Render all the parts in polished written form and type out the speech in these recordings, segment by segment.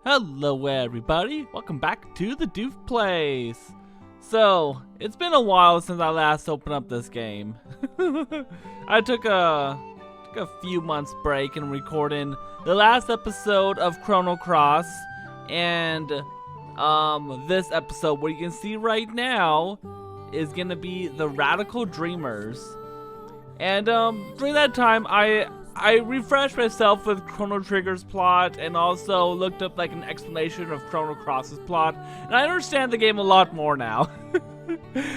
Hello everybody, welcome back to the Doof Place. So, it's been a while since I last opened up this game. I took a few months break in recording the last episode of Chrono Cross, and this episode, what you can see right now, is gonna be the Radical Dreamers. And during that time, I refreshed myself with Chrono Trigger's plot and also looked up like an explanation of Chrono Cross's plot, and I understand the game a lot more now.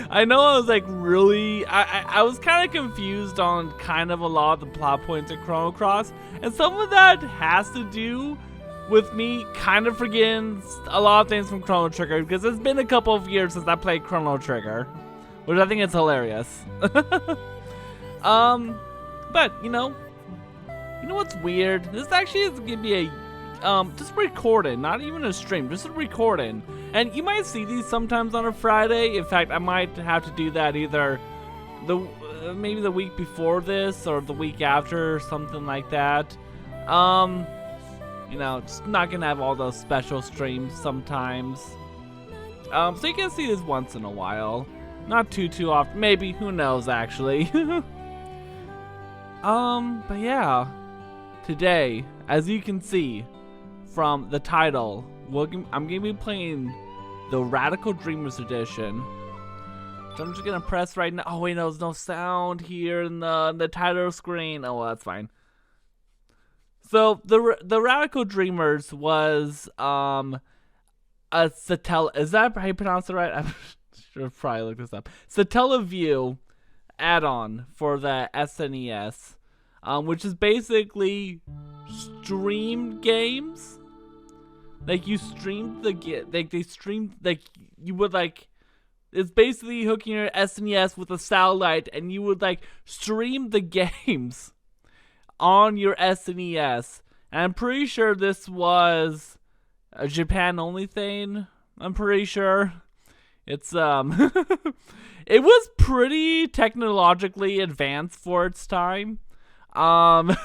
I know I was like I was kind of confused on kind of a lot of the plot points in Chrono Cross, and some of that has to do with me kind of forgetting a lot of things from Chrono Trigger, because it's been a couple of years since I played Chrono Trigger, which I think is hilarious. But you know what's weird? This actually is gonna be a just recording, not even a stream, just a recording. And you might see these sometimes on a Friday. In fact, I might have to do that either maybe the week before this or the week after, or something like that. Just not gonna have all those special streams sometimes. So you can see this once in a while, not too often. Maybe, who knows actually. But yeah. Today, as you can see from the title, I'm going to be playing the Radical Dreamers Edition. So I'm just going to press right now. Oh wait, no, there's no sound here in the title screen. Oh, well, that's fine. So the Radical Dreamers was a Satella. Is that how you pronounce it right? I should have probably looked this up. Satellaview add-on for the SNES. Which is basically streamed games. Like you streamed it's basically hooking your SNES with a satellite, and you would like stream the games on your SNES. And I'm pretty sure this was a Japan only thing. I'm pretty sure it's it was pretty technologically advanced for its time. And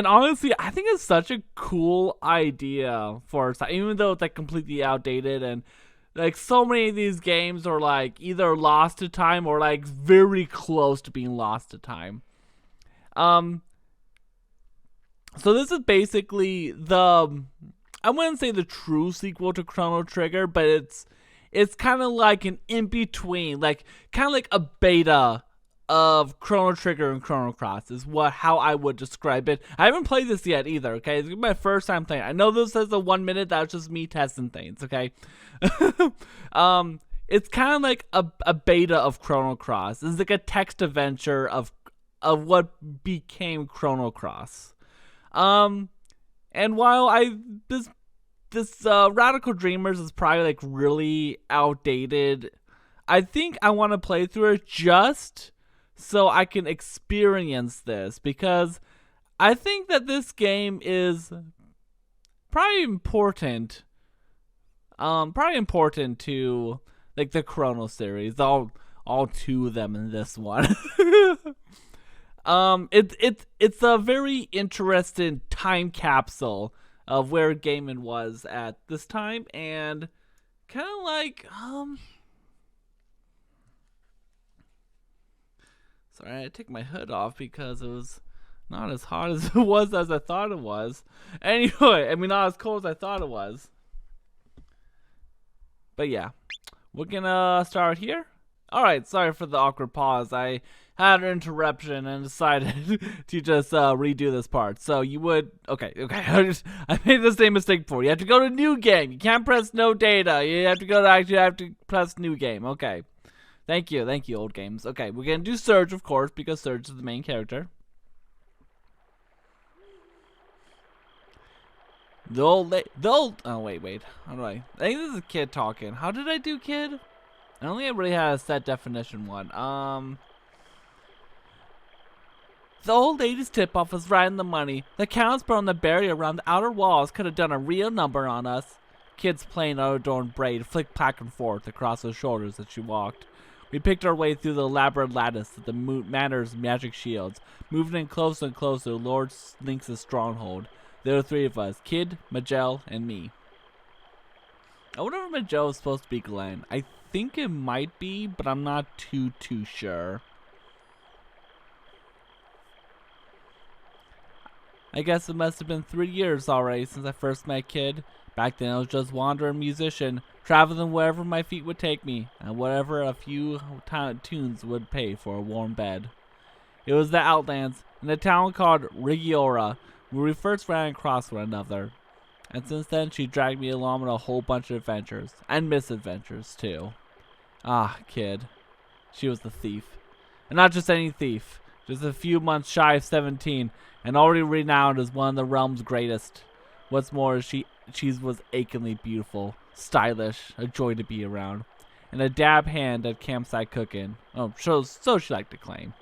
honestly, I think it's such a cool idea for its time, even though it's like completely outdated, and like so many of these games are like either lost to time or like very close to being lost to time. So this is basically I wouldn't say the true sequel to Chrono Trigger, but it's kind of like an in-between, like kind of like a beta of Chrono Trigger and Chrono Cross is how I would describe it. I haven't played this yet either, okay? It's my first time playing. I know this says a 1 minute, that's just me testing things, okay? It's kind of like a beta of Chrono Cross. It's like a text adventure of what became Chrono Cross. And while this Radical Dreamers is probably like really outdated, I think I want to play through it just so I can experience this, because I think that this game is probably important to like the Chrono series, all two of them in this one. It's a very interesting time capsule of where gaming was at this time, and kind of like sorry, I took my hood off because it was not as hot as it was as I thought it was. Anyway, I mean, not as cold as I thought it was. But yeah, we're gonna start here. Alright, sorry for the awkward pause. I had an interruption and decided to just redo this part. So you would... Okay. I made the same mistake before. You have to go to new game. You can't press no data. You have to press new game. Okay. Thank you, old games. Okay, we're gonna do Surge, of course, because Surge is the main character. Oh, wait. How do I think this is a kid talking. How did I do kid? I don't think I really had a set definition one. The old lady's tip-off was right in the money. The counts put on the barrier around the outer walls could have done a real number on us. Kid's plain, unadorned braid flicked back and forth across her shoulders as she walked. We picked our way through the elaborate lattice of the manor's magic shields, moving in closer and closer to Lord Lynx's stronghold. There were three of us, Kid, Majel, and me. I wonder if Majel is supposed to be Glenn. I think it might be, but I'm not too sure. I guess it must have been 3 years already since I first met Kid. Back then I was just wandering musician, traveling wherever my feet would take me, and whatever a few tunes would pay for a warm bed. It was the Outlands, in a town called Rigiora, where we first ran across one another. And since then she dragged me along on a whole bunch of adventures, and misadventures too. Ah, Kid. She was the thief. And not just any thief, just a few months shy of 17, and already renowned as one of the realm's greatest. What's more, she was achingly beautiful, stylish, a joy to be around, and a dab hand at campsite cooking. Oh, so she liked to claim.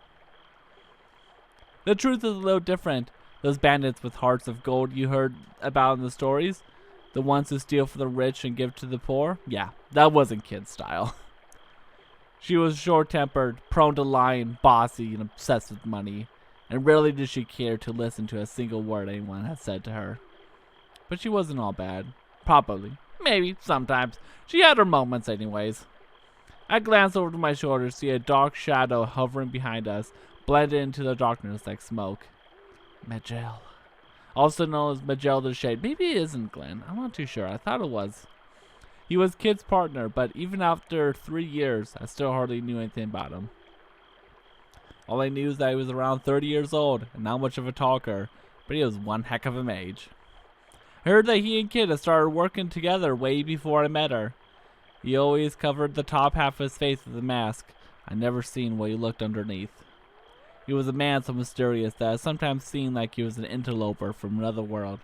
The truth is a little different. Those bandits with hearts of gold you heard about in the stories, the ones who steal from the rich and give to the poor, yeah, that wasn't Kid style. She was short-tempered, prone to lying, bossy, and obsessed with money, and rarely did she care to listen to a single word anyone had said to her. But she wasn't all bad. Probably. Maybe. Sometimes. She had her moments anyways. I glanced over to my shoulder to see a dark shadow hovering behind us, blended into the darkness like smoke. Majel. Also known as Majel the Shade. Maybe it isn't Glenn. I'm not too sure. I thought it was. He was Kid's partner, but even after 3 years, I still hardly knew anything about him. All I knew is that he was around 30 years old, and not much of a talker, but he was one heck of a mage. I heard that he and Kid had started working together way before I met her. He always covered the top half of his face with a mask. I never seen what he looked underneath. He was a man so mysterious that it sometimes seemed like he was an interloper from another world.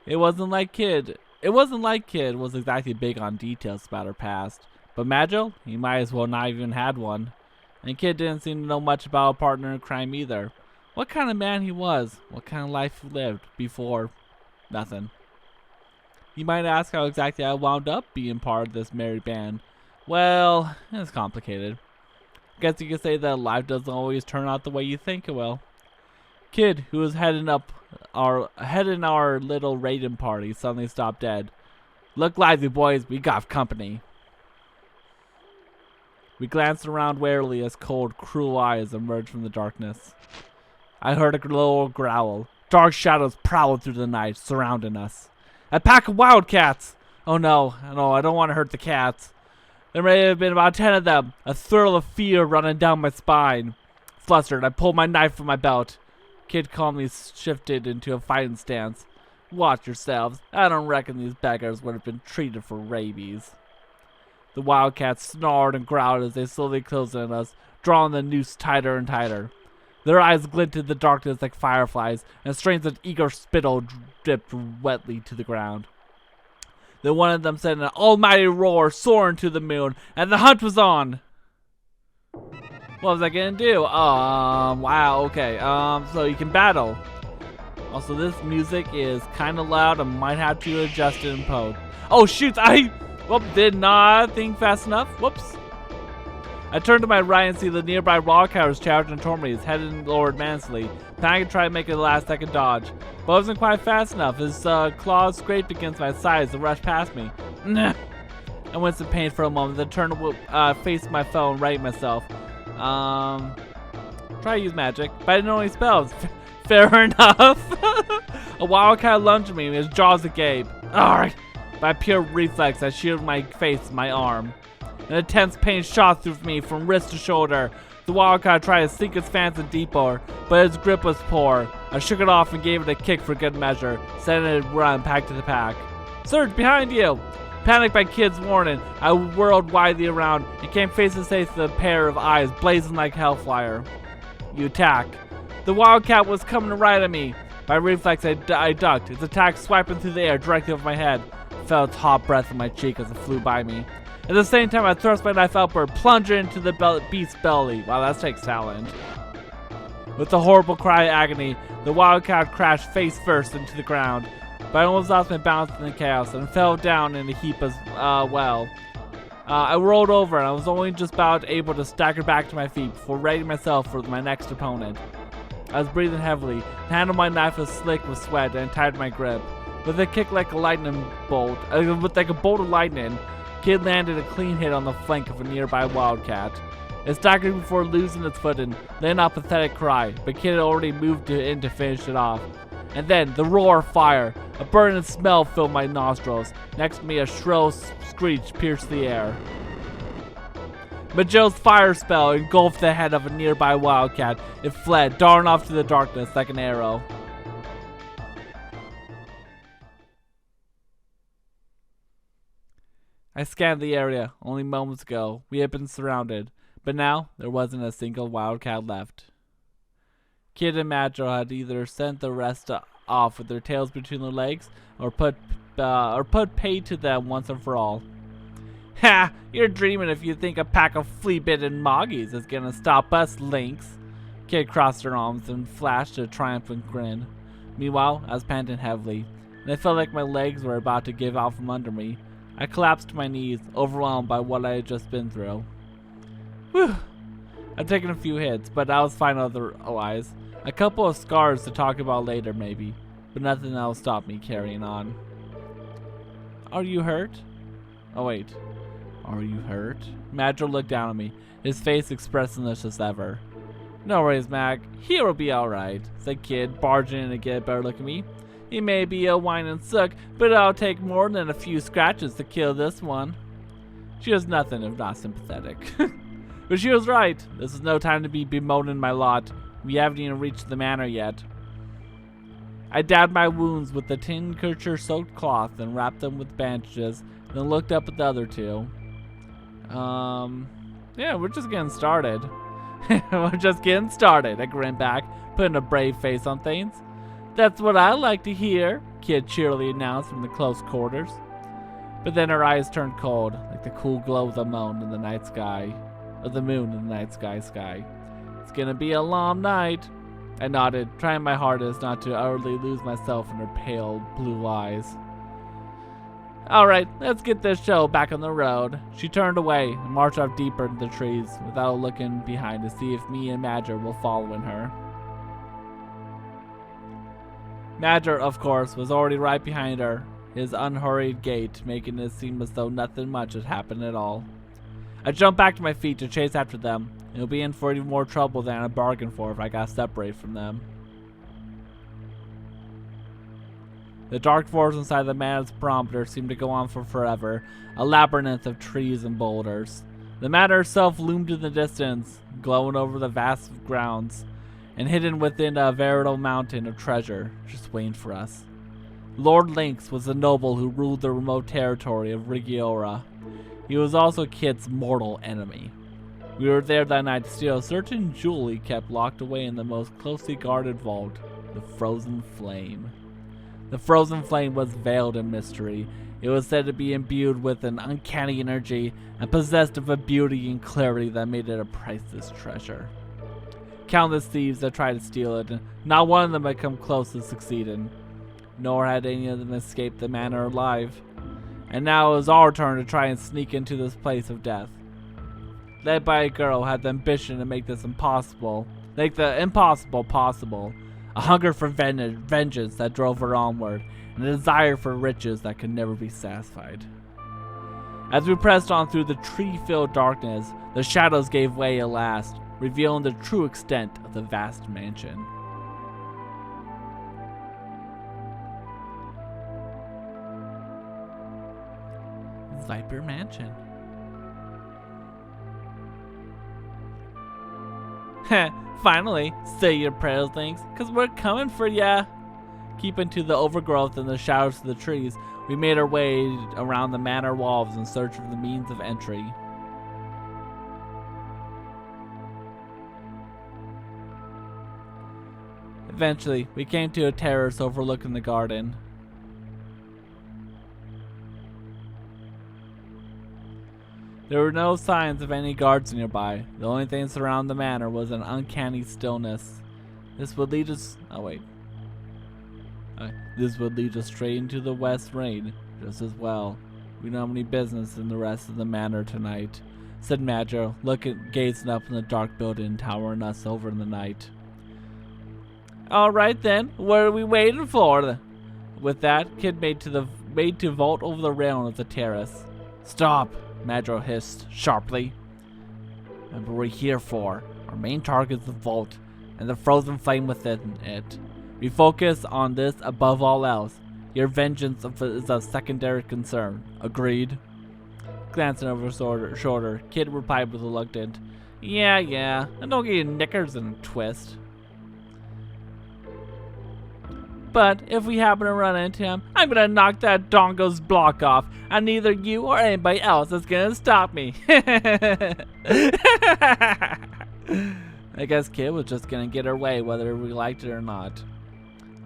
It wasn't like Kid was exactly big on details about her past, but Majel, he might as well not even had one. And Kid didn't seem to know much about a partner in crime either. What kind of man he was, what kind of life he lived before nothing. You might ask how exactly I wound up being part of this merry band. Well, it's complicated. Guess you could say that life doesn't always turn out the way you think it will. Kid, who was heading our little raiding party, suddenly stopped dead. Look lively, boys, we got company. We glanced around warily as cold, cruel eyes emerged from the darkness. I heard a low growl. Dark shadows prowled through the night, surrounding us. A pack of wildcats! Oh no, I don't want to hurt the cats. There may have been about 10 of them, a thrill of fear running down my spine. Flustered, I pulled my knife from my belt. Kid calmly shifted into a fighting stance. Watch yourselves. I don't reckon these beggars would have been treated for rabies. The wildcats snarled and growled as they slowly closed on us, drawing the noose tighter and tighter. Their eyes glinted in the darkness like fireflies, and strains of eager spittle dripped wetly to the ground. Then one of them said in an almighty roar, soaring to the moon, and the hunt was on! What was I gonna do? Wow, okay. So you can battle. Also, this music is kind of loud. I might have to adjust it in post. Oh, shoot! Did not think fast enough. Whoops. I turned to my right and see the nearby wildcatters charging toward me, his head lowered menacingly. Planning to try to make a last-second dodge, but I wasn't quite fast enough. His claws scraped against my sides and rushed past me. Nah. I went in pain for a moment, then turned to face my foe and right myself. Try to use magic, but I didn't know any spells. Fair enough. A wildcat lunged at me, his jaws agape. Alright. By pure reflex, I shielded my face with my arm. An intense pain shot through me from wrist to shoulder. The wildcat tried to sink its fangs in deeper, but its grip was poor. I shook it off and gave it a kick for good measure, sending it run back to the pack. Surge, behind you! Panicked by Kid's warning, I whirled widely around and came face to face with a pair of eyes blazing like hellfire. You attack. The wildcat was coming right at me. By reflex, I ducked, its attack swiping through the air directly over my head. I felt its hot breath on my cheek as it flew by me. At the same time, I thrust my knife upward, plunging into the beast's belly. Wow, that takes talent. With a horrible cry of agony, the wildcat crashed face first into the ground. But I almost lost my balance in the chaos and fell down in a heap as well. I rolled over and I was only just about able to stagger back to my feet before readying myself for my next opponent. I was breathing heavily. The handle of my knife was slick with sweat and tightened my grip. With a kick like a lightning bolt, with like a bolt of lightning, Kid landed a clean hit on the flank of a nearby wildcat. It staggered before losing its footing, letting out a pathetic cry, but Kid had already moved in to finish it off. And then, the roar of fire. A burning smell filled my nostrils. Next to me, a shrill screech pierced the air. But Joe's fire spell engulfed the head of a nearby wildcat. It fled, darting off to the darkness like an arrow. I scanned the area. Only moments ago, we had been surrounded. But now, there wasn't a single wildcat left. Kid and Madro had either sent the rest off with their tails between their legs, or put pay to them once and for all. Ha! You're dreaming if you think a pack of flea-bitten moggies is gonna stop us, Lynx. Kid crossed her arms and flashed a triumphant grin. Meanwhile, I was panting heavily, and I felt like my legs were about to give out from under me. I collapsed to my knees, overwhelmed by what I had just been through. Whew! I'd taken a few hits, but I was fine otherwise. A couple of scars to talk about later, maybe, but nothing else stopped me carrying on. Are you hurt? Oh wait. Are you hurt? Madro looked down at me, his face expressionless as ever. No worries, Mac. He'll be alright, said Kid, barging in to get a better look at me. He may be a whining sook, but it'll take more than a few scratches to kill this one. She was nothing if not sympathetic. But she was right. This is no time to be bemoaning my lot. We haven't even reached the manor yet. I dabbed my wounds with the tincture-soaked cloth and wrapped them with bandages, then looked up at the other two. Yeah, we're just getting started. We're just getting started, I grinned back, putting a brave face on things. That's what I like to hear, Kid cheerily announced from the close quarters. But then her eyes turned cold, like the cool glow of the moon in the night sky. Of the moon in the night sky. It's gonna be a long night. I nodded, trying my hardest not to utterly lose myself in her pale blue eyes. Alright, let's get this show back on the road. She turned away and marched off deeper into the trees without looking behind to see if me and Madger were following her. Madger, of course, was already right behind her, his unhurried gait making it seem as though nothing much had happened at all. I jumped back to my feet to chase after them. It'll be in for even more trouble than I bargained for if I got separated from them. The dark forest inside the manor's barometer seemed to go on for forever, a labyrinth of trees and boulders. The manor itself loomed in the distance, glowing over the vast grounds, and hidden within a veritable mountain of treasure, just waiting for us. Lord Lynx was the noble who ruled the remote territory of Rigiora. He was also Kit's mortal enemy. We were there that night to steal a certain jewel he kept locked away in the most closely guarded vault, the Frozen Flame. The Frozen Flame was veiled in mystery. It was said to be imbued with an uncanny energy and possessed of a beauty and clarity that made it a priceless treasure. Countless thieves had tried to steal it, and not one of them had come close to succeeding, nor had any of them escaped the manor alive. And now it was our turn to try and sneak into this place of death. Led by a girl who had the ambition to make the impossible possible, a hunger for vengeance that drove her onward, and a desire for riches that could never be satisfied. As we pressed on through the tree-filled darkness, the shadows gave way at last, revealing the true extent of the vast mansion. Viper Mansion. Heh, finally, say your prayers, Lynx, cause we're coming for ya. Keeping to the overgrowth and the shadows of the trees, we made our way around the manor walls in search of the means of entry. Eventually, we came to a terrace overlooking the garden. There were no signs of any guards nearby. The only thing surrounding the manor was an uncanny stillness. This would lead us... This would lead us straight into the West Rain, just as well. We don't have any business in the rest of the manor tonight, said Madro, gazing up in the dark building towering us over in the night. Alright then, what are we waiting for? With that, Kid made to vault over the railing of the terrace. Stop, Madro hissed sharply. And what we're here for. Our main target is the vault, and the frozen flame within it. We focus on this above all else. Your vengeance is a secondary concern. Agreed? Glancing over his shoulder, Kid replied with reluctant, Yeah, and don't get your knickers in a twist. But if we happen to run into him, I'm gonna knock that dongo's block off, and neither you or anybody else is gonna stop me. I guess Kid was just gonna get her way whether we liked it or not.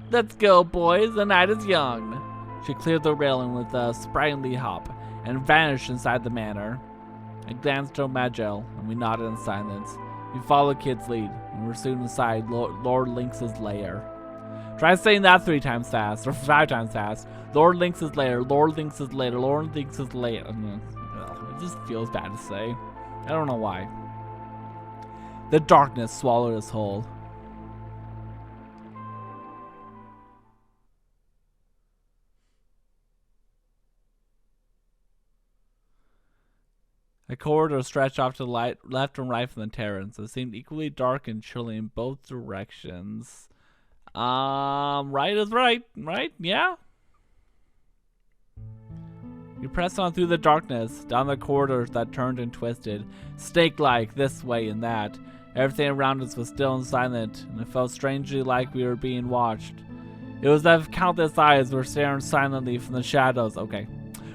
Let's go, boys, the night is young. She cleared the railing with a sprightly hop and vanished inside the manor. I glanced toward Magel, and we nodded in silence. We followed Kid's lead, and were soon inside Lord Lynx's lair. Try saying that 3 times fast, or 5 times fast. Lord Lynx's lair, Lord Lynx's lair, Lord Lynx's lair. It just feels bad to say. I don't know why. The darkness swallowed us whole. A corridor stretched off to the left and right from the terrace. It seemed equally dark and chilly in both directions. Right is right, yeah? We pressed on through the darkness, down the corridors that turned and twisted, snake-like this way and that. Everything around us was still and silent, and it felt strangely like we were being watched. It was as if countless eyes were staring silently from the shadows. Okay.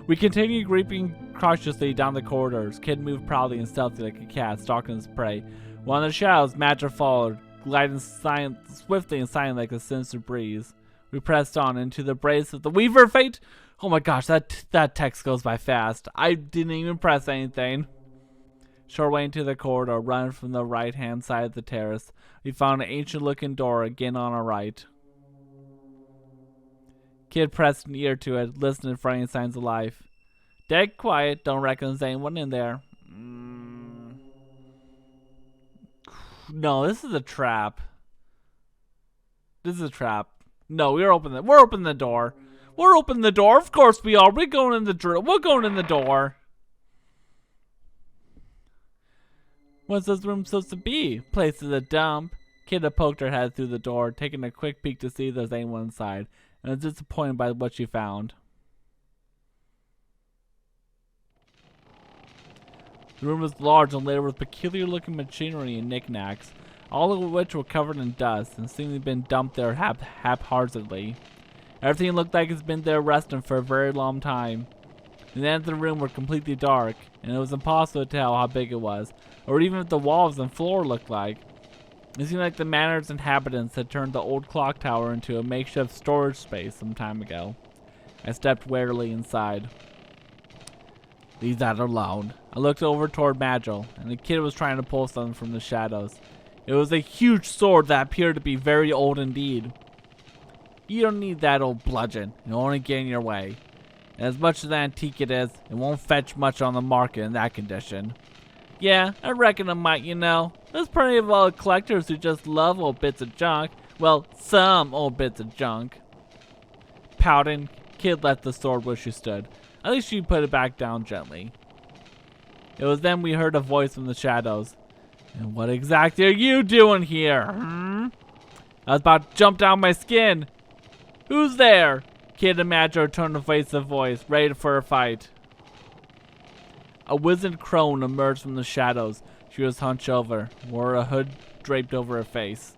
We continued creeping cautiously down the corridors. Kid moved proudly and stealthy like a cat stalking his prey. While in the shadows, Madra followed, gliding swiftly and silently like a sinister breeze. We pressed on into the brace of the Weaver Fate. Oh my gosh, that text goes by fast. I didn't even press anything. Short way into the corridor, running from the right-hand side of the terrace, we found an ancient-looking door again on our right. Kid pressed an ear to it, listening for any signs of life. Dead quiet, don't reckon there's anyone in there. No, this is a trap. This is a trap. No, we're opening the door. We're opening the door. Of course we are. We're going in the door. What's this room supposed to be? Place is a dump. Kid had poked her head through the door, taking a quick peek to see if there's anyone inside, and was disappointed by what she found. The room was large and littered with peculiar-looking machinery and knickknacks, all of which were covered in dust and seemingly been dumped there haphazardly. Everything looked like it's been there resting for a very long time. The ends of the room were completely dark, and it was impossible to tell how big it was, or even what the walls and floor looked like. It seemed like the manor's inhabitants had turned the old clock tower into a makeshift storage space some time ago. I stepped warily inside. Leave that alone. I looked over toward Magel, and the kid was trying to pull something from the shadows. It was a huge sword that appeared to be very old indeed. You don't need that old bludgeon. It'll only get in your way. And as much as antique it is, it won't fetch much on the market in that condition. Yeah, I reckon it might, you know. There's plenty of old collectors who just love old bits of junk. Well, some old bits of junk. Pouting, Kid left the sword where she stood. At least she put it back down gently. It was then we heard a voice from the shadows. And what exactly are you doing here? I was about to jump down my skin. Who's there? Kid and Madro turned to face the voice, ready for a fight. A wizened crone emerged from the shadows. She was hunched over, wore a hood draped over her face.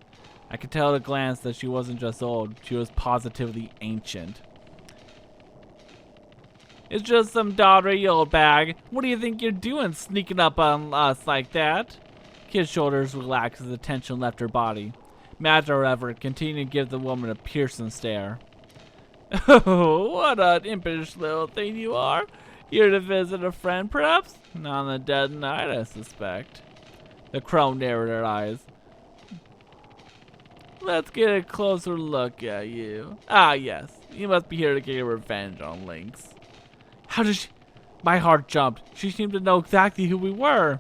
I could tell at a glance that she wasn't just old, she was positively ancient. It's just some doddery old bag. What do you think you're doing, sneaking up on us like that? Kid's shoulders relaxed as the tension left her body. Madra, however, continued to give the woman a piercing stare. Oh, what an impish little thing you are. Here to visit a friend, perhaps? Not on the dead night, I suspect. The crone narrowed her eyes. Let's get a closer look at you. Ah, yes. You must be here to get your revenge on Lynx. How did she... My heart jumped. She seemed to know exactly who we were.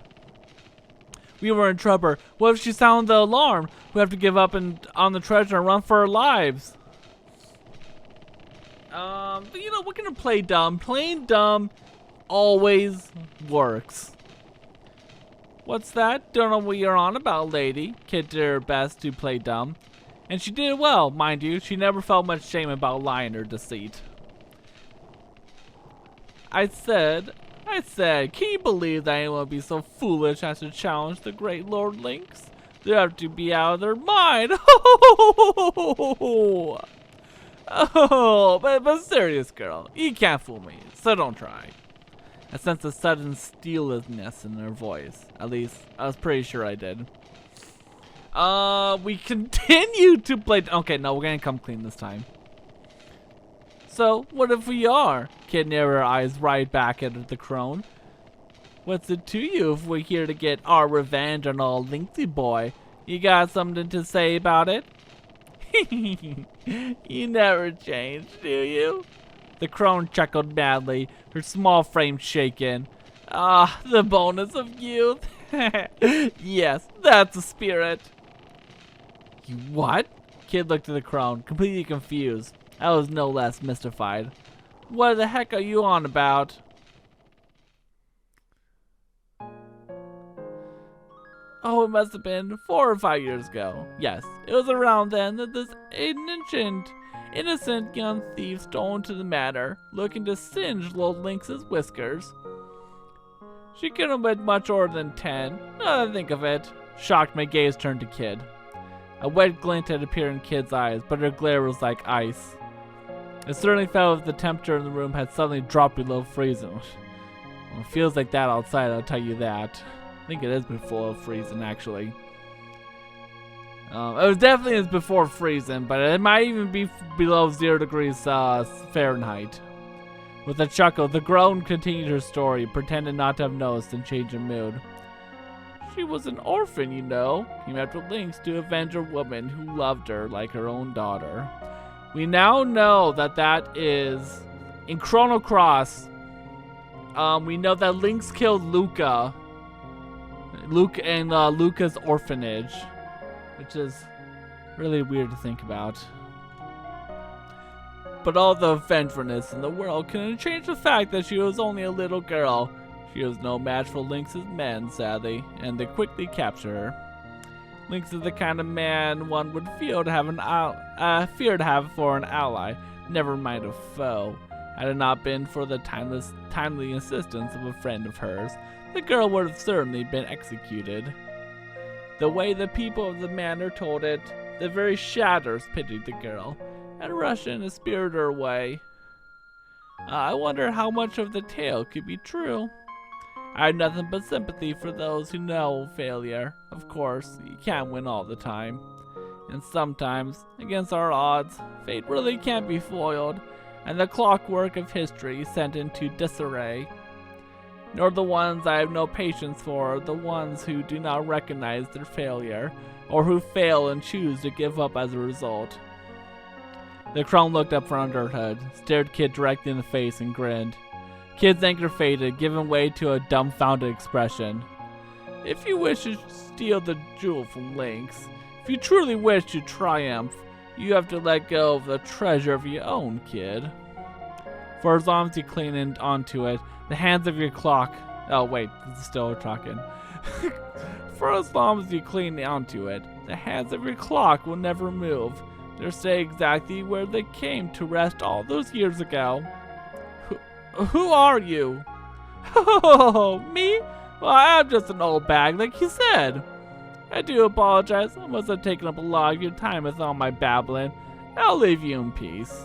We were in trouble. What if she sounded the alarm? We have to give up on the treasure and run for our lives. But you know, we're gonna play dumb. Playing dumb always works. What's that? Don't know what you're on about, lady. Kid did her best to play dumb. And she did it well, mind you. She never felt much shame about lying or deceit. I said, can you believe that anyone would be so foolish as to challenge the great Lord Lynx? They have to be out of their mind. Oh, but serious, girl. You can't fool me, so don't try. I sensed a sudden steeliness in her voice. At least, I was pretty sure I did. We continue to play. Okay, no, we're gonna come clean this time. So, what if we are? Kid narrowed her eyes right back at the crone. What's it to you if we're here to get our revenge on old Lynxy boy? You got something to say about it? You never change, do you? The crone chuckled madly, her small frame shaking. Ah, the bonus of youth. Yes, that's the spirit. You what? Kid looked at the crone, completely confused. I was no less mystified. What the heck are you on about? Oh, it must have been 4 or 5 years ago. Yes, it was around then that this innocent young thief stole into the manor, looking to singe Lord Lynx's whiskers. She couldn't have been much older than 10, now that I think of it. Shocked, my gaze turned to Kid. A wet glint had appeared in Kid's eyes, but her glare was like ice. It certainly felt as if the temperature in the room had suddenly dropped below freezing. Well, it feels like that outside, I'll tell you that. I think it is before freezing, actually. It was definitely before freezing, but it might even be below 0 degrees Fahrenheit. With a chuckle, the crone continued her story, pretending not to have noticed and changed her mood. She was an orphan, you know. Came after Lynx to avenge a woman who loved her like her own daughter. We now know that is in Chrono Cross. We know that Lynx killed Luca in Luca's orphanage, which is really weird to think about. But all the vengefulness in the world couldn't change the fact that she was only a little girl. She was no match for Lynx's men, sadly, and they quickly captured her. Lynx is the kind of man one would fear to have for an ally, never mind a foe. Had it not been for the timely insistence of a friend of hers, the girl would have certainly been executed. The way the people of the manor told it, the very shadows pitied the girl, and rushed in to spirit her away. I wonder how much of the tale could be true. I have nothing but sympathy for those who know failure. Of course, you can't win all the time. And sometimes, against our odds, fate really can't be foiled, and the clockwork of history sent into disarray. Nor the ones I have no patience for, the ones who do not recognize their failure, or who fail and choose to give up as a result. The crone looked up from under her hood, stared Kid directly in the face, and grinned. Kid's anger faded, giving way to a dumbfounded expression. If you wish to steal the jewel from Lynx, if you truly wish to triumph, you have to let go of the treasure of your own, Kid. For as long as you cling onto it, the hands of your clock... Oh, wait, this is still talking. For as long as you cling onto it, the hands of your clock will never move. They'll stay exactly where they came to rest all those years ago. Who are you? Oh, me? Well, I'm just an old bag, like you said. I do apologize. I must have taken up a lot of your time with all my babbling. I'll leave you in peace.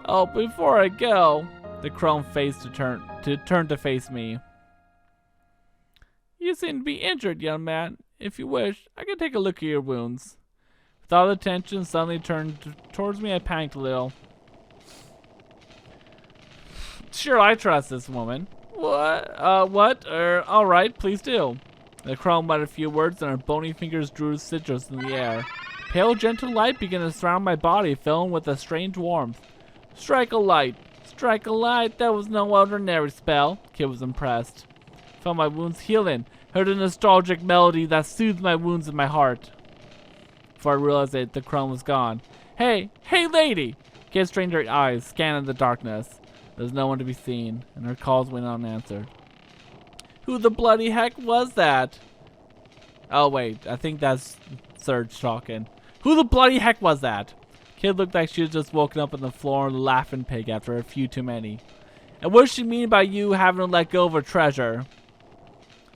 Oh, before I go, the crone turned to face me. You seem to be injured, young man. If you wish, I can take a look at your wounds. With all the tension suddenly turned towards me, I panicked a little. Sure, I trust this woman. What? Alright, please do. The crone muttered a few words and her bony fingers drew sigils in the air. Pale, gentle light began to surround my body, filling with a strange warmth. Strike a light. Strike a light. That was no ordinary spell. Kid was impressed. Felt my wounds healing. Heard a nostalgic melody that soothed my wounds in my heart. Before I realized it, the Chrono was gone. Hey lady! Kid strained her eyes, scanning the darkness. There was no one to be seen, and her calls went unanswered. Who the bloody heck was that? Oh wait, I think that's Surge talking. Who the bloody heck was that? Kid looked like she was just woken up on the floor and laughing pig after a few too many. And what does she mean by you having to let go of a treasure?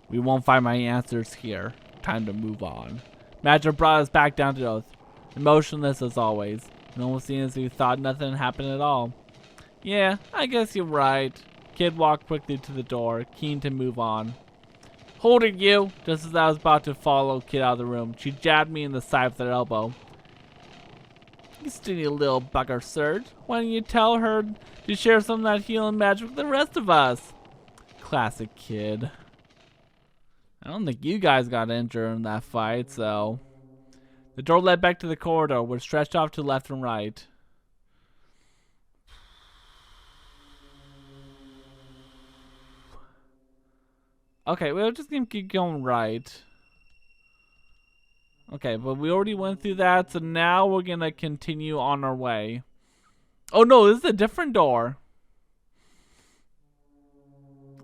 We won't find my answers here. Time to move on. Magic brought us back down to earth, emotionless as always. And almost seemed as if we thought nothing happened at all. Yeah, I guess you're right. Kid walked quickly to the door, keen to move on. Hold it, you! Just as I was about to follow Kid out of the room, she jabbed me in the side with her elbow. You stingy little bugger, Surge. Why don't you tell her to share some of that healing magic with the rest of us? Classic Kid. I don't think you guys got injured in that fight, so... The door led back to the corridor, which stretched off to left and right. Okay, we're just gonna keep going right. Okay, but we already went through that, so now we're gonna continue on our way. Oh no, this is a different door.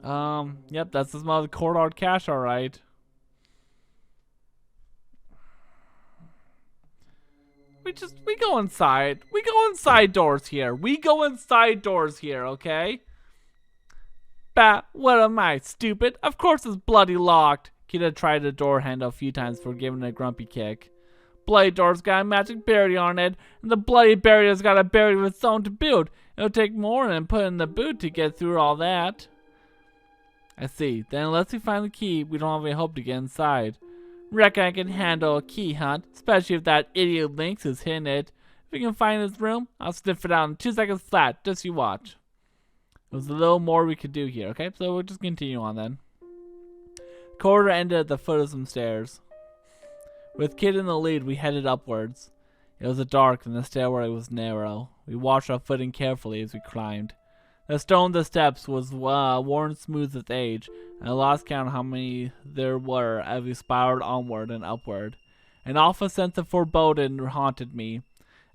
Yep, that's the smell of the corridor cache, alright. We go inside. We go inside doors here. We go inside doors here, okay? Bah, what am I, stupid? Of course it's bloody locked. Kid had tried the door handle a few times before giving it a grumpy kick. Bloody door's got a magic barrier on it, and the bloody barrier's got a barrier of its own to boot. It'll take more than putting the boot to get through all that. I see. Then unless we find the key, we don't have any hope to get inside. Reckon I can handle a key hunt, especially if that idiot Lynx is hitting it. If we can find his room, I'll sniff it out in 2 seconds flat. Just you watch. There's a little more we could do here, okay? So we'll just continue on then. Corridor ended at the foot of some stairs. With Kid in the lead, we headed upwards. It was dark and the stairway was narrow. We watched our footing carefully as we climbed. The stone of the steps was worn smooth with age, and I lost count of how many there were as we spiraled onward and upward. An awful sense of foreboding haunted me.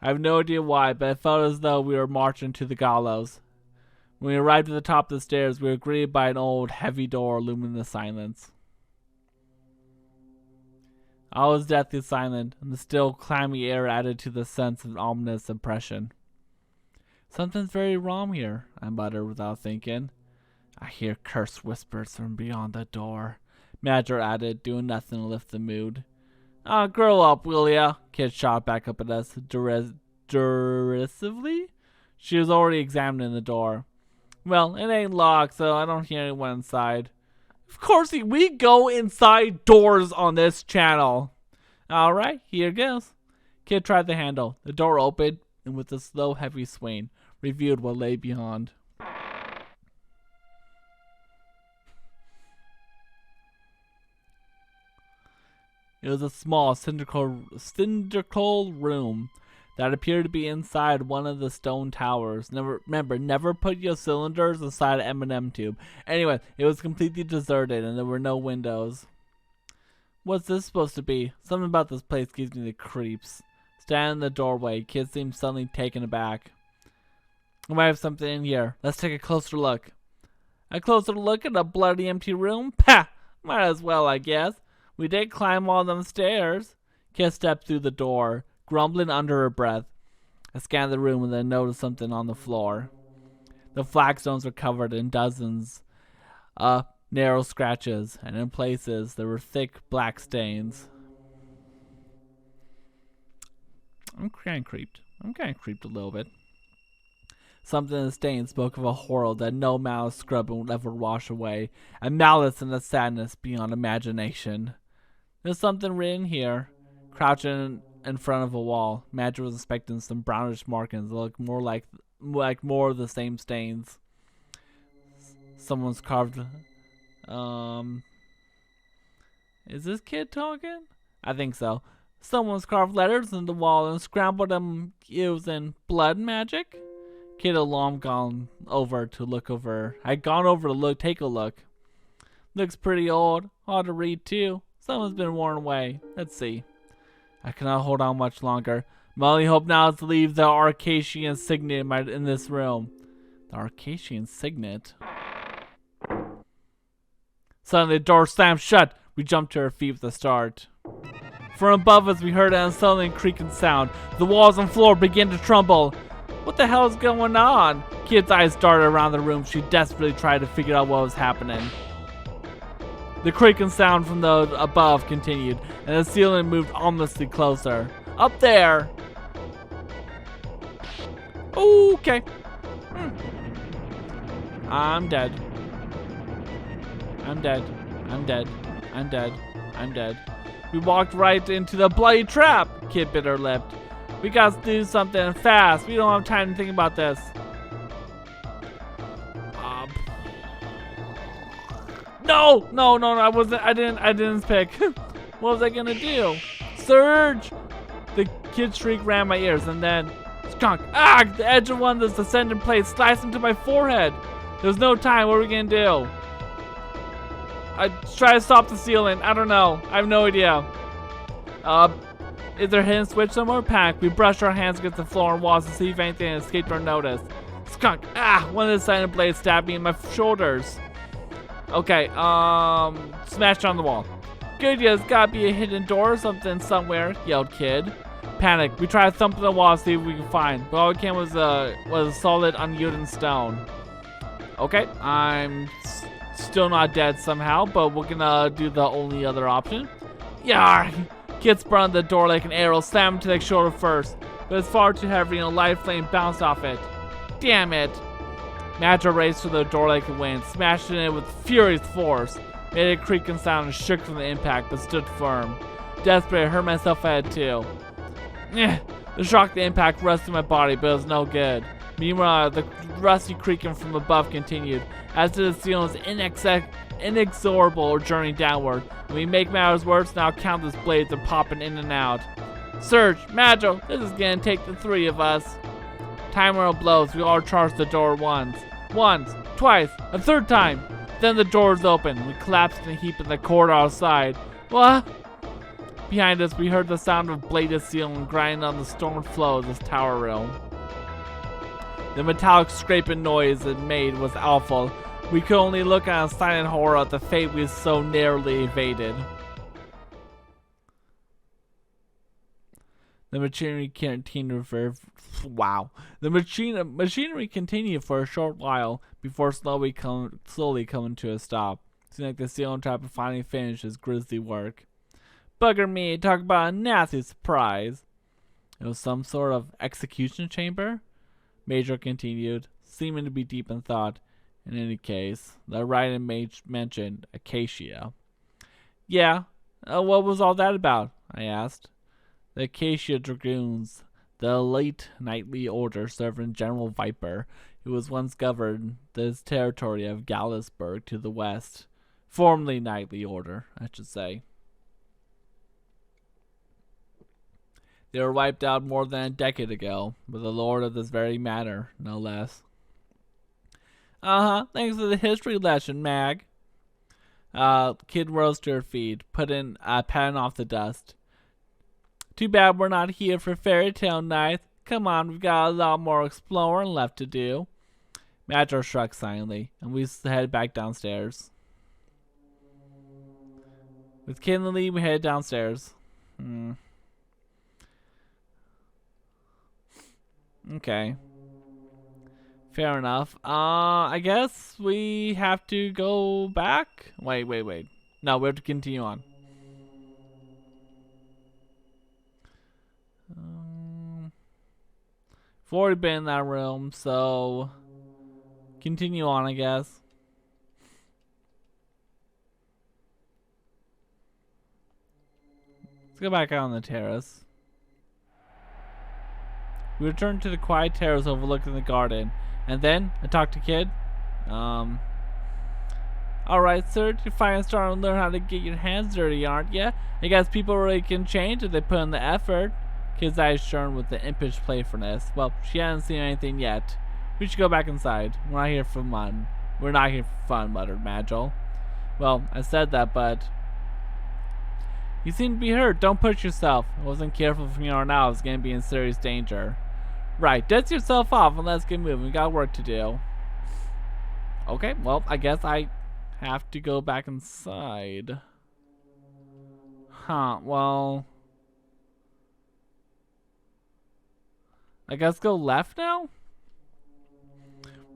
I have no idea why, but it felt as though we were marching to the gallows. When we arrived at the top of the stairs, we were greeted by an old, heavy door illumining the silence. All was deathly silent, and the still, clammy air added to the sense of ominous oppression. Something's very wrong here, I muttered without thinking. I hear cursed whispers from beyond the door, Madger added, doing nothing to lift the mood. Grow up, will ya? Kid shot back up at us derisively. She was already examining the door. Well, it ain't locked, so I don't hear anyone inside. Of course, we go inside doors on this channel. Alright, here goes. Kid tried the handle. The door opened, and with a slow, heavy swing, revealed what lay beyond. It was a small, cylindrical room that appeared to be inside one of the stone towers. Never put your cylinders inside an M&M tube. Anyway, it was completely deserted and there were no windows. What's this supposed to be? Something about this place gives me the creeps. Standing in the doorway, Kid seemed suddenly taken aback. We might have something in here. Let's take a closer look. A closer look at a bloody empty room? Pah! Might as well, I guess. We did climb all them stairs. Kid stepped through the door, grumbling under her breath. I scanned the room and then noticed something on the floor. The flagstones were covered in dozens of narrow scratches, and in places there were thick black stains. I'm kind of creeped a little bit. Something in the stain spoke of a horror that no amount of scrubbing would ever wash away, a malice and a sadness beyond imagination. There's something written here. Crouching in front of a wall, Madge was inspecting some brownish markings that looked more like more of the same stains. Someone's carved. Is this Kid talking? I think so. Someone's carved letters in the wall and scrambled them using blood magic. Kid had long gone over to look over. I'd gone over to take a look. Looks pretty old. Hard to read too. Someone's been worn away. Let's see. I cannot hold on much longer. My only hope now is to leave the Arcasian signet in this room. The Arcasian signet? Suddenly the door slammed shut. We jumped to our feet with a start. From above us we heard an unsettling creaking sound. The walls and floor began to tremble. What the hell is going on? Kid's eyes darted around the room. She desperately tried to figure out what was happening. The creaking sound from the above continued, and the ceiling moved ominously closer. Up there! Okay. I'm dead. I'm dead. I'm dead. I'm dead. I'm dead. We walked right into the bloody trap. Kid bit her lip. We gotta do something fast. We don't have time to think about this. No, I didn't pick. What was I gonna do? Surge! The kid's shriek ran my ears, and then skunk! Ah! The edge of one of the descending plates sliced into my forehead. There's no time. What are we gonna do? I try to stop the ceiling. I don't know. I have no idea. Is there a hidden switch somewhere? Panic. We brushed our hands against the floor and walls to see if anything escaped our notice. Skunk! Ah! One of the silent blades stabbed me in my shoulders. Okay, smashed on the wall. Good, there's gotta be a hidden door or something somewhere, yelled Kid. Panic. We tried thumping the wall to see if we could find, but all we came was a solid, unyielding stone. Okay, I'm still not dead somehow, but we're gonna do the only other option. Yar! Kid spun the door like an arrow, slammed to the shoulder first, but it's far too heavy and a light flame bounced off it. Damn it! Magi raced to the door like a wind, smashed in it with furious force, made a creaking sound and shook from the impact, but stood firm. Desperate, I hurt myself at it too. The shock of the impact rusted my body, but it was no good. Meanwhile, the rusty creaking from above continued, as did the ceiling's inexorable journey downward. When we make matters worse, now countless blades are popping in and out. Surge! Magil! This is gonna take the three of us. Timer blows. We all charged the door once, twice, a third time. Then the doors opened. We collapsed in a heap in the corridor outside. What? Behind us, we heard the sound of bladed ceiling grinding on the stone floor of this tower room. The metallic scraping noise it made was awful. We could only look on in silent horror at the fate we so narrowly evaded. The machinery continued machinery continued for a short while before slowly coming to a stop. It seemed like the ceiling trap had finally finished its grisly work. Bugger me, talk about a nasty surprise. It was some sort of execution chamber? Major continued, seeming to be deep in thought. In any case, the writing mentioned Acacia. Yeah, what was all that about? I asked. The Acacia Dragoons, the elite knightly order serving General Viper, who was once governed this territory of Gallusburg to the west. Formerly knightly order, I should say. They were wiped out more than a decade ago, but the lord of this very matter, no less. Thanks for the history lesson, Mag. Kid rose to her feet, patting off the dust. Too bad we're not here for fairy tale night. Come on, we've got a lot more exploring left to do. Major shrugged silently, and we headed back downstairs. With Kid in the lead, we headed downstairs. Okay. Fair enough. I guess we have to go back? Wait. No, we have to continue on. We've already been in that room, so continue on, I guess. Let's go back out on the terrace. We returned to the quiet terrace overlooking the garden, and then I talked to Kid. Alright, sir, you're finally starting to learn how to get your hands dirty, aren't ya? I guess people really can change if they put in the effort. Kid's eyes shone with the impish playfulness. Well, she hasn't seen anything yet. We should go back inside. We're not here for fun. Muttered Magil. Well, I said that, but... You seem to be hurt. Don't push yourself. I wasn't careful from here on out. I was going to be in serious danger. Right, dust yourself off and let's get moving. We got work to do. Okay, well, I guess I have to go back inside. Huh, well... I guess go left now?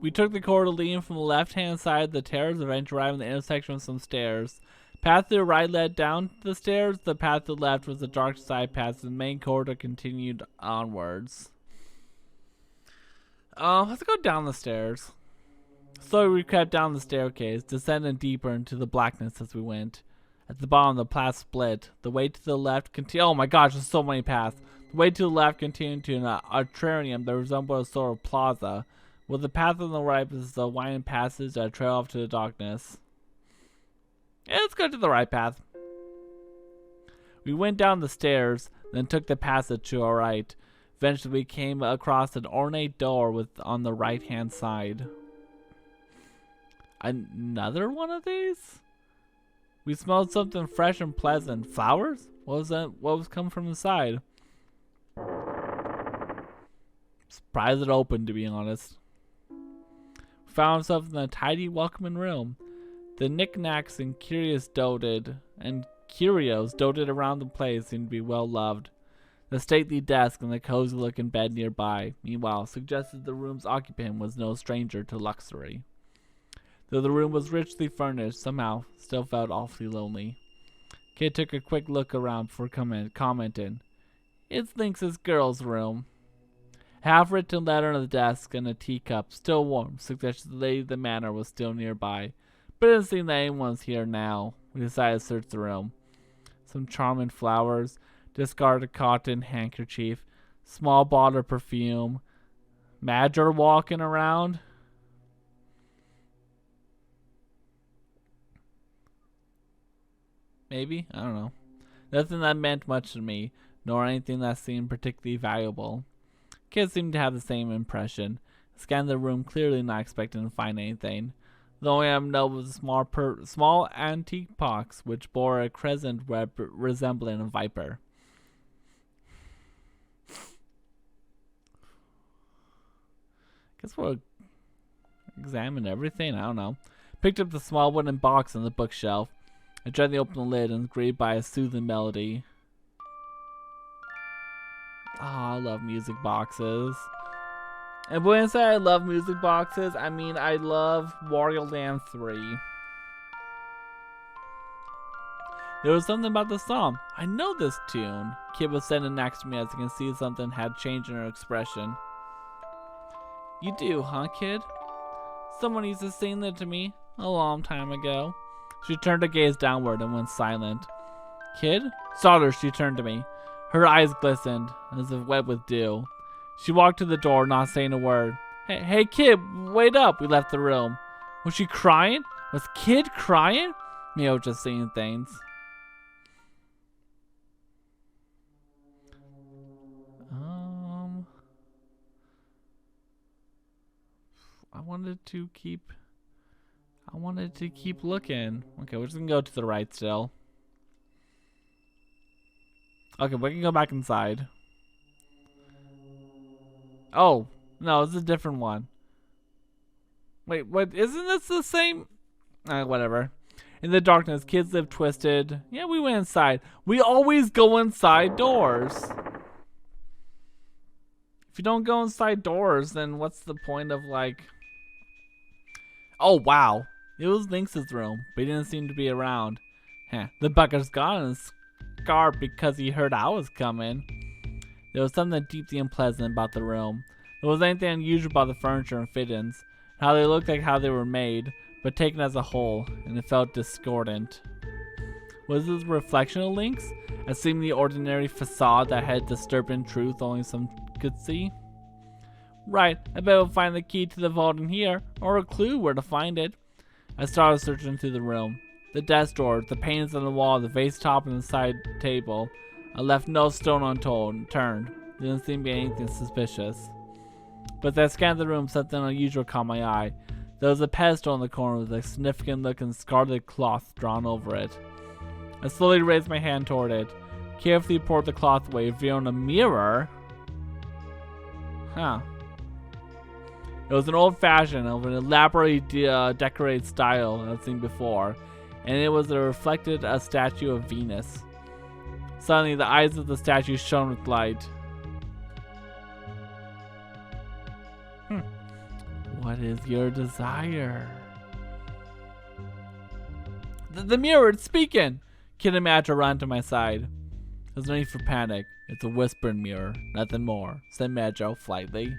We took the corridor leading from the left-hand side of the terrace, eventually arriving at the intersection with some stairs. Path to the right led down the stairs. The path to the left was the dark side path. The main corridor continued onwards. Let's go down the stairs. Slowly we crept down the staircase, descending deeper into the blackness as we went. At the bottom, the path split. The way to the left continued. Oh my gosh, there's so many paths. The way to the left continued to an atrium that resembled a sort of plaza, with the path on the right was a winding passage that trailed off to the darkness. Yeah, let's go to the right path. We went down the stairs, then took the passage to our right. Eventually, we came across an ornate door on the right-hand side. Another one of these? We smelled something fresh and pleasant. Flowers? What was that? What was coming from inside? Surprised it opened, to be honest. We found ourselves in a tidy, welcoming room. The knickknacks and curios dotted around the place seemed to be well loved. The stately desk and the cozy-looking bed nearby, meanwhile, suggested the room's occupant was no stranger to luxury. Though the room was richly furnished, somehow still felt awfully lonely. Kid took a quick look around before commenting, "It's Lynx's girl's room." A half-written letter on the desk and a teacup, still warm, suggested the lady of the manor was still nearby. But it didn't seem that anyone was here now. We decided to search the room. Some charming flowers, discarded cotton handkerchief, small bottle of perfume, Madger walking around. Maybe? I don't know. Nothing that meant much to me, nor anything that seemed particularly valuable. Kids seemed to have the same impression. I scanned the room, clearly not expecting to find anything. The only item noted was a small antique box, which bore a crescent resembling a viper. Guess we'll examine everything. I don't know. Picked up the small wooden box on the bookshelf. I gently opened the lid and was greeted by a soothing melody. Oh, I love music boxes. And when I say I love music boxes, I mean I love Wario Land 3. There was something about the song. I know this tune. Kid was sitting next to me as you can see something had changed in her expression. You do, huh, kid? Someone used to sing that to me a long time ago. She turned her gaze downward and went silent. Kid? Saw she turned to me. Her eyes glistened, as if wet with dew. She walked to the door, not saying a word. Hey, kid, wait up. We left the room. Was she crying? Was Kid crying? Me was just seeing things. I wanted to keep looking. Okay, we're just gonna go to the right still. Okay, we can go back inside. Oh, no, it's a different one. Wait, what? Isn't this the same? Whatever. In the darkness, kids live twisted. Yeah, we went inside. We always go inside doors. If you don't go inside doors, then what's the point of, like... Oh, wow. It was Lynx's room, but he didn't seem to be around. The bucker's gone and scarred because he heard I was coming. There was something deeply unpleasant about the room. There was anything unusual about the furniture and fittings, how they looked like how they were made, but taken as a whole, and it felt discordant. Was this a reflection of Lynx? A seemingly ordinary facade that had disturbing truth only some could see? Right, I bet we'll find the key to the vault in here, or a clue where to find it. I started searching through the room. The desk drawer, the paintings on the wall, the vase top and the side table. I left no stone unturned. There didn't seem to be anything suspicious. But as I scanned the room, something unusual caught my eye. There was a pedestal in the corner with a significant looking scarlet cloth drawn over it. I slowly raised my hand toward it, carefully poured the cloth away, revealing a mirror. Huh. It was an old-fashioned, of an elaborately decorated style I've seen before, and it was reflected a statue of Venus. Suddenly, the eyes of the statue shone with light. What is your desire? The mirror, it's speaking! Kid and Madge ran to my side. There's no need for panic. It's a whispering mirror, nothing more, said Madge lightly.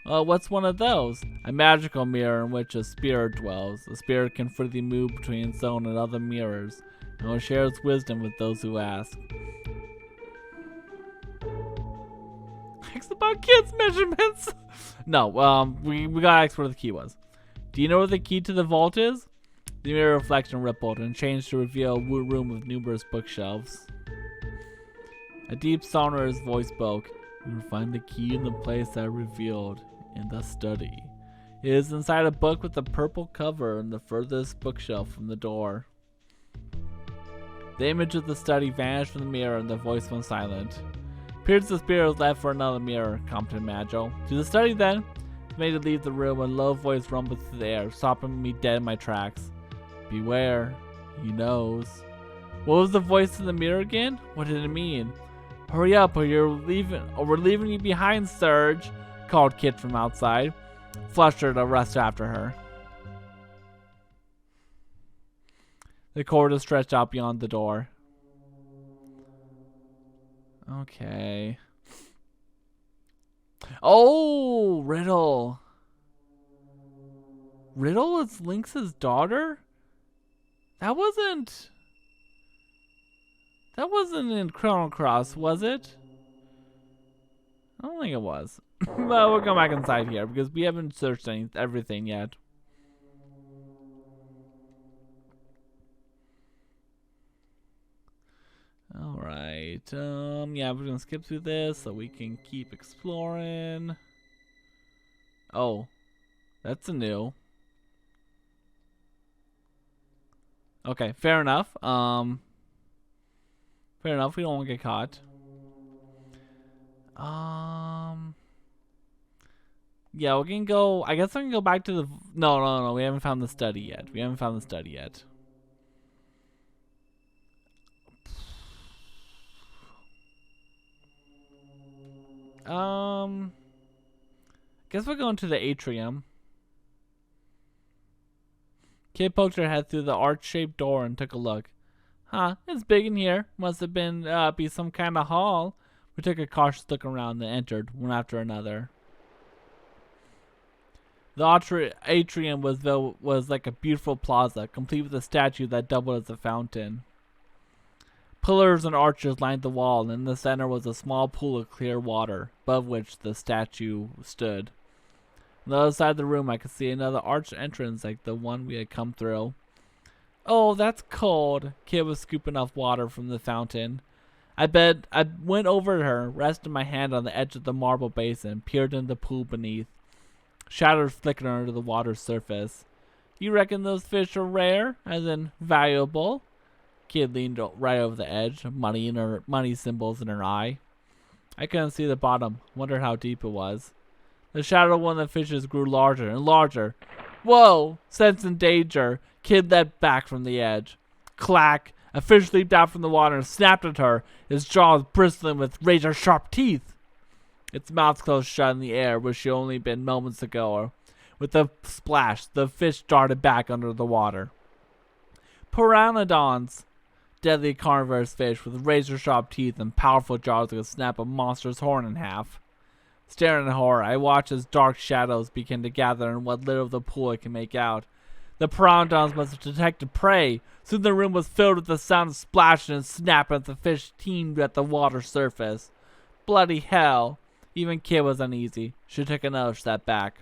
What's one of those? A magical mirror in which a spirit dwells. A spirit can freely move between its own and other mirrors, and will share its wisdom with those who ask. Ask about kids' measurements! No, we gotta ask where the key was. Do you know where the key to the vault is? The mirror reflection rippled and changed to reveal a room with numerous bookshelves. A deep, sonorous voice spoke. You will find the key in the place I revealed, in the study. It is inside a book with a purple cover in the furthest bookshelf from the door. The image of the study vanished from the mirror and the voice went silent. Appears the spirit was left for another mirror, commented Majo. To the study then. It made it leave the room and a low voice rumbled through the air, stopping me dead in my tracks. Beware, he knows. What was the voice in the mirror again? What did it mean? Hurry up or we're leaving you behind, Surge, called Kit from outside. Flushed to rush after her. The corridor stretched out beyond the door. Okay. Oh, Riddle. Riddle is Lynx's daughter? That wasn't in Chrono Cross, was it? I don't think it was. Well, we'll go back inside here because we haven't searched everything yet. Alright, yeah, we're gonna skip through this so we can keep exploring. Oh, that's a new. Okay, fair enough. Fair enough, we don't want to get caught. Yeah, we can go, I guess I can go back to the, no, we haven't found the study yet. Guess we're going to the atrium. Kid poked her head through the arch-shaped door and took a look. Huh, it's big in here. Must have been, be some kind of hall. We took a cautious look around and entered, one after another. The atrium was like a beautiful plaza, complete with a statue that doubled as a fountain. Pillars and arches lined the wall, and in the center was a small pool of clear water, above which the statue stood. On the other side of the room, I could see another arched entrance like the one we had come through. Oh, that's cold. Kid was scooping off water from the fountain. I went over to her, rested my hand on the edge of the marble basin, peered into the pool beneath. Shadows flickered under the water's surface. You reckon those fish are rare, as in valuable? Kid leaned right over the edge, money symbols in her eye. I couldn't see the bottom, wondered how deep it was. The shadow of one of the fishes grew larger and larger. Whoa! Sensing danger, Kid leapt back from the edge. Clack! A fish leaped out from the water and snapped at her, its jaws bristling with razor-sharp teeth. Its mouth closed shut in the air, where she only been moments ago. With a splash, the fish darted back under the water. Pteranodons! Deadly carnivorous fish with razor-sharp teeth and powerful jaws that could snap a monster's horn in half. Staring in horror, I watched as dark shadows began to gather in what little of the pool I could make out. The pteranodons must have detected prey. Soon the room was filled with the sound of splashing and snapping as the fish teemed at the water surface. Bloody hell! Even Kid was uneasy. She took another step back.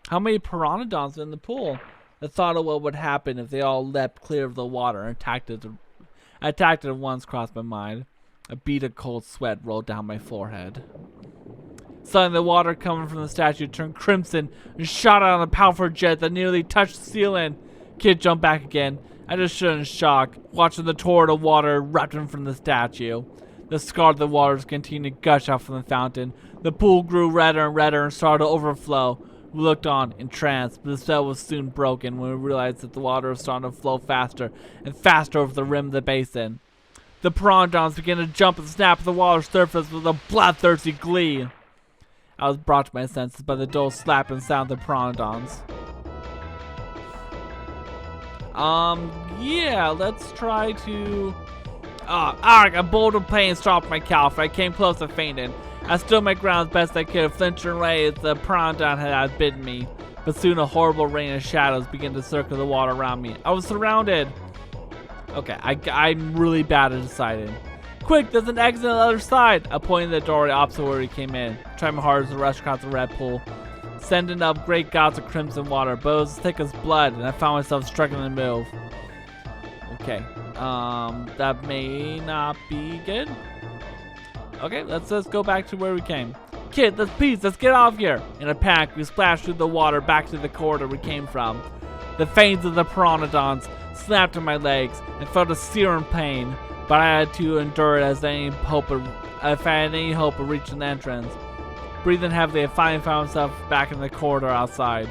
How many pteranodons were in the pool? The thought of what would happen if they all leapt clear of the water and attacked it at once crossed my mind. A bead of cold sweat rolled down my forehead. Suddenly, the water coming from the statue turned crimson and shot out on a powerful jet that nearly touched the ceiling. Kid jumped back again. I just stood in shock, watching the torrent of water erupting from the statue. The scarlet waters continued to gush out from the fountain. The pool grew redder and redder and started to overflow. We looked on, entranced, but the spell was soon broken when we realized that the water was starting to flow faster and faster over the rim of the basin. The piranhas began to jump and snap at the water's surface with a bloodthirsty glee. I was brought to my senses by the dull slapping sound of the piranhas. Yeah, let's try to... a bolt of pain stopped my calf. I came close to fainting. I stood my ground as best I could, flinching away as the piranha had outbidden me. But soon a horrible rain of shadows began to circle the water around me. I was surrounded. Okay, I'm really bad at deciding. Quick, there's an exit on the other side. I pointed the doorway opposite where we came in. Tried my hardest to rush across the red pool, sending up great gouts of crimson water, but it was thick as blood, and I found myself struggling to move. Okay, that may not be good. Okay, let's just go back to where we came. Kid, let's get off here. In a panic, we splashed through the water back to the corridor we came from. The fangs of the piranhas snapped in my legs and felt a searing pain, but I had to endure it as if I had any hope of reaching the entrance. Breathing heavily, I finally found myself back in the corridor outside.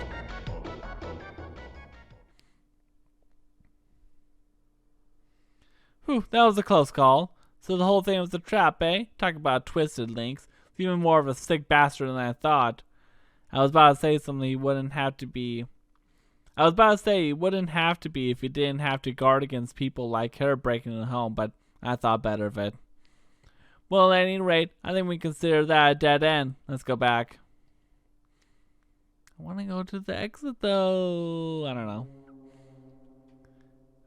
Whew, that was a close call. So the whole thing was a trap, eh? Talk about twisted links. He's even more of a sick bastard than I thought. I was about to say something he wouldn't have to be. If he didn't have to guard against people like her breaking in the home, but I thought better of it. Well, at any rate, I think we consider that a dead end. Let's go back. I want to go to the exit, though. I don't know.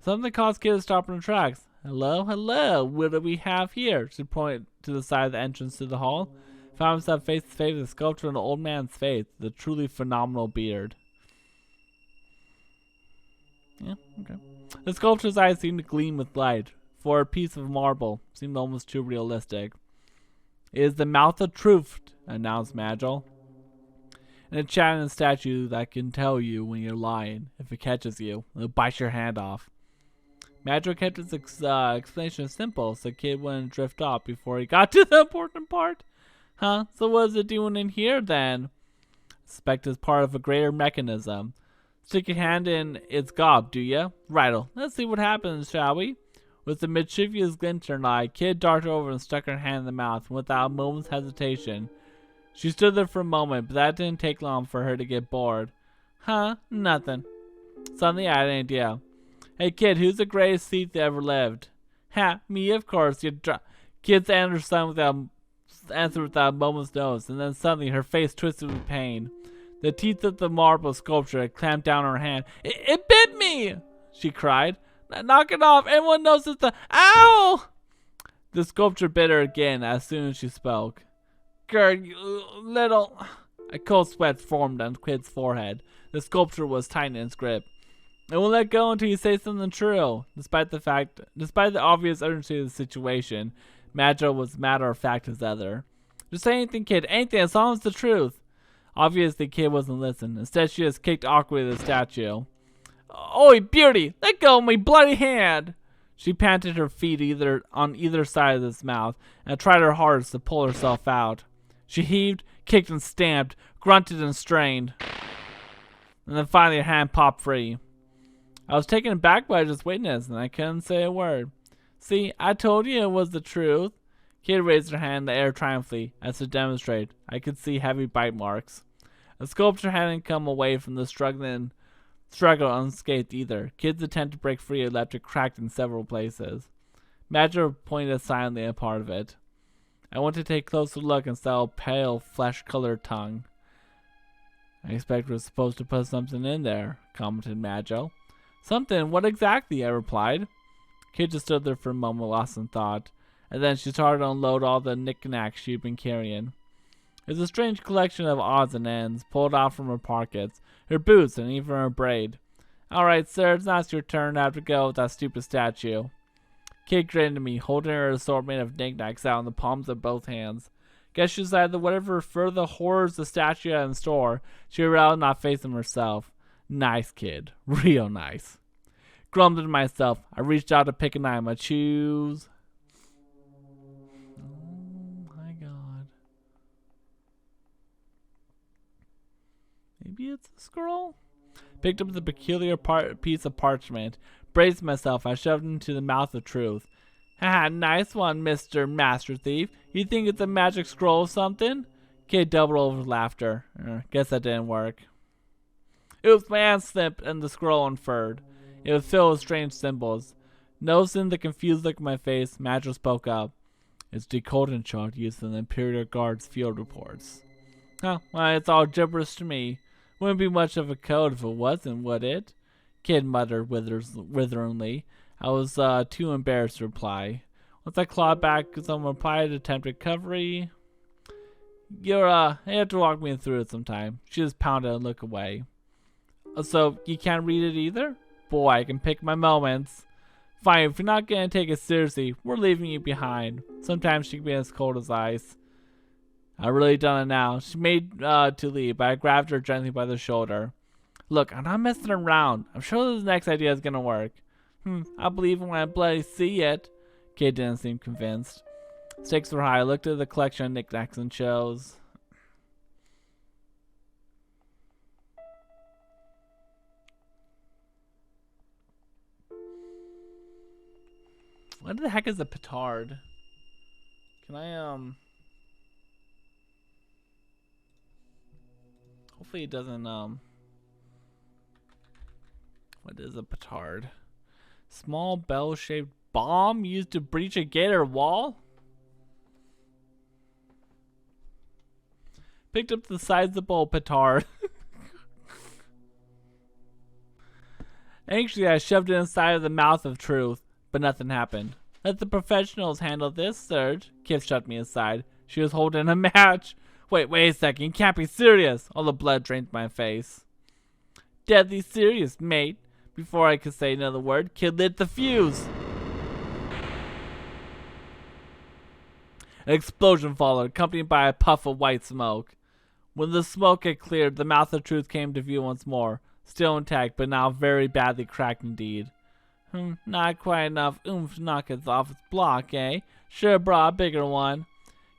Something caused Kid to stop in the tracks. Hello, what do we have here? She pointed to the side of the entrance to the hall. Found himself face to face with the sculpture in an old man's face, with a truly phenomenal beard. Yeah, okay. The sculpture's eyes seemed to gleam with light, for a piece of marble seemed almost too realistic. It is the mouth of truth, announced Magil. And a chatting statue that can tell you when you're lying. If it catches you, it'll bite your hand off. Magil kept his explanation simple so Kid wouldn't drift off before he got to the important part. Huh? So what is it doing in here then? Suspect it's part of a greater mechanism. Stick your hand in its gob, do ya? Righto. Let's see what happens, shall we? With a mischievous glint in her eye, Kid darted over and stuck her hand in the mouth, and without a moment's hesitation. She stood there for a moment, but that didn't take long for her to get bored. Huh? Nothing. Suddenly I had an idea. Hey kid, who's the greatest thief that ever lived? Ha, me of course. Kid's answered without a moment's notice, and then suddenly her face twisted with pain. The teeth of the marble sculpture had clamped down on her hand. It bit me! She cried. Knock it off! Everyone knows it's the— Ow! The sculpture bit her again as soon as she spoke. Girl, you little— A cold sweat formed on Kid's forehead. The sculpture was tight in its grip. I won't let go until you say something true. Despite the obvious urgency of the situation, Magil was matter of fact as ever. Just say anything, Kid. Anything, as long as the truth. Obviously, Kid wasn't listening. Instead, she just kicked awkwardly at the statue. Oi, beauty! Let go of my bloody hand! She planted her feet on either side of his mouth and tried her hardest to pull herself out. She heaved, kicked, and stamped, grunted and strained. And then finally her hand popped free. I was taken aback by just witness, and I couldn't say a word. See, I told you it was the truth. Kid raised her hand in the air triumphantly. As to demonstrate, I could see heavy bite marks. The sculpture hadn't come away from the struggle unscathed either. Kid's attempt to break free had left it cracked in several places. Magil pointed silently at part of it. I went to take a closer look and saw a pale, flesh-colored tongue. I expect we're supposed to put something in there, commented Magil. Something? What exactly? I replied. Kid just stood there for a moment, lost in thought, and then she started to unload all the knickknacks she'd been carrying. It was a strange collection of odds and ends, pulled out from her pockets, her boots, and even her braid. All right, sir, it's not your turn to have to go with that stupid statue. Kid grinned at me, holding her assortment of knickknacks out in the palms of both hands. Guess she decided that whatever further horrors the statue had in store, she would rather not face them herself. Nice kid. Real nice. Grumbled to myself. I reached out to pick an item. I choose. Oh my god. Maybe it's a scroll? Picked up the peculiar piece of parchment. Braced myself. I shoved it into the mouth of truth. Haha, nice one, Mr. Master Thief. You think it's a magic scroll or something? Kid doubled over with laughter. Guess that didn't work. Oops, my hand slipped and the scroll unfurled. It was filled with strange symbols. Noticing the confused look on my face, Madra spoke up. It's decoding chart used in the Imperial Guard's field reports. Huh, well, it's all gibberish to me. Wouldn't be much of a code if it wasn't, would it? Kid muttered witheringly. I was too embarrassed to reply. Once I clawed back some reply to attempt recovery. You have to walk me through it sometime. She just pounded and looked away. So, you can't read it either? Boy, I can pick my moments. Fine, if you're not gonna take it seriously, we're leaving you behind. Sometimes she can be as cold as ice. I really done it now. She made to leave, but I grabbed her gently by the shoulder. Look, I'm not messing around. I'm sure this next idea is gonna work. I believe it when I bloody see it. Kid didn't seem convinced. Stakes were high. I looked at the collection of knickknacks and shows. What the heck is a petard? Can I, hopefully it doesn't, what is a petard? Small bell-shaped bomb used to breach a gate or wall? Picked up the sizable petard. Anxiously, I shoved it inside of the mouth of truth, but nothing happened. Let the professionals handle this, Serge. Kif shut me aside. She was holding a match. Wait a second. You can't be serious. All the blood drained my face. Deadly serious, mate. Before I could say another word, Kid lit the fuse. An explosion followed, accompanied by a puff of white smoke. When the smoke had cleared, the mouth of truth came to view once more. Still intact, but now very badly cracked indeed. Not quite enough oomph to knock it off its block, eh? Sure brought a bigger one.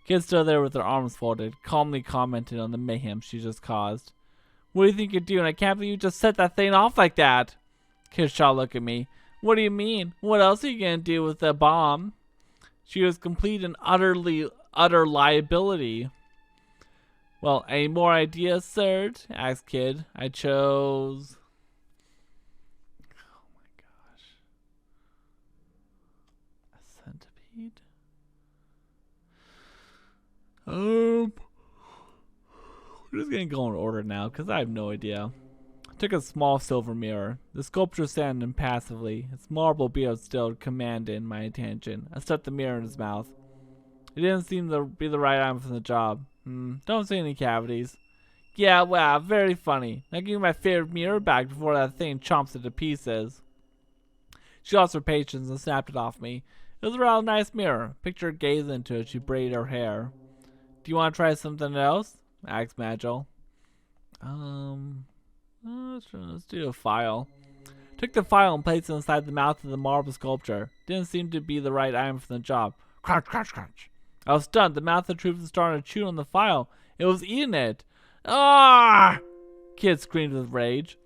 Kid stood there with her arms folded, calmly commented on the mayhem she just caused. What do you think you're doing? I can't believe you just set that thing off like that. Kid shot look at me. What do you mean? What else are you gonna do with the bomb? She was complete and utter liability. Well, any more ideas, Serge? Asked Kid. I chose... Oh my gosh. A centipede? We're just gonna go in order now, because I have no idea. I took a small silver mirror. The sculpture sat impassively, its marble beard still commanding my attention. I stuffed the mirror in his mouth. It didn't seem to be the right item for the job. Don't see any cavities. Yeah, wow, very funny. Now give me my favorite mirror back before that thing chomps it to pieces. She lost her patience and snapped it off me. It was a rather nice mirror. Picture her gazing into it. She braided her hair. Do you want to try something else? Asked Magil. Let's do a file. Took the file and placed it inside the mouth of the marble sculpture. Didn't seem to be the right item for the job. Crunch, crunch, crunch. I was stunned. The mouth of truth was starting to chew on the file. It was eating it. Ah! Kid screamed with rage.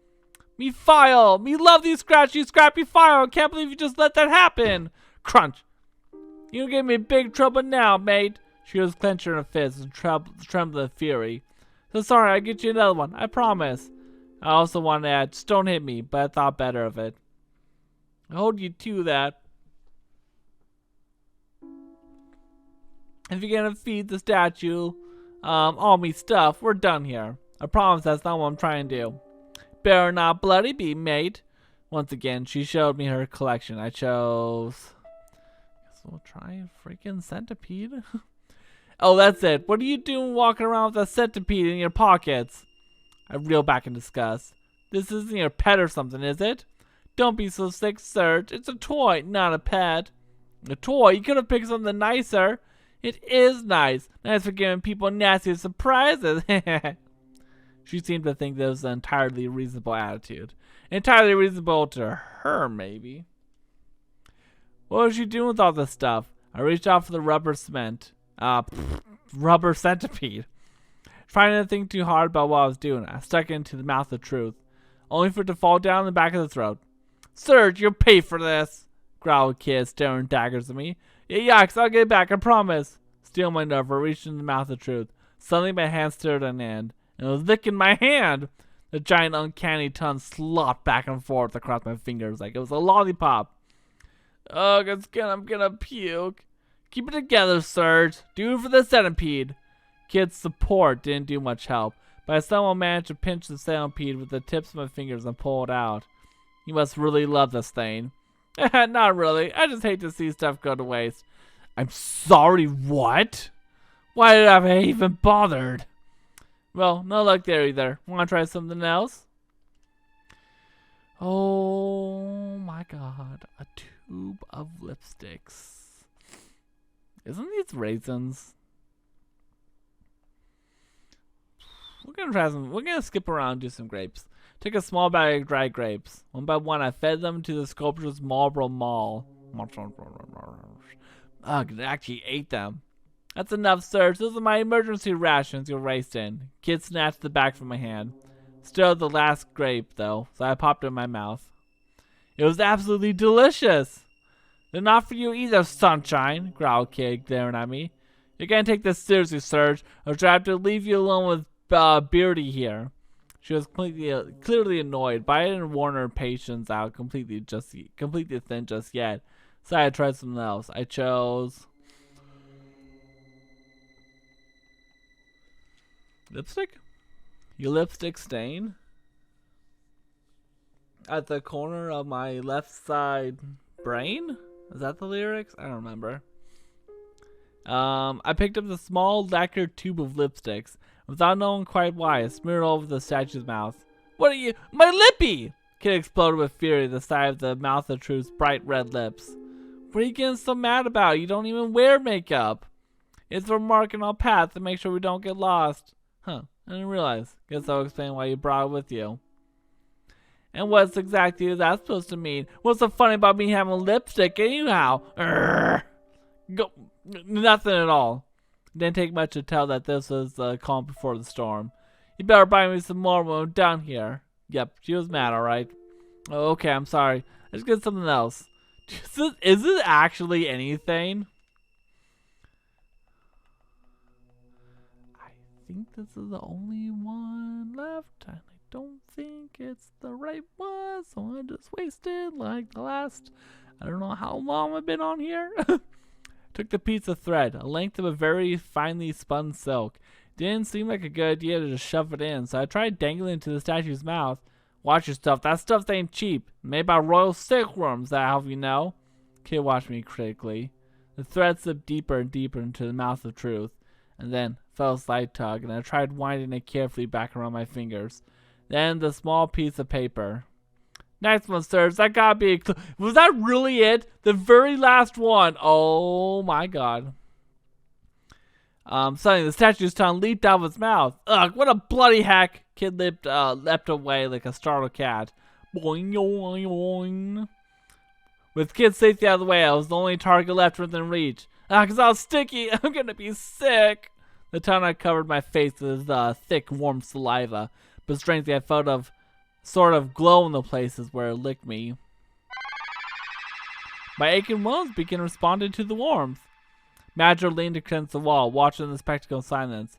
Me file! Me love these scratchy, scrappy file! I can't believe you just let that happen! Crunch! You gave me big trouble now, mate. She was clenching her fists and trembling with fury. So sorry, I'll get you another one. I promise. I also wanted to add, just don't hit me, but I thought better of it. I hold you to that. If you're gonna feed the statue all me stuff, we're done here. I promise that's not what I'm trying to do. Better not bloody be, mate. Once again, she showed me her collection. I chose... Guess we'll try a freaking centipede. Oh, that's it. What are you doing walking around with a centipede in your pockets? I reeled back in disgust. This isn't your pet or something, is it? Don't be so sick, Serge. It's a toy, not a pet. A toy? You could have picked something nicer. It is nice. Nice for giving people nasty surprises. She seemed to think that was an entirely reasonable attitude. Entirely reasonable to her, maybe. What was she doing with all this stuff? I reached out for the rubber centipede. Trying to think too hard about what I was doing, I stuck it into the mouth of truth, only for it to fall down the back of the throat. Surge, you'll pay for this, growled Kid, staring daggers at me. Yeah, yikes, I'll get it back, I promise. Steal my nerve, I reached into the mouth of truth. Suddenly my hand stirred on end, and it was licking my hand. The giant uncanny tongue slopped back and forth across my fingers like it was a lollipop. Ugh, I'm gonna puke. Keep it together, Surge. Do it for the centipede. Kid's support didn't do much help, but I somehow managed to pinch the centipede with the tips of my fingers and pull it out. You must really love this thing. Not really. I just hate to see stuff go to waste. I'm sorry, what? Why did I even bothered? Well, no luck there either. Wanna try something else? Oh my god. A tube of lipsticks. Isn't these raisins? We're gonna skip around and do some grapes. Took a small bag of dried grapes. One by one, I fed them to the sculpture's Marlboro Mall. Ugh, I actually ate them. That's enough, Surge. Those are my emergency rations you raced in. Kid snatched the bag from my hand. Still the last grape, though, so I popped it in my mouth. It was absolutely delicious. They're not for you either, sunshine, growled Kid, glaring at me. You're gonna take this seriously, Surge, or I have to leave you alone with Beardy here. She was clearly annoyed, but I didn't warn her patience out completely thin just yet. So I tried something else. I chose lipstick? Your lipstick stain at the corner of my left side brain? Is that the lyrics? I don't remember. I picked up the small lacquered tube of lipsticks. Without knowing quite why, I smeared all over the statue's mouth. What are you? My lippy! Kid exploded with fury at the sight of the mouth of Truth's bright red lips. What are you getting so mad about? You don't even wear makeup. It's for marking our path to make sure we don't get lost. Huh, I didn't realize. Guess I'll explain why you brought it with you. And what's exactly is that supposed to mean? What's so funny about me having lipstick anyhow? Nothing at all. It didn't take much to tell that this was the calm before the storm. You better buy me some more when we're down here. Yep, she was mad, alright. Oh, okay, I'm sorry. Let's get something else. Is this actually anything? I think this is the only one left, and I don't think it's the right one, so I just wasted like the last, I don't know how long I've been on here. Took the piece of thread, a length of a very finely spun silk. Didn't seem like a good idea to just shove it in, so I tried dangling it into the statue's mouth. Watch yourself, that stuff ain't cheap. Made by royal silkworms, that help you know. Kid watched me critically. The thread slipped deeper and deeper into the mouth of Truth, and then fell a slight tug, and I tried winding it carefully back around my fingers. Then the small piece of paper. Nice one, Surge. That gotta be was that really it? The very last one. Oh my god. Suddenly the statue's tongue leaped out of its mouth. Ugh, what a bloody heck. Kid leapt away like a startled cat. Boing, boing, boing. With Kid's safety out of the way, I was the only target left within reach. Cause I was sticky. I'm gonna be sick. The tongue had covered my face with thick, warm saliva, but strangely I felt of sort of glow in the places where it licked me. My aching wounds began responding to the warmth. Madger leaned against the wall, watching the spectacle in silence.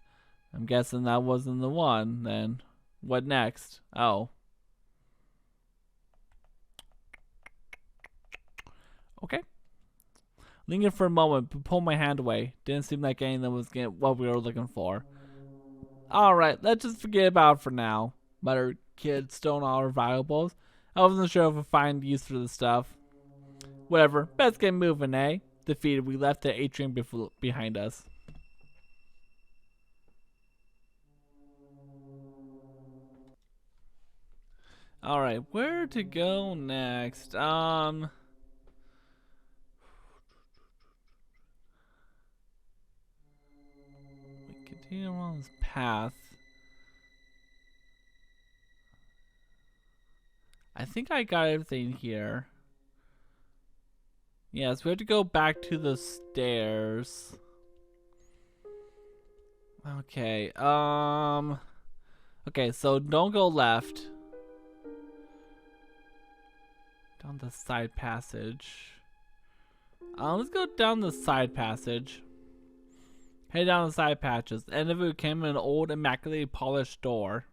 I'm guessing that wasn't the one, then. What next? Oh. Okay. Lingered for a moment, but pulled my hand away. Didn't seem like anything was what we were looking for. Alright, let's just forget about it for now, muttered Kid, stowing all our valuables. I wasn't sure if we'd find use for the stuff. Whatever, best get moving, eh? Defeated, we left the atrium behind us. Alright, where to go next? Continue along this path. I think I got everything here. Yes, we have to go back to the stairs. Okay, okay, so don't go left. Down the side passage. Let's go down the side passage. Head down the side patches. The end of it came in an old, immaculately polished door.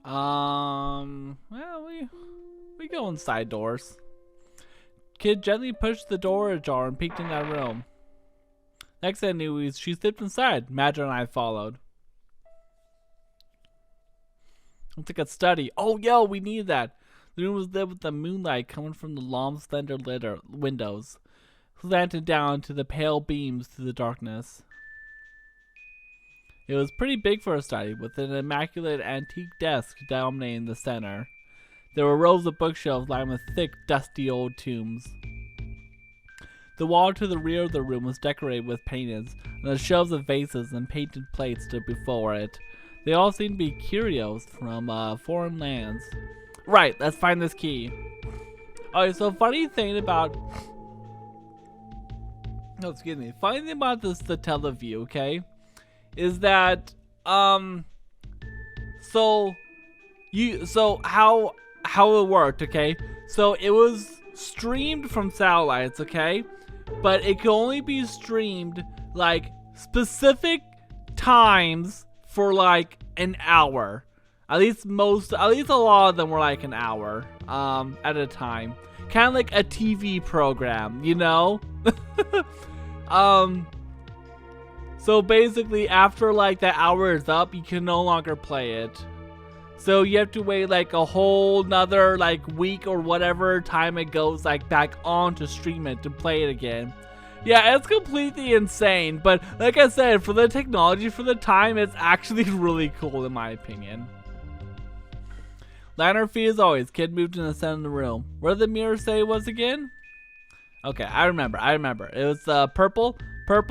Well, we go inside doors. Kid gently pushed the door ajar and peeked in that room. Next I knew, she slipped inside. Madra and I followed. Looks like a study. Oh, yo, we need that. The room was lit with the moonlight coming from the long, slender windows, slanted down to the pale beams through the darkness. It was pretty big for a study, with an immaculate antique desk dominating the center. There were rows of bookshelves lined with thick, dusty old tomes. The wall to the rear of the room was decorated with paintings, and the shelves of vases and painted plates stood before it. They all seemed to be curios from foreign lands. Right, let's find this key. Alright, so funny thing about... Oh, excuse me. Funny thing about this, the teleview, okay? Is that, so how it worked, okay? So it was streamed from satellites, okay? But it could only be streamed, like, specific times for, like, an hour. At least a lot of them were, like, an hour, at a time. Kind of like a TV program, you know? So basically, after, like, the hour is up, you can no longer play it. So you have to wait like a whole nother like week or whatever time it goes like back on to stream it to play it again. Yeah, it's completely insane, but like I said, for the technology, for the time, it's actually really cool in my opinion. Lantern feet as always. Kid moved in the center of the room. Where did the mirror say it was again? Okay, I remember. It was purple, and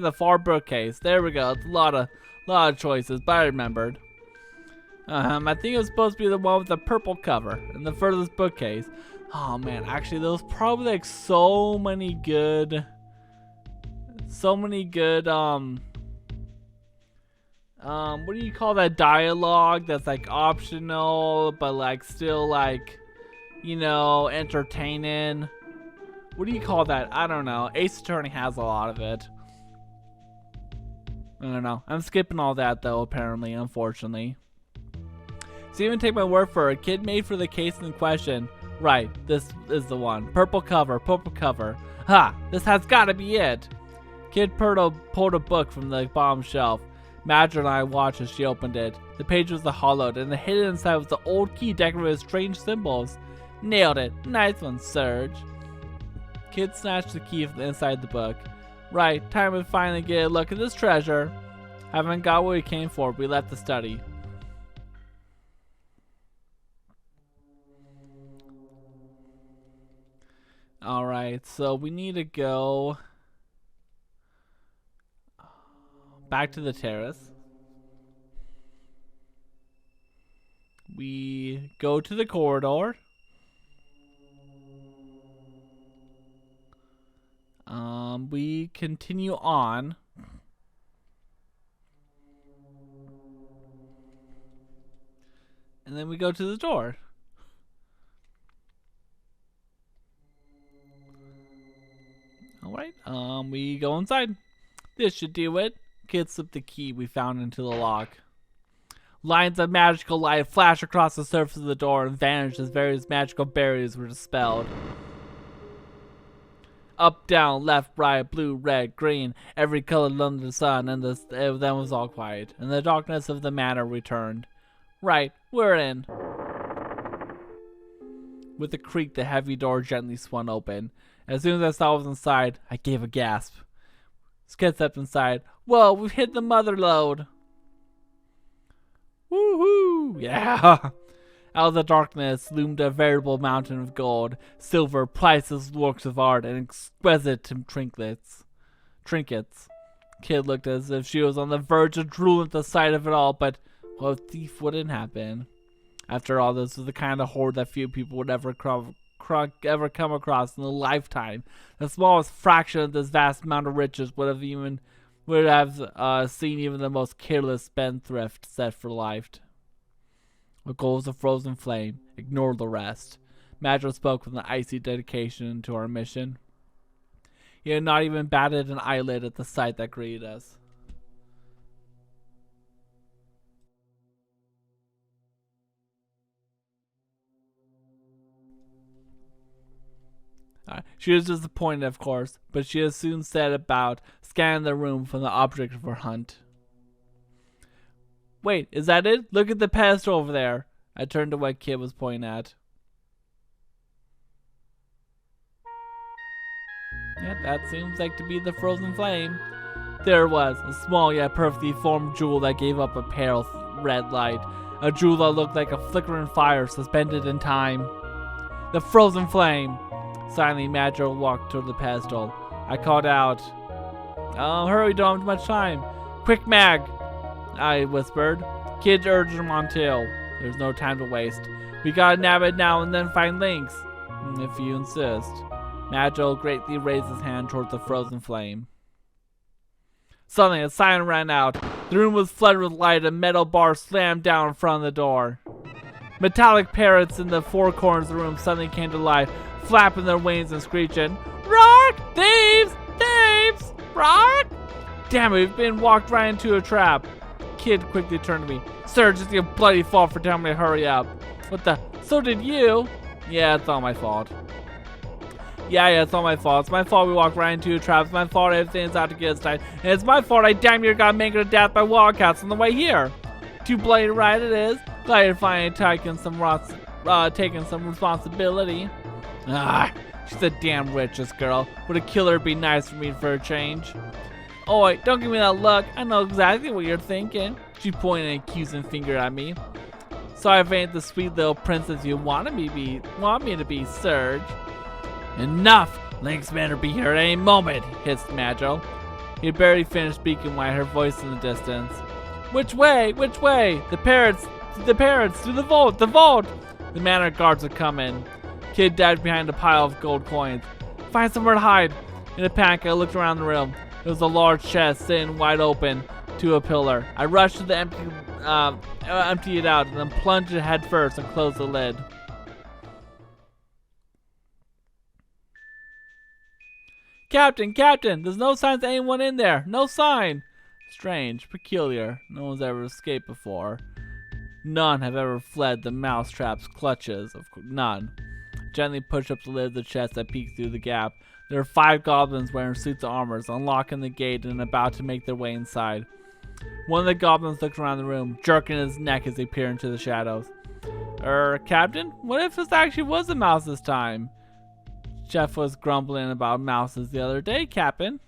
the far bookcase. There we go. It's a lot of choices, but I remembered. I think it was supposed to be the one with the purple cover in the furthest bookcase. Oh man, actually there was probably like so many good what do you call that dialogue that's like optional but like still like, you know, entertaining. What do you call that? I don't know. Ace Attorney has a lot of it. I don't know. I'm skipping all that though, apparently, unfortunately. So even take my word for it. Kid made for the case in question. Right, this is the one. Purple cover. Ha! This has gotta be it. Kid pulled a book from the bottom shelf. Madra and I watched as she opened it. The page was hollowed, and the hidden inside was the old key decorated with strange symbols. Nailed it. Nice one, Serge. Kid snatched the key from inside the book. Right, time to finally get a look at this treasure. Having got what we came for, we left the study. Alright, so we need to go back to the terrace. We go to the corridor. We continue on. And then we go to the door. Alright, we go inside. This should do it. Kid slipped the key we found into the lock. Lines of magical light flashed across the surface of the door and vanished as various magical barriers were dispelled. Up, down, left, right, blue, red, green, every color under the sun, and then was all quiet, and the darkness of the manor returned. Right, we're in. With a creak, the heavy door gently swung open. As soon as I saw what was inside, I gave a gasp. Skid stepped inside. Whoa, we've hit the mother lode. Woohoo! Yeah! Out of the darkness loomed a veritable mountain of gold, silver, priceless works of art, and exquisite trinkets. Kid looked as if she was on the verge of drooling at the sight of it all, but what thief wouldn't happen? After all, this was the kind of hoard that few people would ever come across in a lifetime. The smallest fraction of this vast amount of riches would have seen even the most careless spendthrift set for life. The goal was a frozen flame. Ignore the rest. Madro spoke with an icy dedication to our mission. He had not even batted an eyelid at the sight that greeted us. She was disappointed, of course, but she has soon set about scanning the room for the object of her hunt. Wait, is that it? Look at the pedestal over there. I turned to what Kid was pointing at. Yeah, that seems like to be the frozen flame. There it was, a small yet perfectly formed jewel that gave up a pale red light. A jewel that looked like a flickering fire suspended in time. The frozen flame! Silently, Madro walked toward the pedestal. I called out, hurry, don't have much time. Quick, Mag! I whispered. Kid urged him on too. There's no time to waste. We gotta nab it now and then find links. If you insist. Madro greatly raised his hand towards the frozen flame. Suddenly, a siren ran out. The room was flooded with light. A metal bar slammed down in front of the door. Metallic parrots in the four corners of the room suddenly came to life, flapping their wings and screeching, "Rock! Thieves! Thieves! Rock!" Damn it, we've been walked right into a trap. Kid quickly turned to me. Sir, just your bloody fault for telling me to hurry up. What the? So did you? Yeah, it's all my fault. Yeah, it's all my fault. It's my fault we walked right into a trap. It's my fault everything's out to get us tied. And it's my fault I damn near got mangled to death by wildcats on the way here. Too bloody right it is. Glad you're finally taking some responsibility. She's a damn rich, this girl. Would a killer be nice for me for a change? Oi, don't give me that look. I know exactly what you're thinking. She pointed an accusing finger at me. Sorry if I ain't the sweet little princess you want me to be, Serge. Enough! Link's better be here at any moment, hissed Madro. He had barely finished speaking when I heard voice in the distance. Which way? Which way? The parrots, to the vault, the vault! The manor guards are coming. Kid dived behind a pile of gold coins. Find somewhere to hide. In a panic, I looked around the room. There was a large chest sitting wide open to a pillar. I rushed to the empty it out and then plunged it head first and closed the lid. Captain, there's no signs of anyone in there. No sign. Strange, peculiar. No one's ever escaped before. None have ever fled the mousetrap's clutches. None. Gently pushed up the lid of the chest that peeked through the gap. There were 5 goblins wearing suits of armor, unlocking the gate and about to make their way inside. One of the goblins looked around the room, jerking his neck as he peered into the shadows. Captain? What if this actually was a mouse this time? Chef was grumbling about mouses the other day, Captain.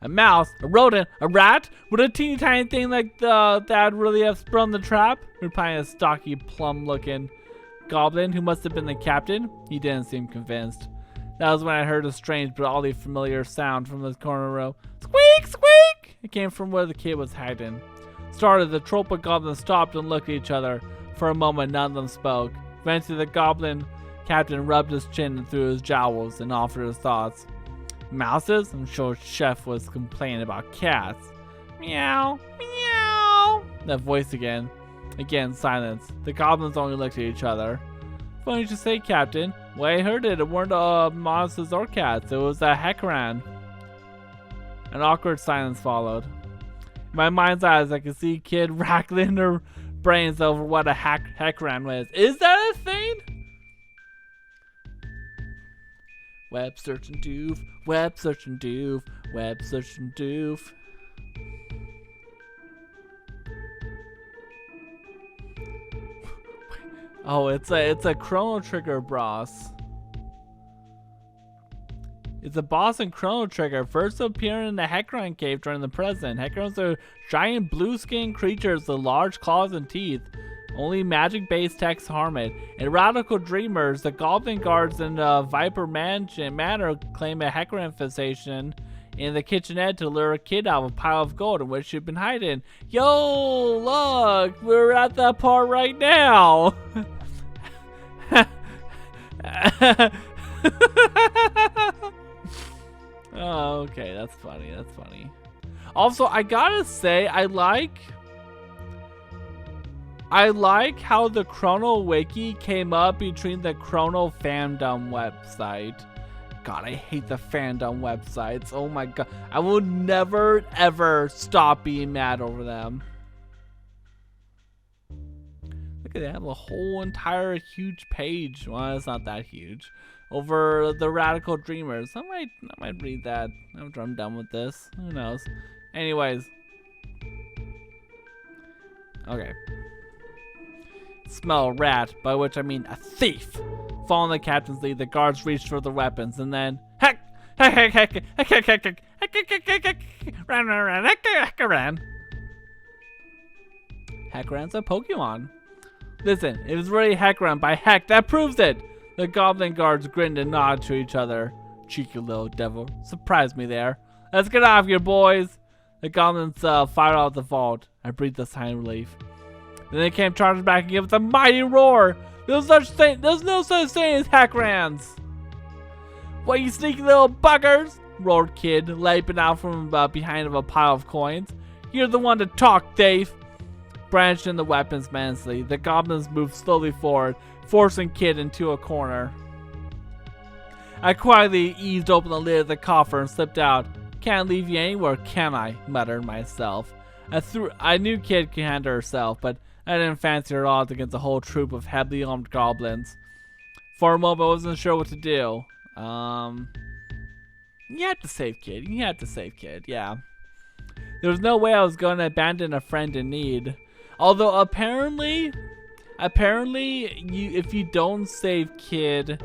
A mouse? A rodent? A rat? Would a teeny tiny thing like that really have sprung the trap? Replied a stocky, plum-looking goblin who must have been the captain. He didn't seem convinced. That was when I heard a strange but oddly familiar sound from the corner row. Squeak! Squeak! It came from where the kid was hiding. Startled, the trope of goblins stopped and looked at each other. For a moment, none of them spoke. Eventually, the goblin captain rubbed his chin and through his jowls and offered his thoughts. Mouses? I'm sure Chef was complaining about cats. Meow, meow. That voice again. Again, silence. The goblins only looked at each other. Funny you should say, Captain. Well, I heard it. It weren't mouses or cats. It was a hecaran. An awkward silence followed. In my mind's eyes, I could see Kid rackling her brains over what a hecaran was. Is that a thing? Web search and doof, web search and doof, web search and doof. Oh, it's a Chrono Trigger boss. It's a boss in Chrono Trigger, first appearing in the Hecaran cave during the present. Hecarans are giant blue-skinned creatures with large claws and teeth. Only magic-based techs harm it. In Radical Dreamers, the Goblin Guards in Viper Manor claim a hacker infestation in the kitchenette to lure a kid out of a pile of gold in which she'd been hiding. Yo, look! We're at that part right now! Oh, okay, that's funny, that's funny. Also, I gotta say, I like how the Chrono Wiki came up between the Chrono fandom website. God, I hate the fandom websites. Oh my god. I will never, ever stop being mad over them. Look at that. They have a whole entire huge page. Well, it's not that huge. Over the Radical Dreamers. I might read that after I'm done with this. Who knows? Anyways. Okay. Smell a rat, by which I mean a thief. Following the captain's lead, the guards reached for the weapons, and then Heckran's a Pokemon. Listen, it was really Heckran by heck, that proves it! The goblin guards grinned and nodded to each other. Cheeky little devil, surprised me there. Let's get out of here, boys! The goblins fired out the vault. I breathed a sigh of relief. Then they came charging back again with a mighty roar. There's no such thing as Hackrans. What, you sneaky little buggers? Roared Kid, leaping out from behind of a pile of coins. You're the one to talk, thief. Brandishing the weapons menacingly, the goblins moved slowly forward, forcing Kid into a corner. I quietly eased open the lid of the coffer and slipped out. Can't leave you anywhere, can I? Muttered myself. I knew Kid could handle herself, but I didn't fancy her odds against a whole troop of heavily armed goblins. For a moment, I wasn't sure what to do. You had to save Kid. You had to save Kid, yeah. There was no way I was going to abandon a friend in need. Although apparently, if you don't save Kid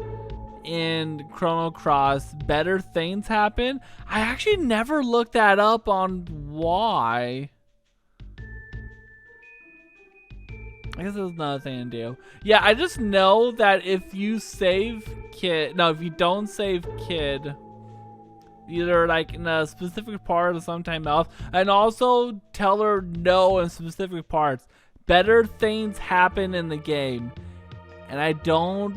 in Chrono Cross, better things happen. I actually never looked that up on why. I guess there's another thing to do. Yeah, I just know that if you save Kid, no, if you don't save Kid, either like in a specific part or sometime else, and also tell her no in specific parts, better things happen in the game. And I don't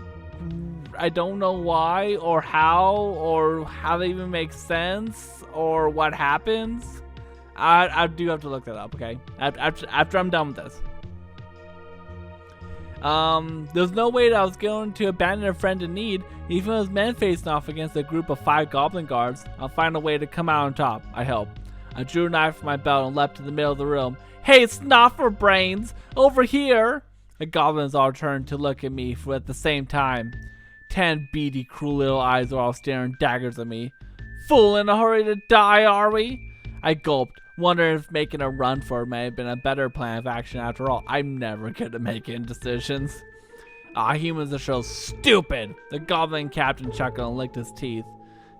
know why or how they even make sense or what happens. I do have to look that up, okay? After I'm done with this. There's no way that I was going to abandon a friend in need, even as men facing off against a group of 5 goblin guards. I'll find a way to come out on top, I hope. I drew a knife from my belt and leapt to the middle of the room. Hey, snoffer brains! Over here! The goblins all turned to look at me at the same time. 10 beady, cruel little eyes were all staring daggers at me. Fool, in a hurry to die, are we? I gulped, wondering if making a run for it may have been a better plan of action after all. I'm never good at making decisions. Humans are so stupid. The goblin captain chuckled and licked his teeth.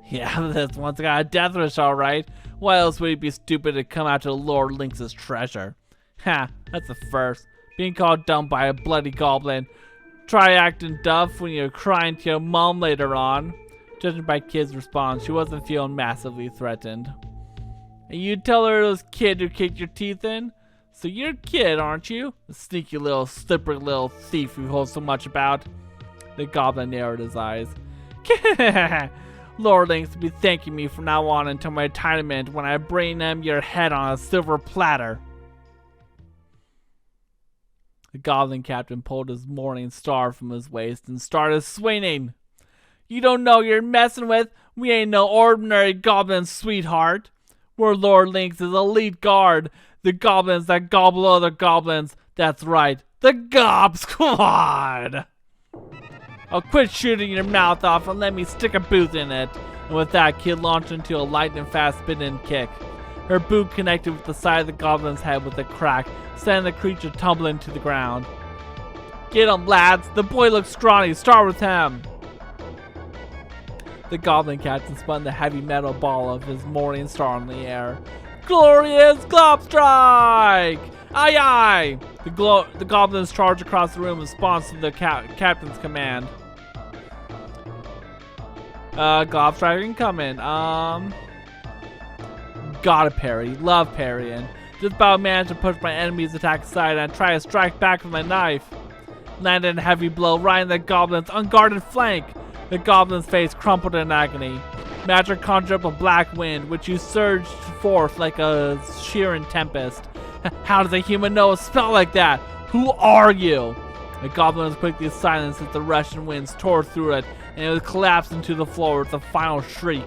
Yeah, this one's got a death wish, alright. Why else would he be stupid to come after Lord Lynx's treasure? Ha, that's the first. Being called dumb by a bloody goblin. Try acting tough when you're crying to your mom later on. Judging by Kid's response, she wasn't feeling massively threatened. And you tell her it was Kid who kicked your teeth in? So you're Kid, aren't you? The sneaky little, slippery little thief you hold so much about. The goblin narrowed his eyes. Lord Lynx will be thanking me from now on until my retirement when I bring them your head on a silver platter. The goblin captain pulled his morning star from his waist and started swinging. You don't know you're messing with? We ain't no ordinary goblin, sweetheart. We're Lord Lynx's elite guard. The goblins that gobble other goblins. That's right. The Gob Squad. I'll quit shooting your mouth off and let me stick a boot in it. And with that, Kid launched into a lightning fast spin-in kick. Her boot connected with the side of the goblin's head with a crack, sending the creature tumbling to the ground. Get him, lads. The boy looks scrawny. Start with him. The goblin captain spun the heavy metal ball of his morning star in the air. Glorious Glob Strike! Aye aye! The goblins charge across the room in response to the captain's command. Golf striker incoming. Gotta parry. Love parrying. Just about managed to push my enemy's attack aside and try to strike back with my knife. Landed a heavy blow right in the goblin's unguarded flank. The goblin's face crumpled in agony. Magic conjured up a black wind, which you surged forth like a shearing tempest. How does a human know a spell like that? Who are you? The goblin was quickly silenced as the rushing winds tore through it, and it was collapsed into the floor with a final shriek.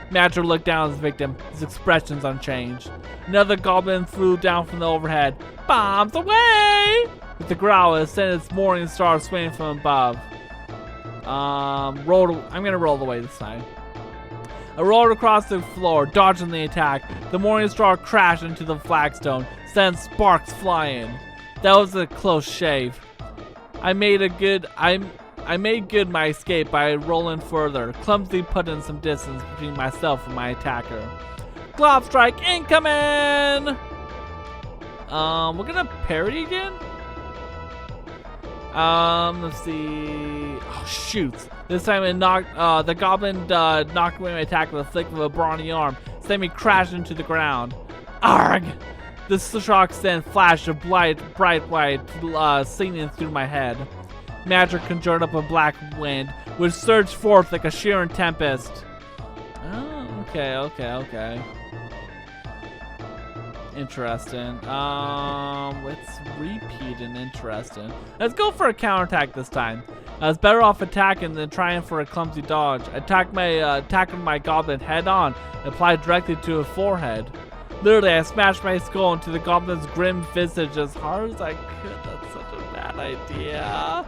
Magic looked down at his victim, his expressions unchanged. Another goblin flew down from the overhead. Bombs away! With a growl, it sent its morning star swinging from above. I'm gonna roll away this time. I rolled across the floor, dodging the attack. The morning star crashed into the flagstone, sent sparks flying. That was a close shave. I made good my escape by rolling further, clumsily putting some distance between myself and my attacker. Glob strike incoming! We're gonna parry again? Let's see. Oh, shoot. This time it knocked, the goblin knocked away my attack with a flick of a brawny arm, sent me crashing into the ground. Arg! The shock then flashed a bright light singing through my head. Magic conjured up a black wind, which surged forth like a shearing tempest. Oh, okay. Interesting. Let's repeat and interesting. Let's go for a counterattack this time. I was better off attacking than trying for a clumsy dodge. I attacked my goblin head on, applied directly to his forehead. Literally, I smashed my skull into the goblin's grim visage as hard as I could. That's such a bad idea.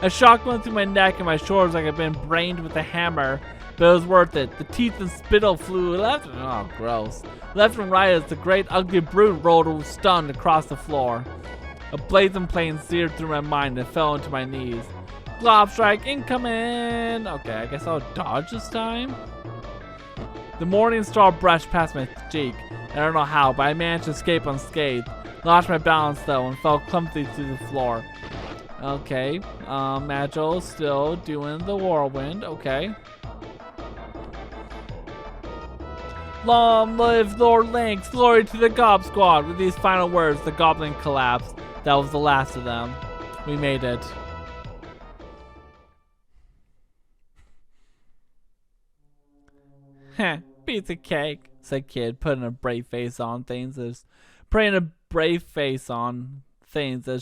A shock went through my neck and my shoulders like I'd been brained with a hammer, but it was worth it. The teeth and spittle flew left and right as the great ugly brute rolled stunned across the floor. A blazing plane seared through my mind and fell into my knees. Glob strike incoming! Okay, I guess I'll dodge this time. The morning star brushed past my cheek. I don't know how, but I managed to escape unscathed. Lost my balance though and fell clumsily through the floor. Okay, Magil still doing the whirlwind. Okay. Long live Lord Lynx, glory to the Gob Squad. With these final words, the goblin collapsed. That was the last of them. We made it. Heh, piece of cake, said Kid, putting a brave face on things as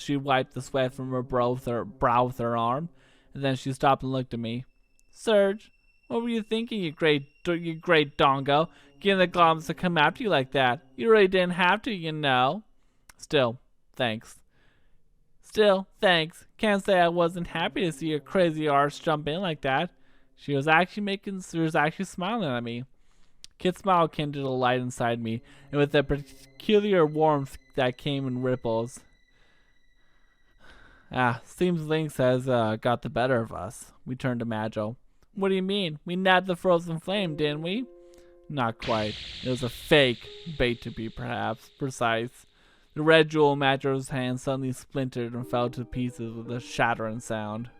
she wiped the sweat from her brow with her arm, and then she stopped and looked at me. Serge, what were you thinking, you great dongo, getting the goblins to come after you like that? You really didn't have to, you know. Still, thanks. Can't say I wasn't happy to see your crazy arse jump in like that. She was actually smiling at me. Kit's smile kindled a light inside me, and with a peculiar warmth that came in ripples. Seems Lynx has got the better of us. We turned to Magil. What do you mean? We nabbed the frozen flame, didn't we? Not quite. It was a fake bait to be precise. The red jewel in Magil's hand suddenly splintered and fell to pieces with a shattering sound.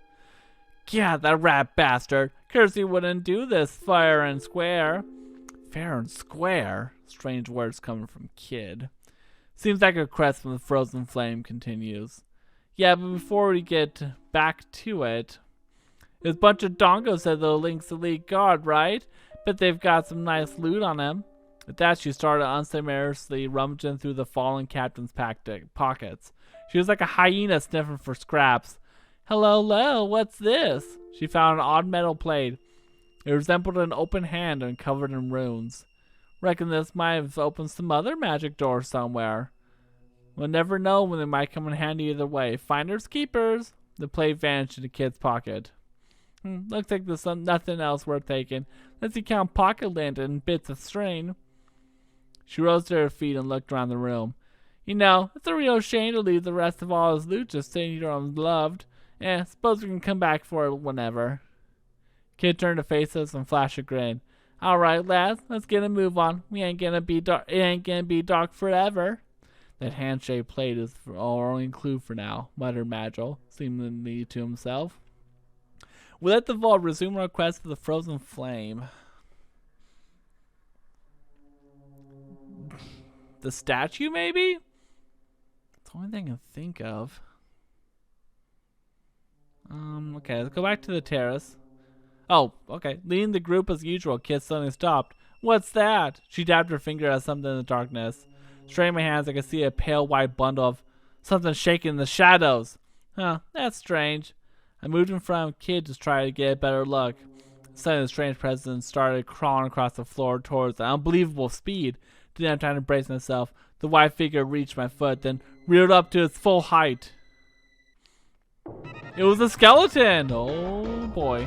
Yeah, that rat bastard. Kirsty wouldn't do this fair and square. Fair and square? Strange words coming from Kid. Seems like a crest from the frozen flame continues. Yeah, but before we get back to it, this bunch of dongos said the Lynx elite guard, right? Bet they've got some nice loot on them. At that, she started unceremoniously rummaging through the fallen captain's pockets. She was like a hyena sniffing for scraps. Hello, what's this? She found an odd metal plate. It resembled an open hand and covered in runes. Reckon this might have opened some other magic door somewhere. We'll never know when they might come in handy either way. Finders keepers. The plate vanished in the kid's pocket. Looks like there's nothing else worth taking. Let's count pocket lint and bits of string. She rose to her feet and looked around the room. You know, it's a real shame to leave the rest of all his loot just sitting here unloved. Suppose we can come back for it whenever. Kid turned to face us and flashed a grin. All right, lads, let's get a move on. It ain't gonna be dark forever. That handshake plate is our only clue for now, muttered Magil, seemingly to himself. We let the vault resume our quest for the frozen flame. The statue, maybe? It's the only thing I can think of. Okay, let's go back to the terrace. Oh, okay. Leading the group as usual, Kit suddenly stopped. What's that? She dabbed her finger at something in the darkness. Straining my hands, I could see a pale white bundle of something shaking in the shadows. Huh, that's strange. I moved in front of Kid to try to get a better look. Suddenly, the strange presence started crawling across the floor towards an unbelievable speed. Didn't have time to brace myself. The white figure reached my foot, then reared up to its full height. It was a skeleton! Oh boy.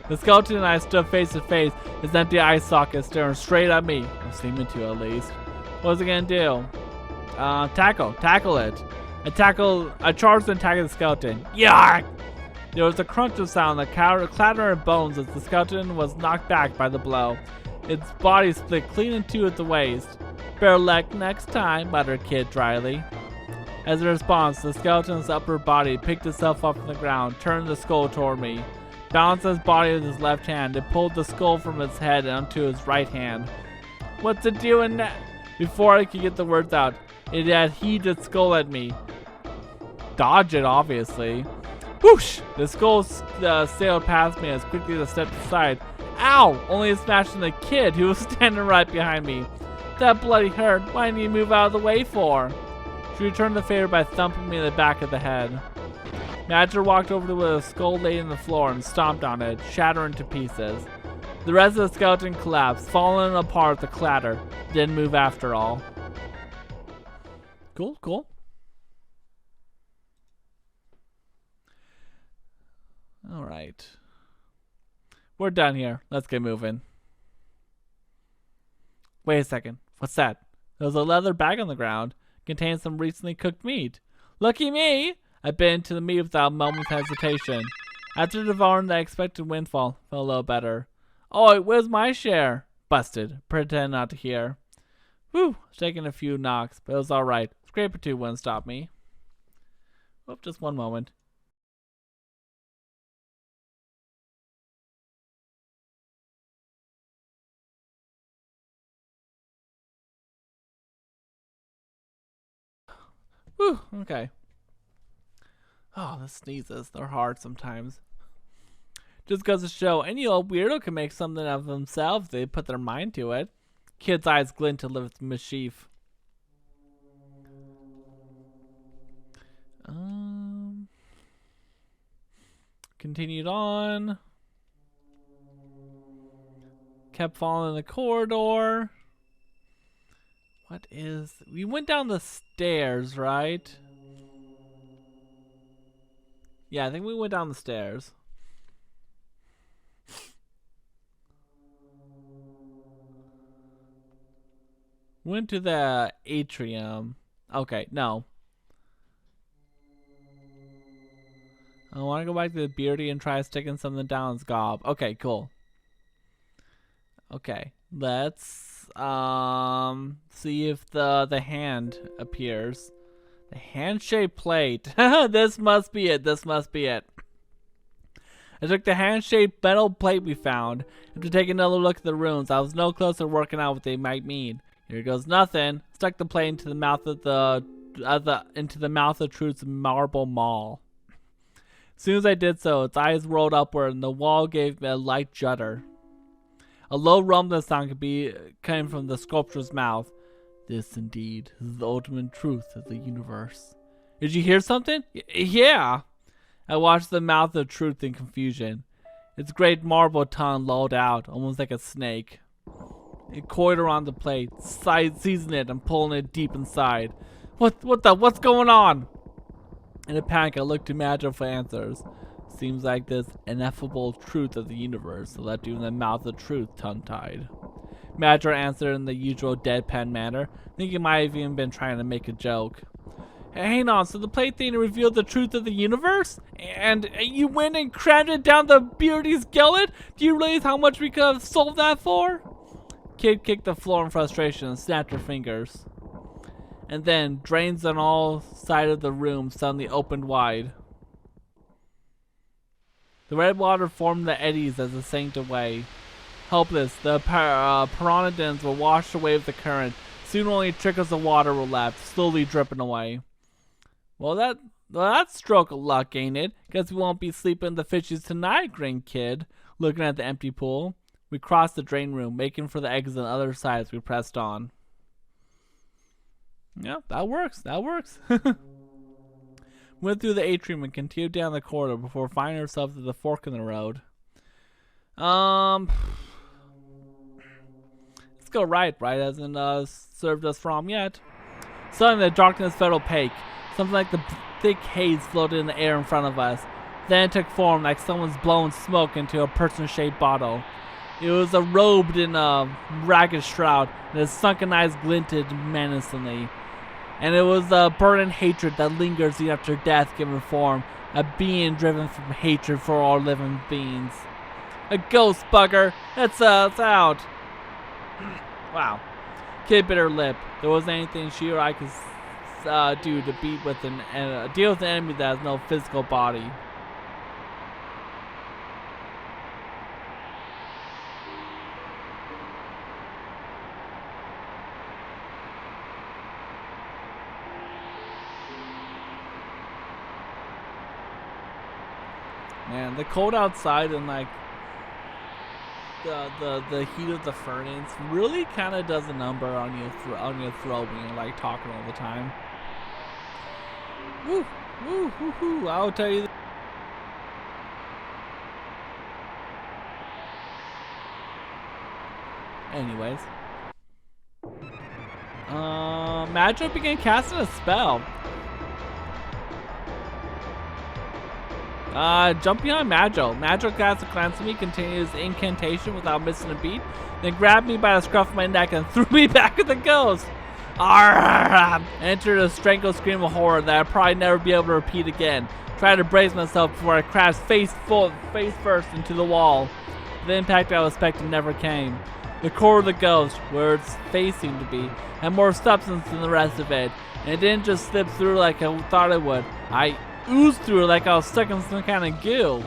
The skeleton and I stood face to face, his empty eye socket staring straight at me. Or seeming to, at least. What was it gonna do? Tackle it. I charged and tackled the skeleton. Yark! There was a crunch of sound, a clatter of bones as the skeleton was knocked back by the blow. Its body split clean in two at the waist. Better luck next time, muttered Kid dryly. As a response, the skeleton's upper body picked itself up from the ground, turned the skull toward me. Balanced his body with his left hand, it pulled the skull from its head onto his right hand. What's it doing now? Before I could get the words out, it had heaved its skull at me. Dodge it, obviously. Whoosh! The skull sailed past me as quickly as I stepped aside. Ow! Only it smashed in the Kid who was standing right behind me. That bloody hurt. Why didn't you move out of the way for? She returned the favor by thumping me in the back of the head. Magil walked over to where the skull lay on the floor and stomped on it, shattering to pieces. The rest of the skeleton collapsed, falling apart with a clatter. Didn't move after all. Cool. Alright. We're done here. Let's get moving. Wait a second. What's that? There's a leather bag on the ground. Contains some recently cooked meat. Lucky me! I bit into the meat without a moment's hesitation. After devouring the expected windfall, felt a little better. Oh, where's my share? Busted. Pretend not to hear. Whew, taking a few knocks, but it was alright. Scrape or two wouldn't stop me. Oh, just one moment. Whew, okay. Oh, the sneezes. They're hard sometimes. Just goes to show, any old weirdo can make something of themselves if they put their mind to it. Kid's eyes glint with mischief. Continued on. Kept following the corridor. What is... We went down the stairs, right? Yeah, I think we went down the stairs. Went to the atrium. Okay, no. I want to go back to the beardy and try sticking something down his gob. Okay, cool. Okay, let's see if the hand appears. The hand-shaped plate. This must be it. I took the hand-shaped metal plate we found. After taking another look at the runes, I was no closer working out what they might mean. Here goes nothing. Stuck the plate into the mouth of Truth's marble maw. As soon as I did so, its eyes rolled upward and the wall gave me a light judder. A low rumbling sound came from the sculpture's mouth. This indeed is the ultimate truth of the universe. Did you hear something? Yeah. I watched the mouth of Truth in confusion. Its great marble tongue lolled out, almost like a snake. It coiled around the plate, seizing it and pulling it deep inside. What's going on? In a panic, I looked to Magil for answers. Seems like this ineffable truth of the universe left you in the mouth of Truth, tongue-tied. Magil answered in the usual deadpan manner, thinking he might have even been trying to make a joke. Hey, hang on, so the plate thing revealed the truth of the universe? And you went and crammed it down the beardy's gullet? Do you realize how much we could have sold that for? Kid kicked the floor in frustration and snapped her fingers. And then, drains on all sides of the room suddenly opened wide. The red water formed the eddies as it sank away. Helpless, the pteranodons were washed away with the current. Soon only trickles of water were left, slowly dripping away. Well, that's stroke of luck, ain't it? Guess we won't be sleeping in the fishes tonight, grinned Kid, looking at the empty pool. We crossed the drain room, making for the exit on the other side as we pressed on. Yeah, that works. That works. Went through the atrium and continued down the corridor before finding ourselves at the fork in the road. Let's go right hasn't served us from yet. Suddenly the darkness felt opaque. Something like the thick haze floated in the air in front of us. Then it took form like someone's blowing smoke into a person-shaped bottle. It was robed in a ragged shroud, and his sunken eyes glinted menacingly. And it was the burning hatred that lingers even after death given form, a being driven from hatred for all living beings. A ghost bugger! That's out! Wow. Kid bit her lip. There wasn't anything she or I could do to deal with an enemy that has no physical body. Man, the cold outside and like the heat of the furnace really kind of does a number on your throat when you're like talking all the time. Woo, woo, woo, woo! I'll tell you. Anyways, Magio began casting a spell. Jump behind Magio. Magio casts a glance at me, continued his incantation without missing a beat, then grabbed me by the scruff of my neck and threw me back at the ghost. Arrgh! Entered a strangled scream of horror that I'd probably never be able to repeat again. Tried to brace myself before I crashed face first into the wall. The impact I was expecting never came. The core of the ghost, where its face seemed to be, had more substance than the rest of it, and it didn't just slip through like I thought it would. I oozed through it like I was stuck in some kind of goo.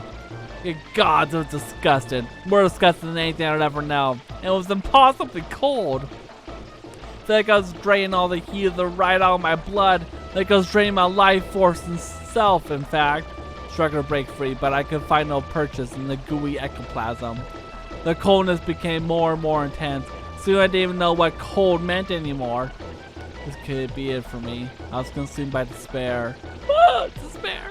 Good God, it was disgusting. More disgusting than anything I'd ever know. And it was impossibly cold. I felt like I was draining all the heat of the right out of my blood, like I was draining my life force itself, in fact. Struggled to break free, but I could find no purchase in the gooey ectoplasm. The coldness became more and more intense. Soon I didn't even know what cold meant anymore. This could be it for me. I was consumed by despair. Despair!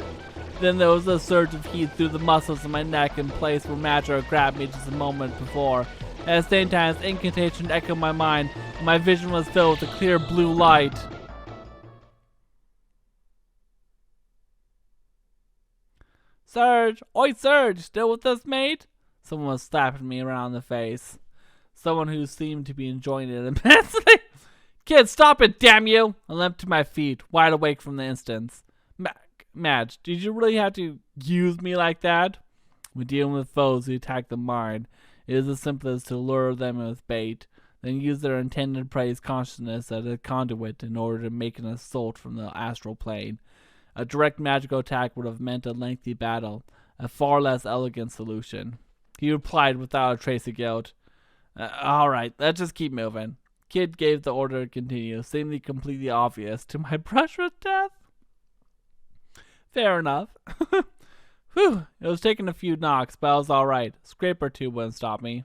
Then there was a surge of heat through the muscles of my neck in place where Magio grabbed me just a moment before. At the same time, its incantation echoed my mind, and my vision was filled with a clear blue light. Surge! Oi, Surge! Still with us, mate? Someone was slapping me around the face. Someone who seemed to be enjoying it immensely. Kid, stop it, damn you! I leapt to my feet, wide awake from the instance. Madge, did you really have to use me like that? When dealing with foes who attack the mind, it is as simple as to lure them with bait, then use their intended prey's consciousness as a conduit in order to make an assault from the astral plane. A direct magical attack would have meant a lengthy battle, a far less elegant solution. He replied without a trace of guilt. Alright, let's just keep moving. Kid gave the order to continue, seemingly completely obvious to my brush with death. Fair enough. Whew, it was taking a few knocks, but I was alright. Scrape or two wouldn't stop me.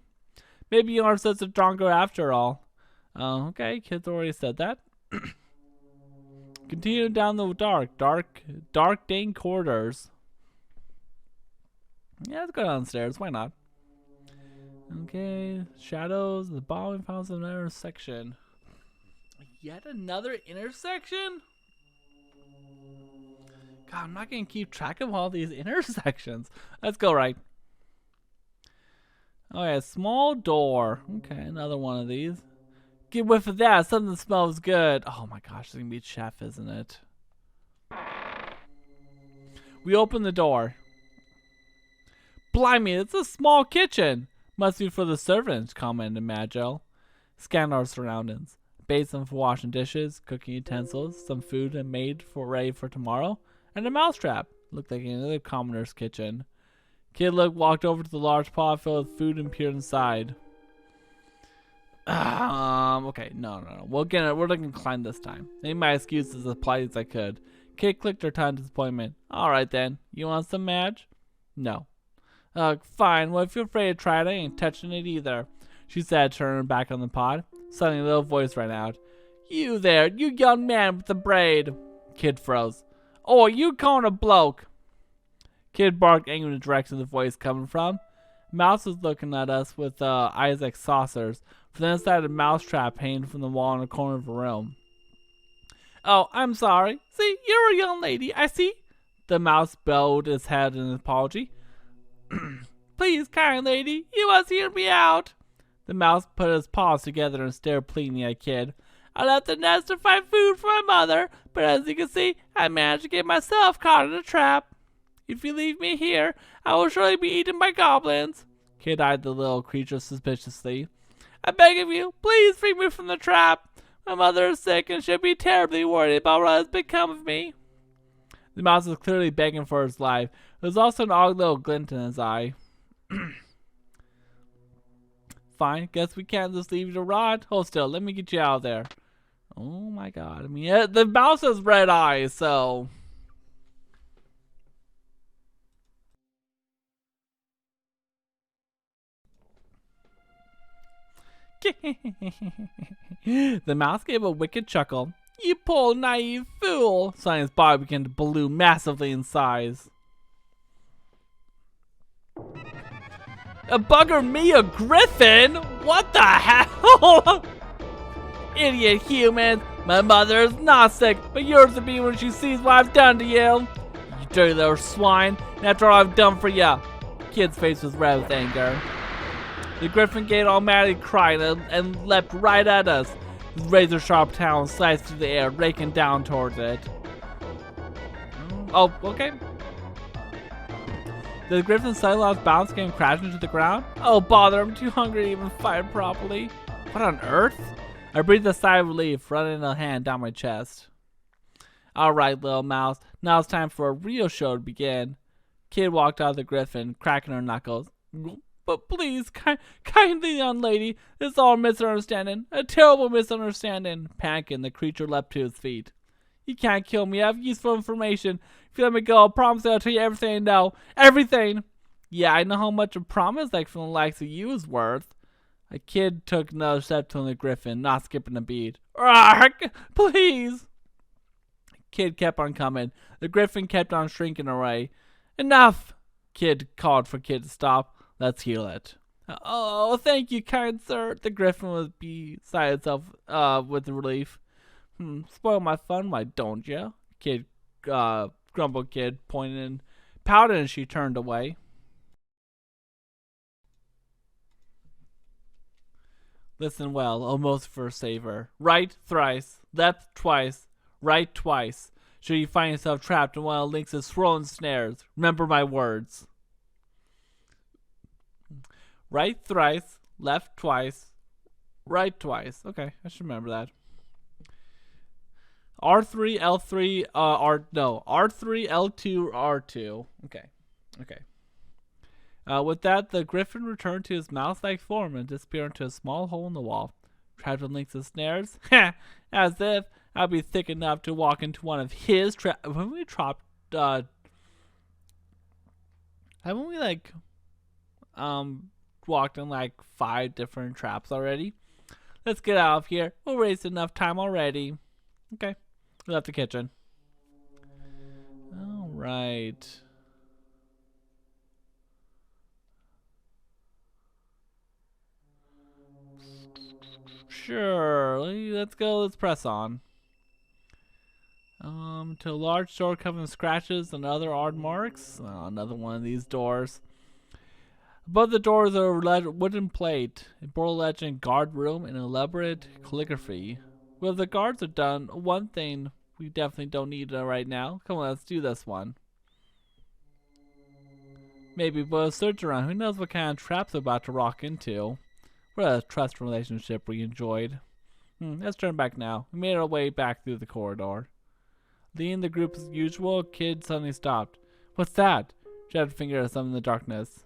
Maybe you aren't such a drongo after all. Okay, Kid's already said that. Continue down the dark dank corridors. Yeah, let's go downstairs. Why not? Okay, shadows. The bottom found another intersection. Yet another intersection? God, I'm not gonna keep track of all these intersections. Let's go right. Oh yeah, small door. Okay, another one of these. Get whiff of that. Something smells good. Oh my gosh, it's gonna be chef, isn't it? We open the door. Blimey, it's a small kitchen. Must be for the servants, commented Magio. Scan our surroundings. Basin for washing dishes, cooking utensils, some food and made for ready for tomorrow, and a mousetrap. Looked like another commoner's kitchen. Kid walked over to the large pot filled with food and peered inside. Okay, no. We're gonna climb this time. Made my excuses as polite as I could. Kid clicked her tongue in disappointment. Alright then, you want some Madge? No. Fine, well if you're afraid to try it, I ain't touching it either, she said, turning back on the pod. Suddenly a little voice rang out. You there, you young man with the braid. Kid froze. Oh, you calling a bloke? Kid barked angrily in the direction the voice coming from. Mouse was looking at us with eyes like saucers, from the inside a mousetrap hanging from the wall in the corner of the room. Oh, I'm sorry. See, you're a young lady, I see. The mouse bowed his head in apology. Please, kind lady, you must hear me out. The mouse put his paws together and stared pleadingly at Kid. I left the nest to find food for my mother, but as you can see, I managed to get myself caught in a trap. If you leave me here, I will surely be eaten by goblins. Kid eyed the little creature suspiciously. I beg of you, please free me from the trap. My mother is sick and should be terribly worried about what has become of me. The mouse was clearly begging for his life. There was also an odd little glint in his eye. Fine, guess we can't just leave you to rot. Hold still, let me get you out of there. Oh my god, I mean, the mouse has red eyes, so... The mouse gave a wicked chuckle. You poor naive fool! Suddenly his body began to balloon massively in size. A bugger me, a griffin? What the hell? Idiot humans! My mother is not sick, but yours will be when she sees what I've done to you. You dirty little swine, and after all I've done for you. Kid's face was red with anger. The griffin gave all madly crying and leapt right at us. His razor-sharp talons sliced through the air, raking down towards it. Oh, okay. The griffin suddenly lost balance, came crashing to the ground. Oh, bother, I'm too hungry to even fight properly. What on earth? I breathed a sigh of relief, running a hand down my chest. Alright, little mouse, now it's time for a real show to begin. Kid walked out of the griffin, cracking her knuckles. But please, kindly young lady, this is all a misunderstanding. A terrible misunderstanding. Panicking, the creature leapt to his feet. You can't kill me. I have useful information. If you let me go, I'll promise I'll tell you everything I know. Everything! Yeah, I know how much a promise like from the likes of you is worth. A kid took another step to the griffin, not skipping a beat. Arrgh! Please! Kid kept on coming. The griffin kept on shrinking away. Enough! Kid called for Kid to stop. Let's heal it. Oh, thank you, kind sir. The griffin was beside itself with relief. Spoil my fun, why don't you? Kid, grumbled Kid, pointing and pouted as she turned away. Listen well, O most first saver. Right thrice, left twice, right twice. Should you find yourself trapped in one of Link's swirling snares, remember my words. Right thrice, left twice, right twice. Okay, I should remember that. R3, L3, R3, L2, R2. Okay. With that, the griffin returned to his mouse-like form and disappeared into a small hole in the wall. Trapped in Link's snares? As if I'd be thick enough to walk into one of his traps. Haven't we trapped, haven't we, like, walked in like 5 different traps already? Let's get out of here. We'll waste enough time already. Okay, we left the kitchen. All right. Sure, let's go. Let's press on. To a large door covered in scratches and other odd marks. Oh, another one of these doors. Above the door is a wooden plate, a bore legend guard room, and elaborate calligraphy. Well, the guards are done. One thing we definitely don't need right now. Come on, let's do this one. Maybe, but search around. Who knows what kind of traps we're about to rock into? What a trust relationship we enjoyed. Let's turn back now. We made our way back through the corridor. Leading the group as usual, Kid suddenly stopped. What's that? Jabbed a finger at something in the darkness.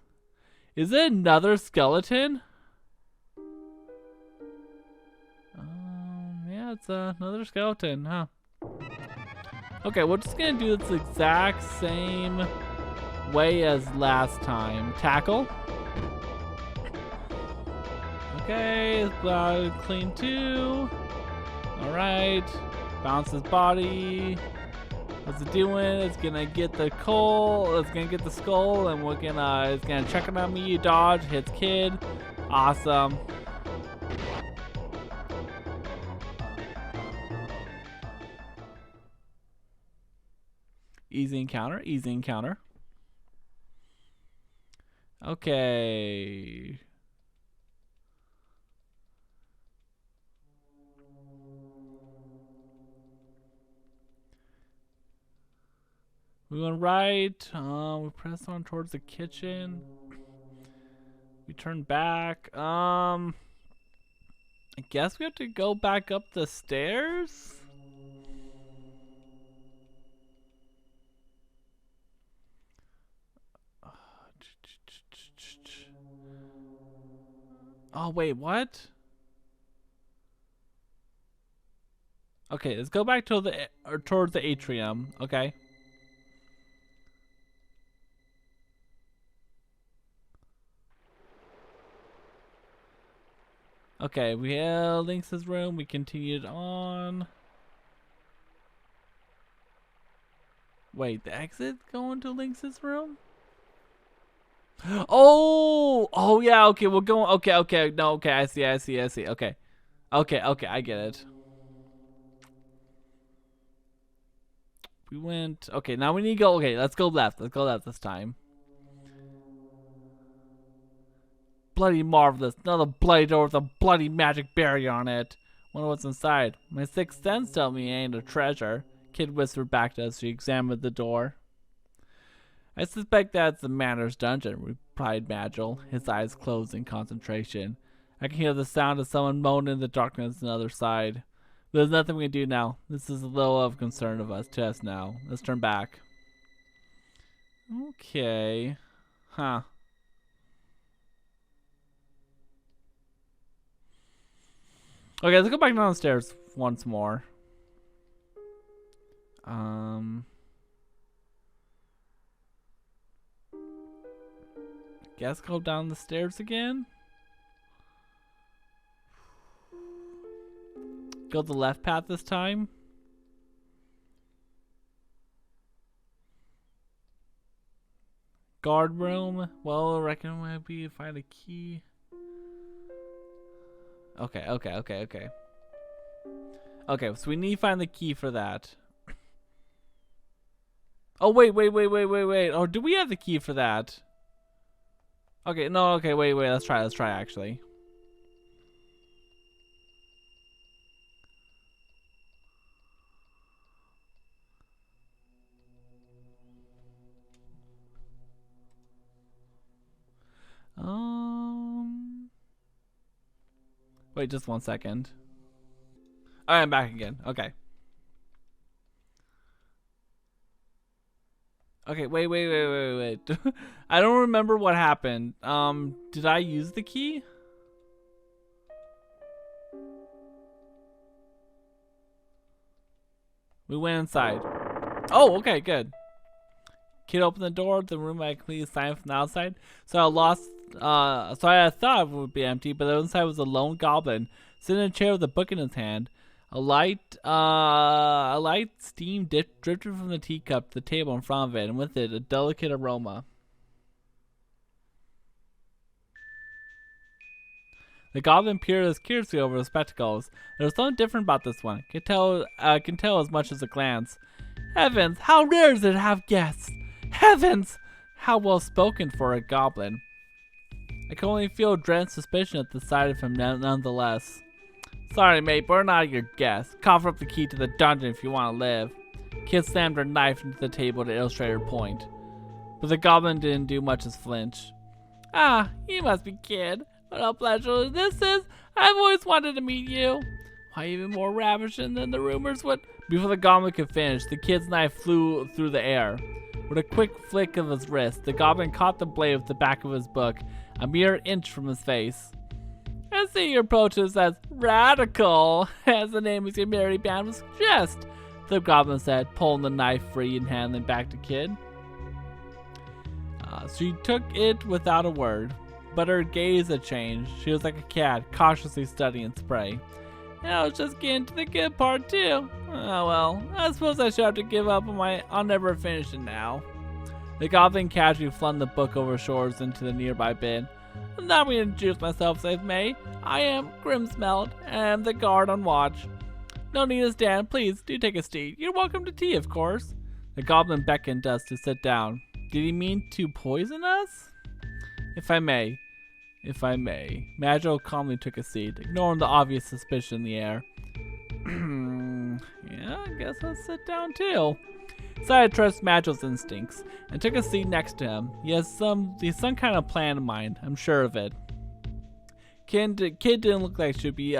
Is it another skeleton? Yeah, it's another skeleton, huh? Okay, we're just gonna do this exact same way as last time. Tackle. Okay, clean too. Alright. Bounce his body. What's it doing? It's gonna get the coal. It's gonna get the skull, and it's gonna check it on me. Dodge, hits Kid. Awesome. Easy encounter, easy encounter. Okay. We went right. We press on towards the kitchen. We turn back. I guess we have to go back up the stairs. Oh wait, what? Okay, let's go back to towards the atrium. Okay. Okay, we have Lynx's room. We continued on. Wait, the exit going to Lynx's room? Oh yeah. Okay, we're going. Okay. No, okay. I see. Okay, I get it. We went. Okay, now we need to go. Okay, let's go left. Let's go left this time. Bloody marvelous. Another bloody door with a bloody magic barrier on it. Wonder what's inside. My sixth sense tells me it ain't a treasure. Kid whispered back to us as she examined the door. I suspect that's the Manor's dungeon, replied Magil, his eyes closed in concentration. I can hear the sound of someone moaning in the darkness on the other side. There's nothing we can do now. This is a little of concern to us now. Let's turn back. Okay. Huh. Okay, let's go back downstairs once more. Guess go down the stairs again. Go the left path this time. Guard room. Well, I reckon maybe find a key. Okay. Okay, so we need to find the key for that. Oh, wait. Oh, do we have the key for that? Okay, no, okay, wait. Let's try actually. Wait just 1 second. Alright, I'm back again. Okay. Okay, wait. I don't remember what happened. Did I use the key? We went inside. Oh, okay, good. Kid opened the door. The room I completely signed from the outside. So I thought it would be empty, but inside was a lone goblin sitting in a chair with a book in his hand. A light steam drifted from the teacup to the table in front of it, and with it a delicate aroma. The goblin peered curiously over his spectacles. There was something different about this one. Can tell as much as a glance. Heavens, how rare is it to have guests! Heavens, how well spoken for a goblin. I can only feel dread and suspicion at the sight of him nonetheless. Sorry, mate, but we're not your guests. Cough up the key to the dungeon if you want to live. Kid slammed her knife into the table to illustrate her point. But the goblin didn't do much as flinch. Ah, you must be Kid. What a pleasure this is. I've always wanted to meet you. Why, even more ravishing than the rumors would. Before the goblin could finish, the kid's knife flew through the air. With a quick flick of his wrist, the goblin caught the blade with the back of his book, a mere inch from his face. I see your approach is as radical as the name of your merry band would suggest, the goblin said, pulling the knife free and handing it back to Kid. She took it without a word, but her gaze had changed. She was like a cat, cautiously studying spray. And I was just getting to the good part too. Oh well, I suppose I should have to give up on I'll never finish it now. The goblin casually flung the book over shores into the nearby bin. Allow me to introduce myself, said May. I am Grimsmelt, and I'm the guard on watch. No need to stand, please do take a seat. You're welcome to tea, of course. The goblin beckoned us to sit down. Did he mean to poison us? If I may. Magil calmly took a seat, ignoring the obvious suspicion in the air. Yeah, I guess I'll sit down too. So I trust Magil's instincts, and took a seat next to him. He has some kind of plan in mind, I'm sure of it. Kid didn't look like she'd be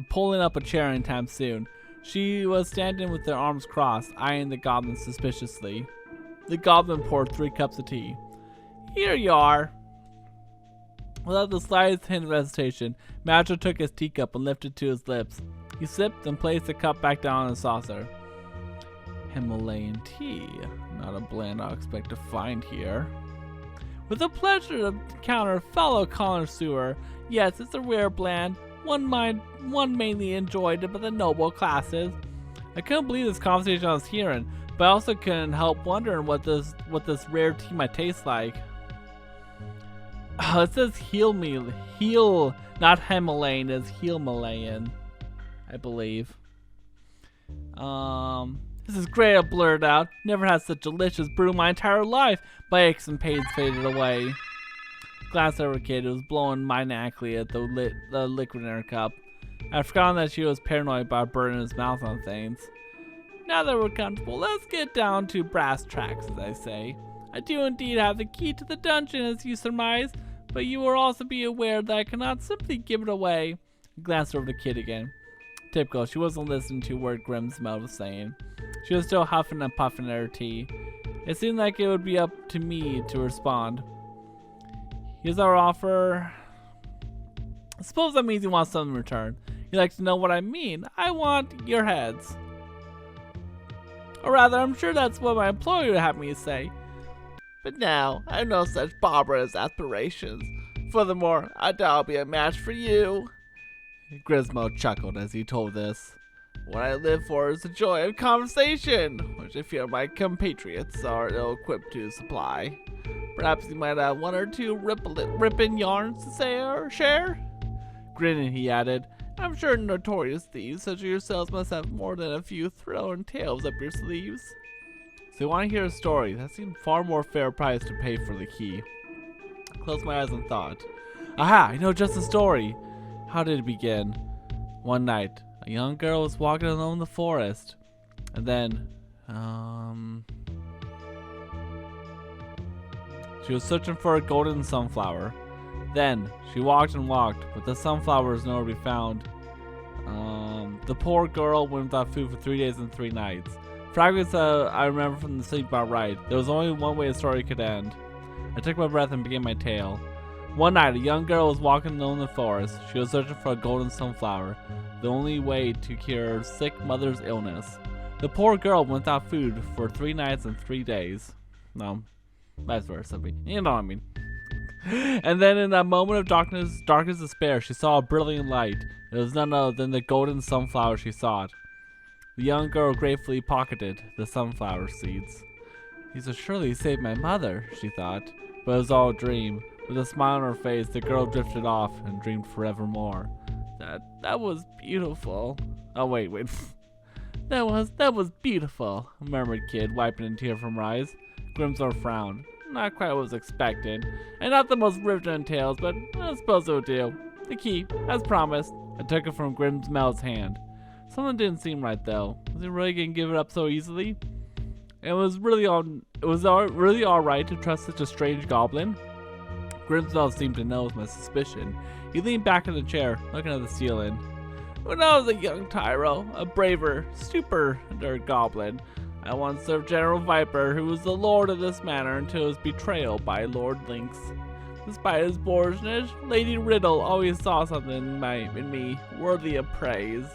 pulling up a chair anytime soon. She was standing with her arms crossed, eyeing the goblin suspiciously. The goblin poured 3 cups of tea. Here you are. Without the slightest hint of hesitation, Magil took his teacup and lifted it to his lips. He sipped and placed the cup back down on his saucer. Himalayan tea. Not a blend I'll expect to find here. With the pleasure to encounter a fellow connoisseur. Yes, it's a rare blend. One mainly enjoyed by the noble classes. I couldn't believe this conversation I was hearing, but I also couldn't help wondering what this rare tea might taste like. Oh, it says not Himalayan, it's Himalayan, I believe. This is great, I blurted out. Never had such delicious brew in my entire life. My aches and pains faded away. Glanced over Kid, who was blowing maniacally at the liquid in her cup. I'd forgotten that she was paranoid about burning his mouth on things. Now that we're comfortable, let's get down to brass tacks, as I say. I do indeed have the key to the dungeon, as you surmise, but you will also be aware that I cannot simply give it away. I glanced over to Kid again. Typical, she wasn't listening to what Grimsmelt was saying. She was still huffing and puffing at her tea. It seemed like it would be up to me to respond. Here's our offer. I suppose that means you want something in return. You'd like to know what I mean. I want your heads. Or rather, I'm sure that's what my employer would have me say. But now, I have no such barbarous aspirations. Furthermore, I doubt I'll be a match for you. Grismo chuckled as he told this. What I live for is the joy of conversation, which I fear my compatriots are ill-equipped to supply. Perhaps you might have 1 or 2 ripping yarns to say or share? Grinning, he added, I'm sure notorious thieves such as yourselves must have more than a few thrilling tales up your sleeves. So you want to hear a story? That seemed far more fair price to pay for the key. I closed my eyes and thought. Aha, I know just the story. How did it begin? One night, a young girl was walking alone in the forest. And then, she was searching for a golden sunflower. Then, she walked and walked, but the sunflower was nowhere to be found. The poor girl went without food for 3 days and 3 nights. Fragments I remember from the sleep about right. There was only one way the story could end. I took my breath and began my tale. One night, a young girl was walking alone in the forest. She was searching for a golden sunflower, the only way to cure her sick mother's illness. The poor girl went without food for 3 nights and 3 days. No, vice versa. You know what I mean. And then in a moment of darkness despair, she saw a brilliant light. It was none other than the golden sunflower she sought. The young girl gratefully pocketed the sunflower seeds. These will surely save my mother, she thought, but it was all a dream. With a smile on her face, the girl drifted off and dreamed forevermore. That was beautiful. Oh wait. That was beautiful, murmured Kid, wiping a tear from her eyes. Grimsor frowned. Not quite what was expected, and not the most riveting tales, but I suppose it would do. The key, as promised. I took it from Grimsmelt's hand. Something didn't seem right though. Was he really gonna give it up so easily? It was really all right to trust such a strange goblin. Grimswell seemed to know my suspicion. He leaned back in the chair, looking at the ceiling. When I was a young tyro, a braver, stupider goblin, I once served General Viper, who was the lord of this manor until his betrayal by Lord Lynx. Despite his boorishness, Lady Riddle always saw something in me worthy of praise.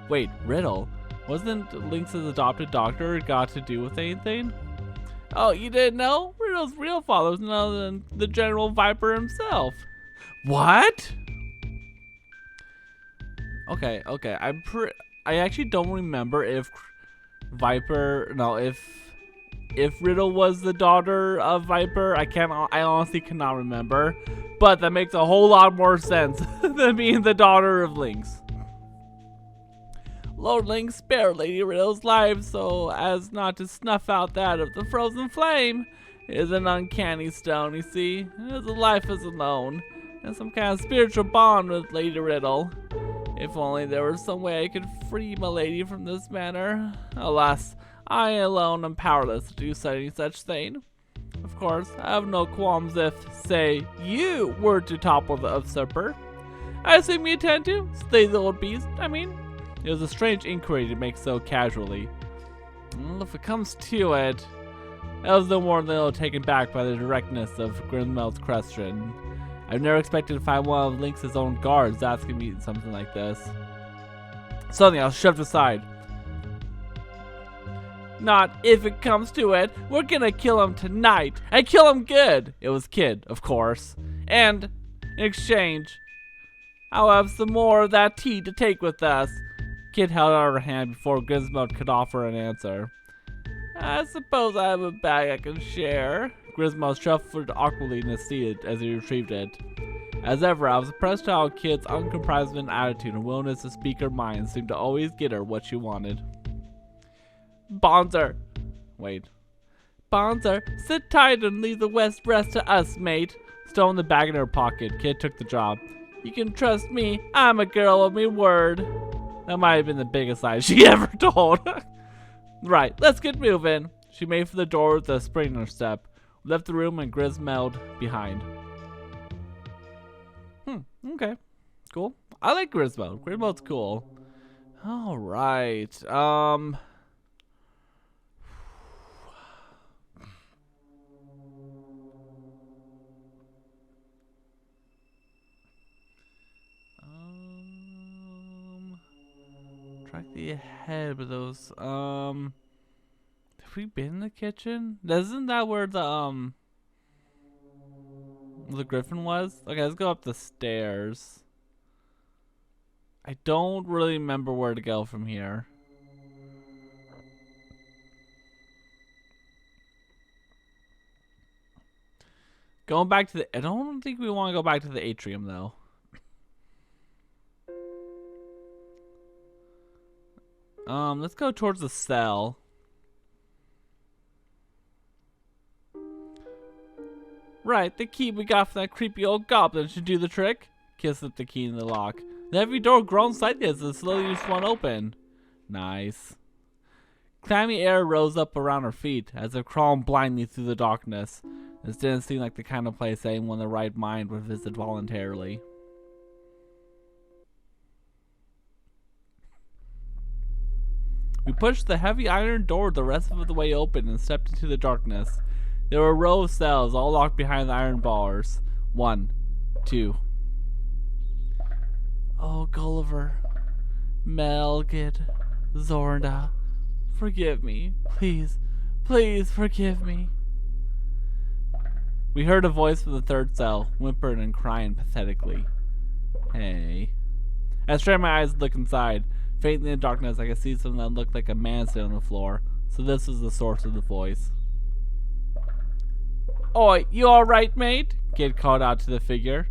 Wait, Riddle? Wasn't Lynx's adopted daughter got to do with anything? Oh, you didn't know? Riddle's real father was none other than the General Viper himself. What? Okay. I actually don't remember if if Riddle was the daughter of Viper. I honestly cannot remember. But that makes a whole lot more sense than being the daughter of Lynx. Lord Lynx spared Lady Riddle's life so as not to snuff out that of the frozen flame. It is an uncanny stone, you see. It is a life as alone, and some kind of spiritual bond with Lady Riddle. If only there was some way I could free my lady from this manor. Alas, I alone am powerless to do any such thing. Of course, I have no qualms if, say, you were to topple the usurper. I assume you intend to slay the old beast, It was a strange inquiry to make so casually. Well, if it comes to it, I was no more than a little taken back by the directness of Grimmel's question. I've never expected to find one of Lynx's own guards asking me something like this. Suddenly, I was shoved aside. Not if it comes to it. We're gonna kill him tonight, and kill him good. It was Kid, of course. And, in exchange, I'll have some more of that tea to take with us. Kid held out her hand before Griswold could offer an answer. I suppose I have a bag I can share. Griswold shuffled awkwardly in his seat as he retrieved it. As ever, I was impressed how Kid's uncompromising attitude and willingness to speak her mind seemed to always get her what she wanted. Bonzer, sit tight and leave the west rest to us, mate. Stowing the bag in her pocket, Kid took the job. You can trust me, I'm a girl of me word. That might have been the biggest lie she ever told. Right, let's get moving. She made for the door with a spring in her step, left the room and Grismeld behind. Okay, cool. I like Grismeld. Grismeld's cool. All right. Track the ahead with those. Have we been in the kitchen? Isn't that where the griffin was? Okay, let's go up the stairs. I don't really remember where to go from here. Going back to the... I don't think we want to go back to the atrium, though. Let's go towards the cell. Right, the key we got from that creepy old goblin should do the trick. Kid slipped the key in the lock. The heavy door groaned slightly as it slowly swung open. Nice. Clammy air rose up around her feet as if crawling blindly through the darkness. This didn't seem like the kind of place anyone in the right mind would visit voluntarily. We pushed the heavy iron door the rest of the way open and stepped into the darkness. There were a row of cells, all locked behind the iron bars. 1, 2. Oh, Gulliver, Melgid, Zorda, forgive me. Please, please forgive me. We heard a voice from the third cell, whimpering and crying pathetically. Hey. I strained my eyes to look inside. Faintly in the darkness, I could see something that looked like a man sitting on the floor. So this was the source of the voice. Oi, you alright, mate? Kid called out to the figure.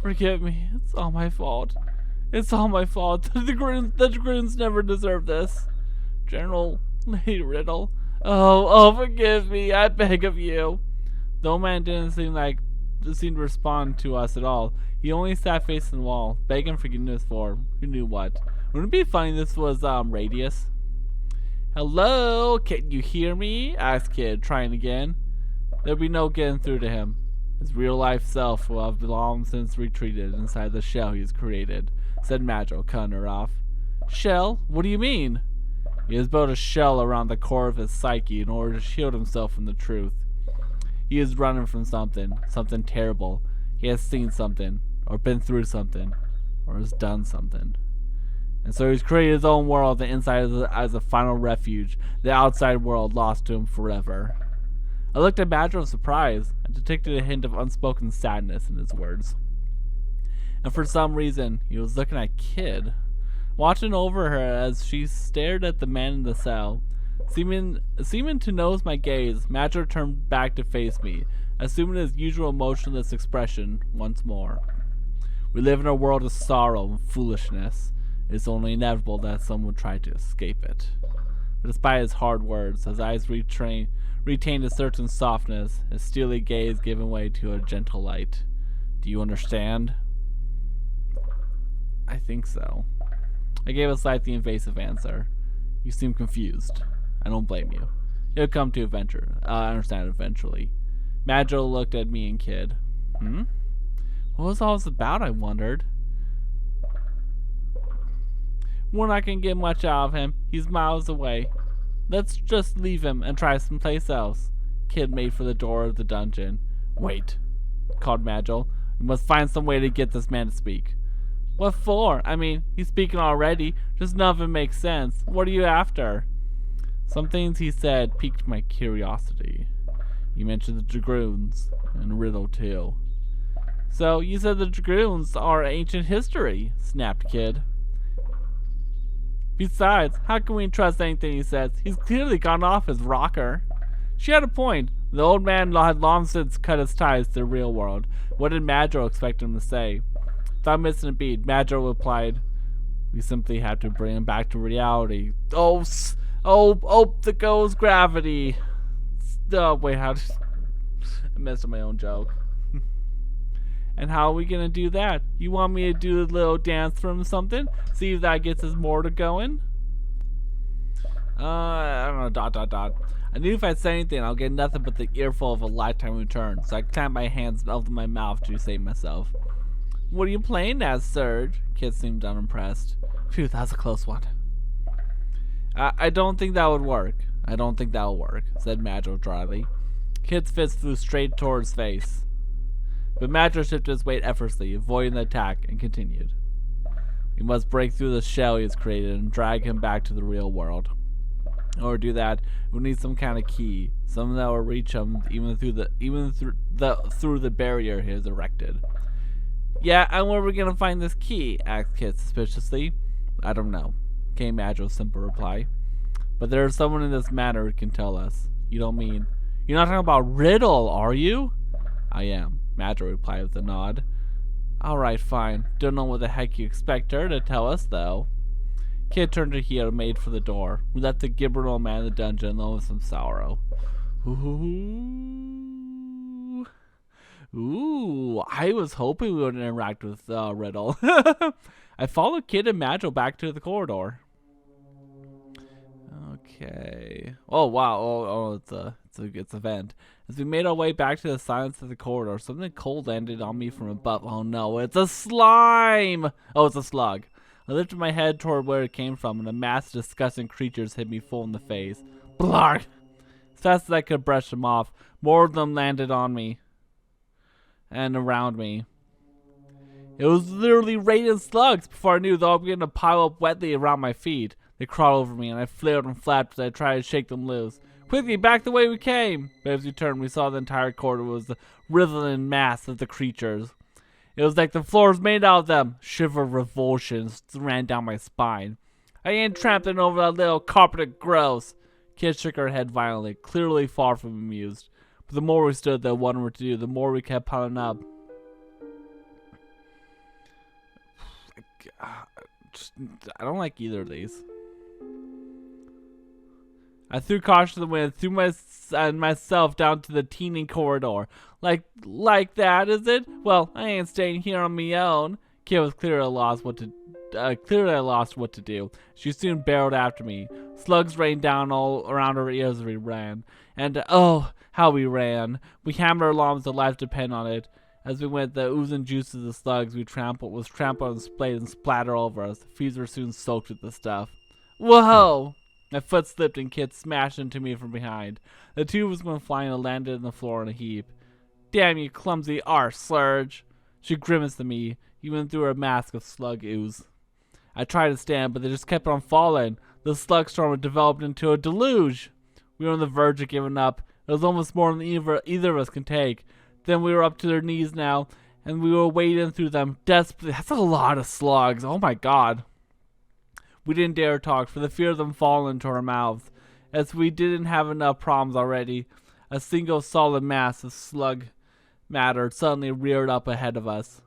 Forgive me, it's all my fault. It's all my fault. The Groons never deserved this. General Lady Riddle. Oh, forgive me, I beg of you. The old man didn't seem to respond to us at all. He only sat facing the wall, begging forgiveness for who knew what. Wouldn't it be funny if this was Radius? Hello, can you hear me? Asked Kid, trying again. There'd be no getting through to him. His real-life self will have long since retreated inside the shell he's created, said Madro, cutting her off. Shell? What do you mean? He has built a shell around the core of his psyche in order to shield himself from the truth. He is running from something terrible. He has seen something, or been through something, or has done something. And so he's created his own world, the inside as a final refuge, the outside world lost to him forever. I looked at Madro in surprise and detected a hint of unspoken sadness in his words. And for some reason, he was looking at Kid, watching over her as she stared at the man in the cell. Seeming to notice my gaze, Madro turned back to face me, assuming his usual emotionless expression once more. We live in a world of sorrow and foolishness. It is only inevitable that someone would try to escape it. But despite his hard words, his eyes retained a certain softness, his steely gaze giving way to a gentle light. Do you understand? I think so. I gave a slightly evasive answer. You seem confused. I don't blame you. You'll come to understand eventually. Madro looked at me and Kid. What was all this about, I wondered. We're not gonna get much out of him. He's miles away. Let's just leave him and try someplace else. Kid made for the door of the dungeon. Wait, called Madro. We must find some way to get this man to speak. What for? I mean, he's speaking already. Just none of it makes sense. What are you after? Some things he said piqued my curiosity. He mentioned the dragoons and Riddle too. So you said the dragoons are ancient history, snapped Kid. Besides, how can we trust anything he says? He's clearly gone off his rocker. She had a point. The old man had long since cut his ties to the real world. What did Madro expect him to say? Without missing a beat, Madro replied, we simply have to bring him back to reality. Oh, there goes gravity. Oh, wait, I messed up my own joke. And how are we gonna do that? You want me to do a little dance for him or something? See if that gets his mortar going? I don't know, ... I knew if I said anything, I'll get nothing but the earful of a lifetime return, so I clamped my hands over my mouth to save myself. What are you playing as, Serge? Kid seemed unimpressed. Phew, that was a close one. I don't think that would work. I don't think that will work, said Madro dryly. Kid's fist flew straight toward his face. But Madro shifted his weight effortlessly, avoiding the attack, and continued. We must break through the shell he has created and drag him back to the real world. In order to do that, we need some kind of key, something that will reach him through the barrier he has erected. Yeah, and where are we gonna find this key? Asked Kid suspiciously. I don't know, came Madro's simple reply. But there is someone in this matter who can tell us. You don't mean... You're not talking about Riddle, are you? I am, Madro replied with a nod. Alright, fine. Don't know what the heck you expect her to tell us, though. Kid turned her heel and made for the door. We left the gibbering old man in the dungeon alone with some sorrow. Ooh, I was hoping we would interact with Riddle. I followed Kid and Madro back to the corridor. Okay. Oh wow. It's a vent. As we made our way back to the silence of the corridor, something cold landed on me from above. Oh no, it's a slime! Oh, it's a slug. I lifted my head toward where it came from, and a mass of disgusting creatures hit me full in the face. Blarg! As fast as I could brush them off, more of them landed on me and around me. It was literally raining slugs before I knew they all began to pile up wetly around my feet. They crawled over me, and I flared and flapped as I tried to shake them loose. Quickly, back the way we came! But as we turned, we saw the entire corridor was the writhing mass of the creatures. It was like the floor was made out of them. Shiver of revulsion ran down my spine. I ain't trampling over that little carpeted gross. Kid shook her head violently, clearly far from amused. But the more we stood there wondering what to do, the more we kept piling up. I don't like either of these. I threw caution to the wind, threw myself down to the teeming corridor. Like that, is it? Well, I ain't staying here on me own. Kid was clearly at a loss what to clearly I lost what to do. She soon barreled after me. Slugs rained down all around our ears as we ran. And oh, how we ran. We hammered along as the life depended on it. As we went, the oozing juices of the slugs was trampled and splayed and splattered all over us. The feet were soon soaked with the stuff. Whoa! My foot slipped and Kit smashed into me from behind. The two of us went flying and landed on the floor in a heap. Damn you clumsy arse, Slurge! She grimaced at me, even through her mask of slug ooze. I tried to stand, but they just kept on falling. The slug storm had developed into a deluge. We were on the verge of giving up. It was almost more than either of us can take. Then we were up to their knees now, and we were wading through them desperately. That's a lot of slugs. Oh my god. We didn't dare talk for the fear of them falling into our mouths. As we didn't have enough problems already, a single solid mass of slug matter suddenly reared up ahead of us.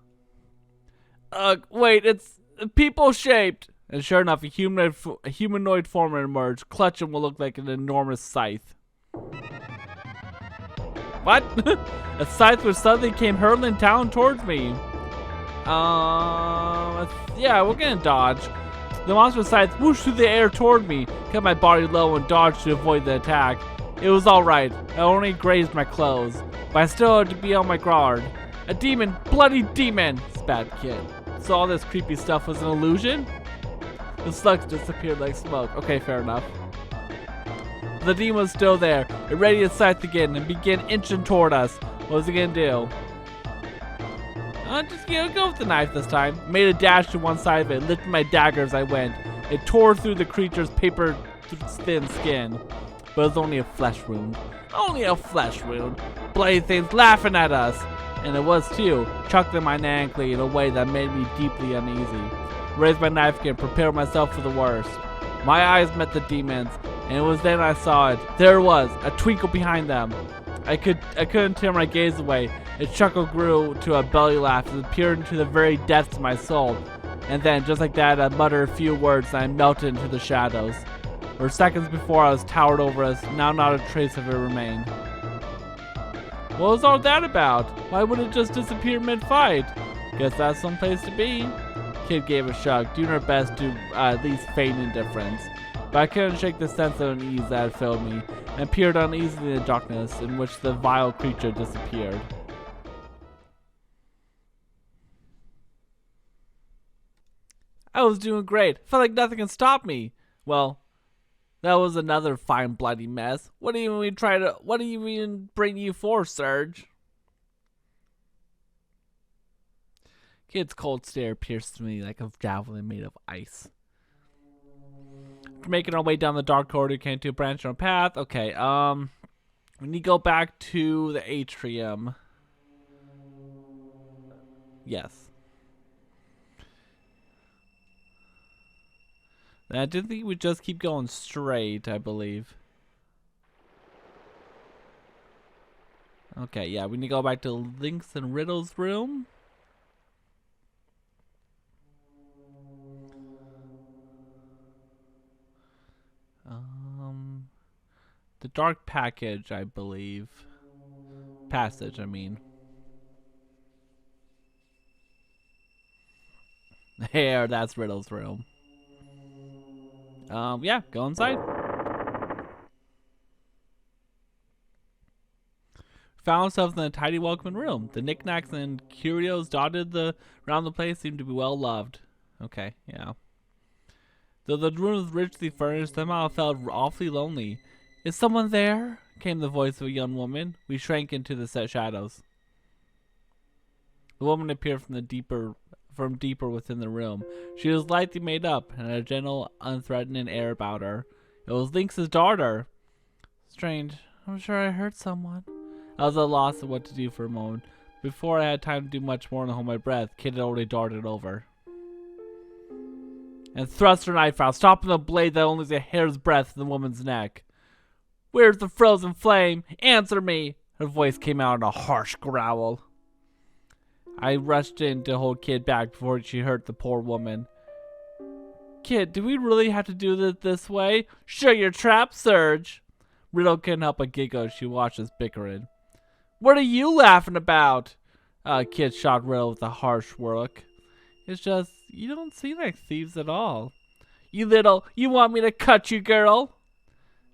Wait, it's people-shaped! And sure enough, a humanoid form emerged, clutching what looked like an enormous scythe. What? A scythe which suddenly came hurtling down towards me. Yeah, we're gonna dodge. The monster scythe whooshed through the air toward me, kept my body low and dodged to avoid the attack. It was alright. I only grazed my clothes, but I still had to be on my guard. A demon, bloody demon, spat Kit. So all this creepy stuff was an illusion? The slugs disappeared like smoke. Okay, fair enough. The demon was still there, ready to scythe again and begin inching toward us. What was he gonna do? Just go with the knife this time. Made a dash to one side of it, lifted my dagger as I went. It tore through the creature's paper-thin skin. But it was only a flesh wound. Only a flesh wound. Bloody things laughing at us. And it was too, chuckling my ankle in a way that made me deeply uneasy. Raised my knife again, prepared myself for the worst. My eyes met the demons, and it was then I saw it. There it was, a twinkle behind them. I couldn't tear my gaze away. Its chuckle grew to a belly laugh as it peered into the very depths of my soul. And then, just like that, I muttered a few words and I melted into the shadows. Where seconds before I was towered over us, now not a trace of it remained. What was all that about? Why would it just disappear mid-fight? Guess that's some place to be. Kid gave a shrug, doing her best to at least feign indifference. But I couldn't shake the sense of unease that had filled me, and peered uneasily in the darkness in which the vile creature disappeared. I was doing great. Felt like nothing can stop me. Well, that was another fine bloody mess. What do you even bring you for, Serge? Kid's cold stare pierced me like a javelin made of ice. Making our way down the dark corridor, came to a branch on a path. Okay, we need to go back to the atrium. Yes. I didn't think we'd just keep going straight, I believe. Okay, yeah, we need to go back to Links and Riddle's room. The dark package, I believe. Passage, I mean. There, that's Riddle's room. Yeah, go inside. Found ourselves in a tidy, welcoming room. The knickknacks and curios dotted around the place seemed to be well loved. Okay, yeah. Though the room was richly furnished, somehow it felt awfully lonely. Is someone there? Came the voice of a young woman. We shrank into the set shadows. The woman appeared from deeper within the room. She was lightly made up and had a gentle, unthreatening air about her. It was Lynx's daughter. Strange. I'm sure I hurt someone. I was at a loss of what to do for a moment. Before I had time to do much more than hold my breath, Kid had already darted over and thrust her knife out, stopping the blade that only was a hair's breadth in the woman's neck. Where's the frozen flame? Answer me! Her voice came out in a harsh growl. I rushed in to hold Kid back before she hurt the poor woman. Kid, do we really have to do this way? Sure, you're trapped, Serge. Riddle couldn't help but giggle as she watched us bickering. What are you laughing about? Kid shot Riddle with a harsh look. It's just, you don't seem like thieves at all. You want me to cut you, girl?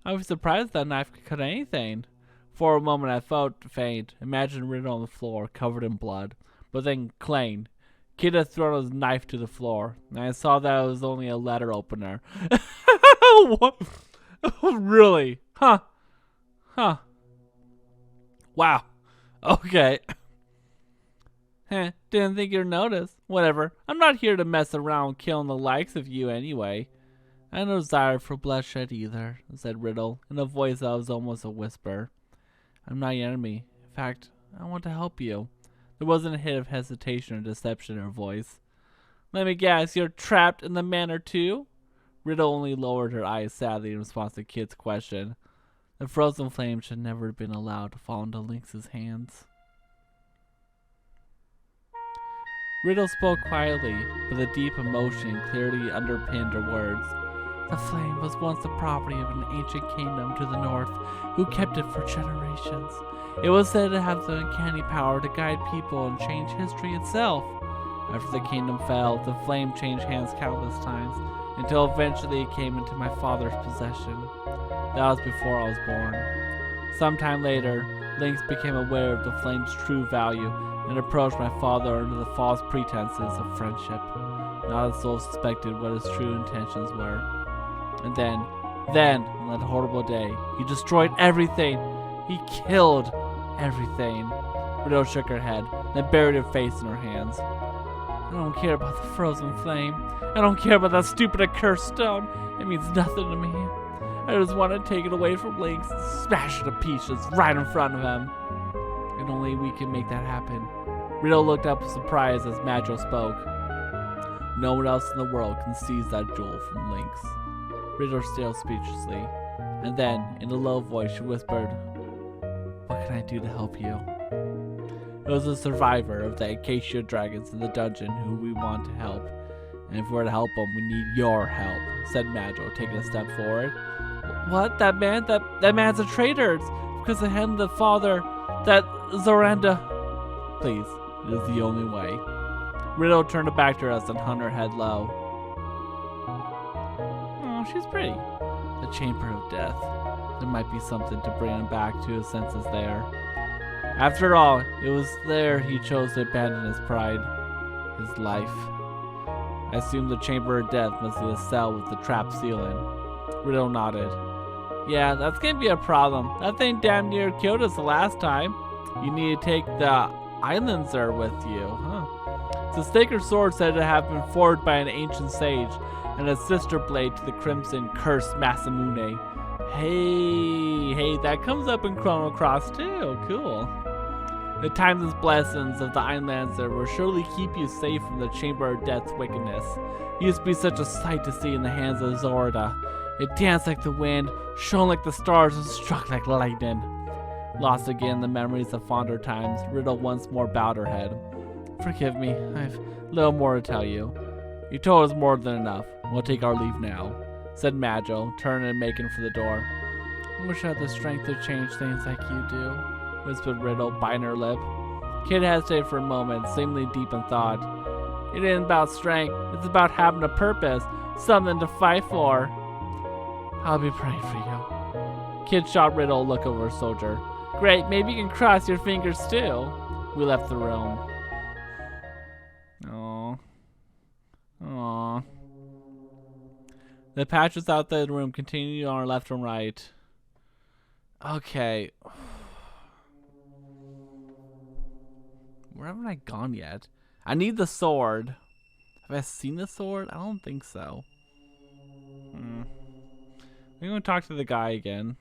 I was surprised that knife could cut anything. For a moment I felt faint. Imagine Riddle on the floor, covered in blood. But then clang. Kid had thrown his knife to the floor, and I saw that it was only a letter opener. What? Really? Huh? Huh? Wow. Okay. Didn't think you'd notice. Whatever. I'm not here to mess around killing the likes of you anyway. I had no desire for bloodshed either, said Riddle, in a voice that was almost a whisper. I'm not your enemy. In fact, I want to help you. There wasn't a hint of hesitation or deception in her voice. Let me guess, you're trapped in the manor too? Riddle only lowered her eyes sadly in response to Kid's question. The frozen flame should never have been allowed to fall into Lynx's hands. Riddle spoke quietly, but a deep emotion clearly underpinned her words. The flame was once the property of an ancient kingdom to the north, who kept it for generations. It was said to have the uncanny power to guide people and change history itself. After the kingdom fell, the flame changed hands countless times, until eventually it came into my father's possession. That was before I was born. Sometime later, Lynx became aware of the flame's true value and approached my father under the false pretenses of friendship. Not a soul suspected what his true intentions were. And then, on that horrible day, he destroyed everything. He killed everything. Riddle shook her head, then buried her face in her hands. I don't care about the frozen flame. I don't care about that stupid accursed stone. It means nothing to me. I just want to take it away from Lynx and smash it to pieces right in front of him. And only we can make that happen. Riddle looked up with surprise as Madro spoke. No one else in the world can seize that jewel from Lynx. Riddle stared speechlessly, and then, in a low voice, she whispered, What can I do to help you? It was a survivor of the Acacia dragons in the dungeon who we want to help. And if we're to help him, we need your help, said Madro, taking a step forward. What? That man's a traitor. It's because of him, the father, that Zoranda. Please, it is the only way. Riddle turned her back to us and hung her head low. Oh, she's pretty. The chamber of death. There might be something to bring him back to his senses there. After all, it was there he chose to abandon his pride, his life. I assume the chamber of death must be a cell with the trap ceiling. Riddle nodded. Yeah, that's gonna be a problem. That thing damn near killed us the last time. You need to take the Islandser with you, huh? It's a sacred sword said to have been forged by an ancient sage, and a sister blade to the crimson cursed Masamune. Hey, that comes up in Chrono Cross too. Cool. The timeless blessings of the Islandser will surely keep you safe from the Chamber of Death's wickedness. It used to be such a sight to see in the hands of Zorda. It danced like the wind, shone like the stars, and struck like lightning. Lost again in the memories of fonder times, Riddle once more bowed her head. Forgive me, I've little more to tell you. You told us more than enough. We'll take our leave now, said Madro, turning and making for the door. I wish I had the strength to change things like you do, whispered Riddle, biting her lip. Kid hesitated for a moment, seemingly deep in thought. It isn't about strength, it's about having a purpose, something to fight for. I'll be praying for you. Kid shot Riddle a look over her soldier. Great, maybe you can cross your fingers too. We left the room. Aww. The patches outside the room continued on our left and right. Okay. Where haven't I gone yet? I need the sword. Have I seen the sword? I don't think so. I'm going to talk to the guy again.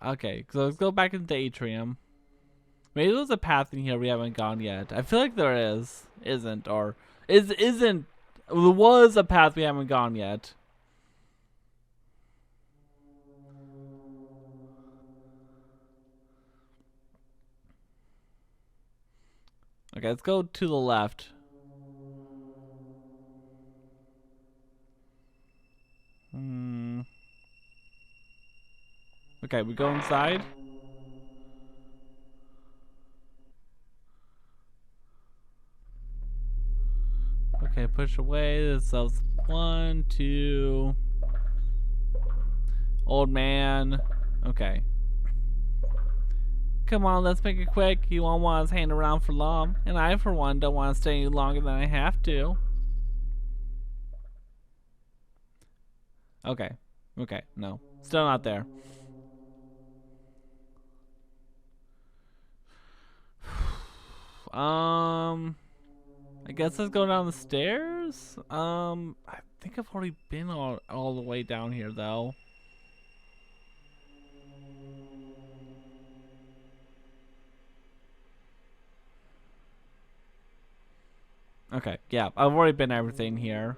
Okay, so let's go back into the atrium. Maybe there's a path in here we haven't gone yet. I feel like there is. Isn't. There was a path we haven't gone yet. Okay, let's go to the left. Okay, we go inside. Okay, push away. This is 1, 2. Old man. Okay. Come on, let's make it quick. You won't want us hanging around for long. And I, for one, don't want to stay any longer than I have to. Okay. Okay, no. Still not there. I guess let's go down the stairs. I think I've already been all the way down here, though. Okay, yeah, I've already been everything here.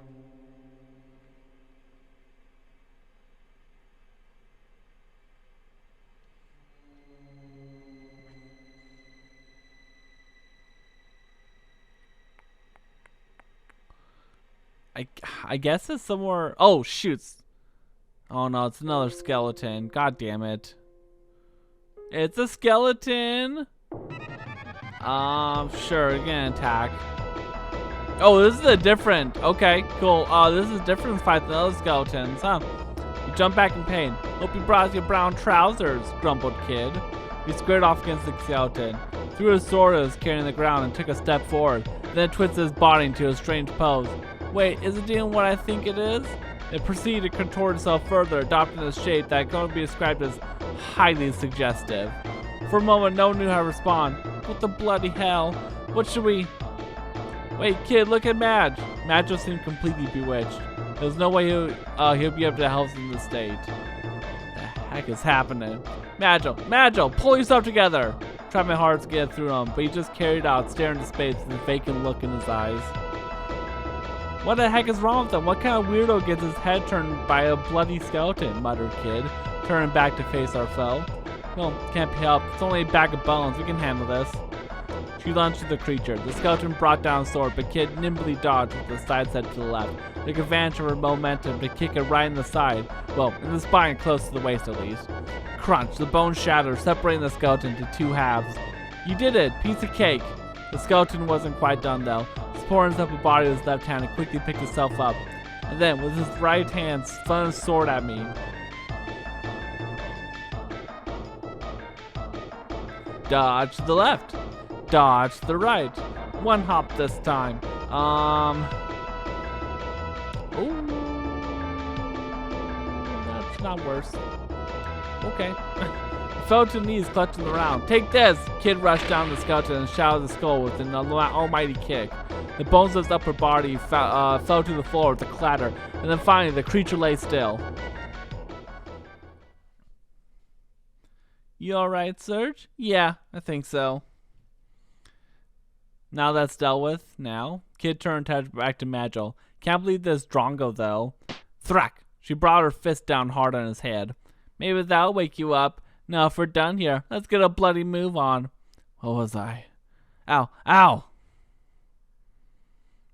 I guess it's somewhere. Oh, shoots. Oh no, it's another skeleton. God damn it. It's a skeleton. Sure, you're gonna attack. Oh, this is a different. Okay, cool. This is a different fight than other skeletons, huh? You jump back in pain. Hope you brought your brown trousers, grumbled Kid. He squared off against the skeleton, threw his sword that was carrying the ground, and took a step forward. Then twisted his body into a strange pose. Wait, is it doing what I think it is? It proceeded to contort itself further, adopting a shape that can only be described as highly suggestive. For a moment, no one knew how to respond. What the bloody hell? What should we... Wait, Kid, look at Madge. Madge just seemed completely bewitched. There's no way he'll be able to help us in this state. What the heck is happening? Madge, pull yourself together! Tried my hardest to get through him, but he just carried out, staring into space with a vacant look in his eyes. What the heck is wrong with him? What kind of weirdo gets his head turned by a bloody skeleton? Muttered Kid, turning back to face our foe. Well, can't be helped. It's only a bag of bones. We can handle this. She lunged at the creature. The skeleton brought down a sword, but Kid nimbly dodged with the side set to the left. Took advantage of her momentum to kick it right in the side. Well, in the spine, close to the waist at least. Crunch. The bone shattered, separating the skeleton into two halves. You did it! Piece of cake! The skeleton wasn't quite done though. Supporting his upper body with his left hand and quickly picked himself up. And then, with his right hand, flung his sword at me. Dodge to the left. Dodge to the right. One hop this time. Ooh. That's not worse. Okay. Fell to the knees, clutching the round. Take this! Kid rushed down the skeleton and shouted the skull with an almighty kick. The bones of his upper body fell to the floor with a clatter, and then finally the creature lay still. You alright, Serge? Yeah, I think so. Now that's dealt with, Kid turned back to Magil. Can't believe this Drongo, though. Thrack! She brought her fist down hard on his head. Maybe that'll wake you up. Now, if we're done here, let's get a bloody move on. What was I? Ow! Ow!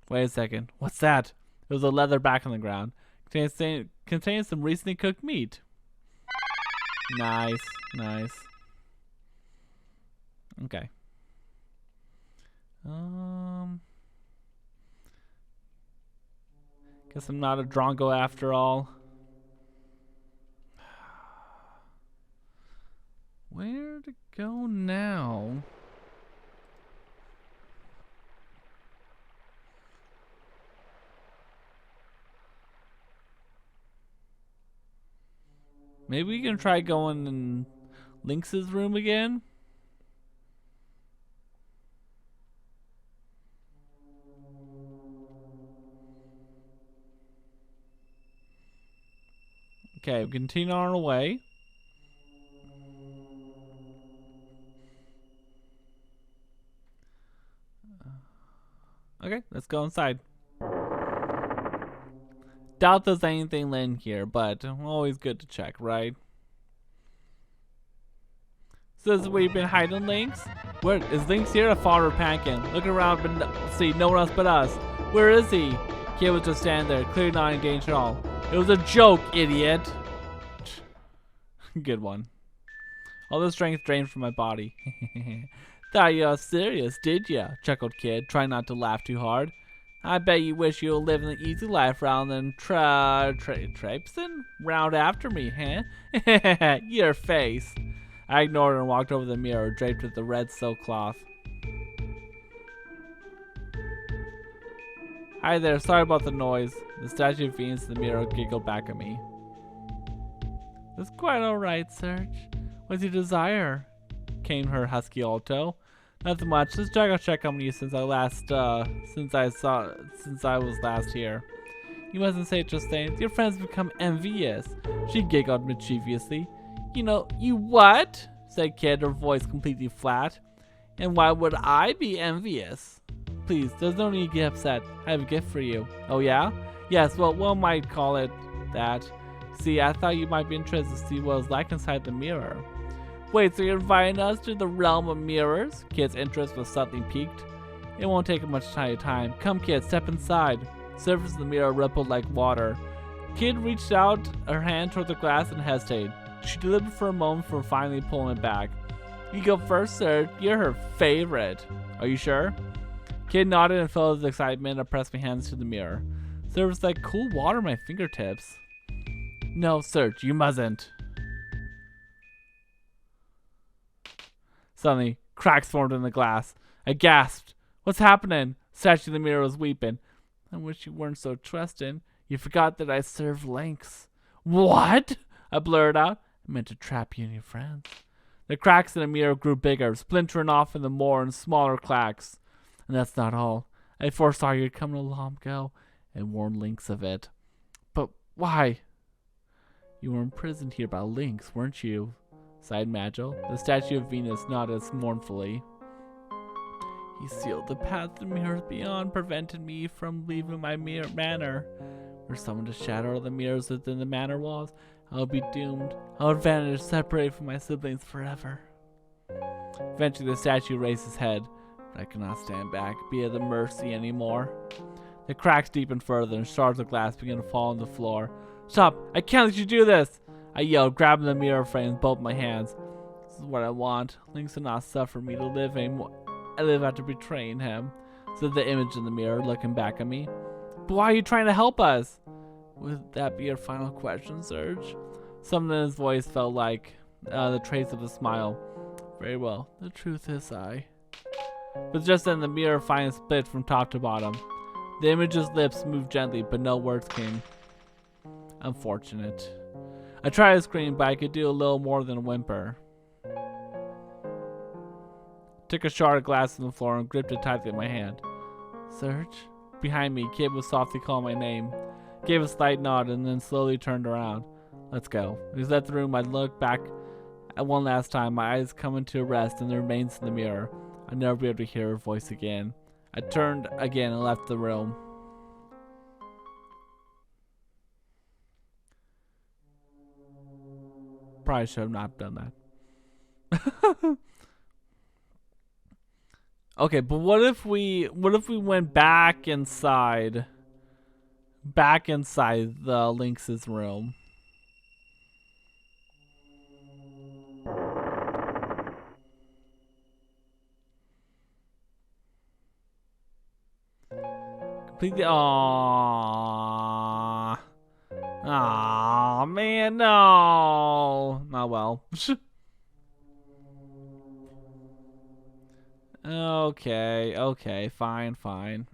Wait a second. What's that? It was a leather bag on the ground. Contains some recently cooked meat. Nice. Nice. Okay. Guess I'm not a Drongo after all. Where to go now? Maybe we can try going in Lynx's room again? Okay, we continue on our way. Okay, let's go inside. Doubt there's anything in here, but always good to check, right? So this is where you've been hiding, Lynx? Where is Lynx here? A father panicking. Looking around, but see no one else but us. Where is he? Kid was just standing there, clearly not in danger at all. It was a joke, idiot. Good one. All the strength drained from my body. Thought you were serious, did ya? Chuckled Kid, trying not to laugh too hard. I bet you wish you were living the easy life rather than traipsing round after me, huh? Your face. I ignored her and walked over the mirror, draped with the red silk cloth. Hi there, sorry about the noise. The statue of Venus in the mirror giggled back at me. That's quite alright, Serge. What's your desire? Came her husky alto. Nothing much. Just check on you since I was last here. You mustn't say just things. Your friends become envious. She giggled mischievously. You know, you what? Said Kid, her voice completely flat. And why would I be envious? Please, there's no need to get upset. I have a gift for you. Oh yeah? Yes, well, one might call it that. See, I thought you might be interested to see what it's like inside the mirror. Wait, so you're inviting us to the realm of mirrors? Kid's interest was suddenly piqued. It won't take much time. Come, Kid, step inside. The surface of the mirror rippled like water. Kid reached out her hand toward the glass and hesitated. She delivered for a moment before finally pulling it back. You go first, sir. You're her favorite. Are you sure? Kid nodded and filled with excitement. I pressed my hands to the mirror. There was like cool water on my fingertips. No, Serge, you mustn't. Suddenly, cracks formed in the glass. I gasped. What's happening? The statue in the mirror was weeping. I wish you weren't so trusting. You forgot that I serve Lynx. What? I blurted out. I meant to trap you and your friends. The cracks in the mirror grew bigger, splintering off into more and smaller cracks. And that's not all. I foresaw you'd come to long ago and warned Lynx of it. But why? You were imprisoned here by Lynx, weren't you? Sighed Magil. The statue of Venus nodded mournfully. He sealed the path to mirrors beyond, prevented me from leaving my manor. Were someone to shatter all the mirrors within the manor walls, I would be doomed. I would vanish, separated from my siblings forever. Eventually the statue raised his head, but I could not stand back, be at the mercy anymore. The cracks deepened further, and shards of glass began to fall on the floor. Stop! I can't let you do this! I yelled, grabbing the mirror frame with both my hands. This is what I want. Lynx will not suffer me to live anymore. I live after betraying him, said the image in the mirror, looking back at me. But why are you trying to help us? Would that be your final question, Serge? Something in his voice felt like the trace of a smile. Very well. The truth is But just then the mirror finally split from top to bottom. The image's lips moved gently, but no words came. Unfortunate. I tried to scream, but I could do a little more than a whimper. Took a shard of glass from the floor and gripped it tightly in my hand. Serge? Behind me, Kid was softly calling my name. Gave a slight nod and then slowly turned around. Let's go. As I left the room, I looked back at one last time, my eyes coming to a rest in the remains in the mirror. I'd never be able to hear her voice again. I turned again and left the room. Probably should have not done that. Okay, but what if we went back inside the Lynx's room? Completely. Aww. Aww, man, no. Not well. Okay, fine.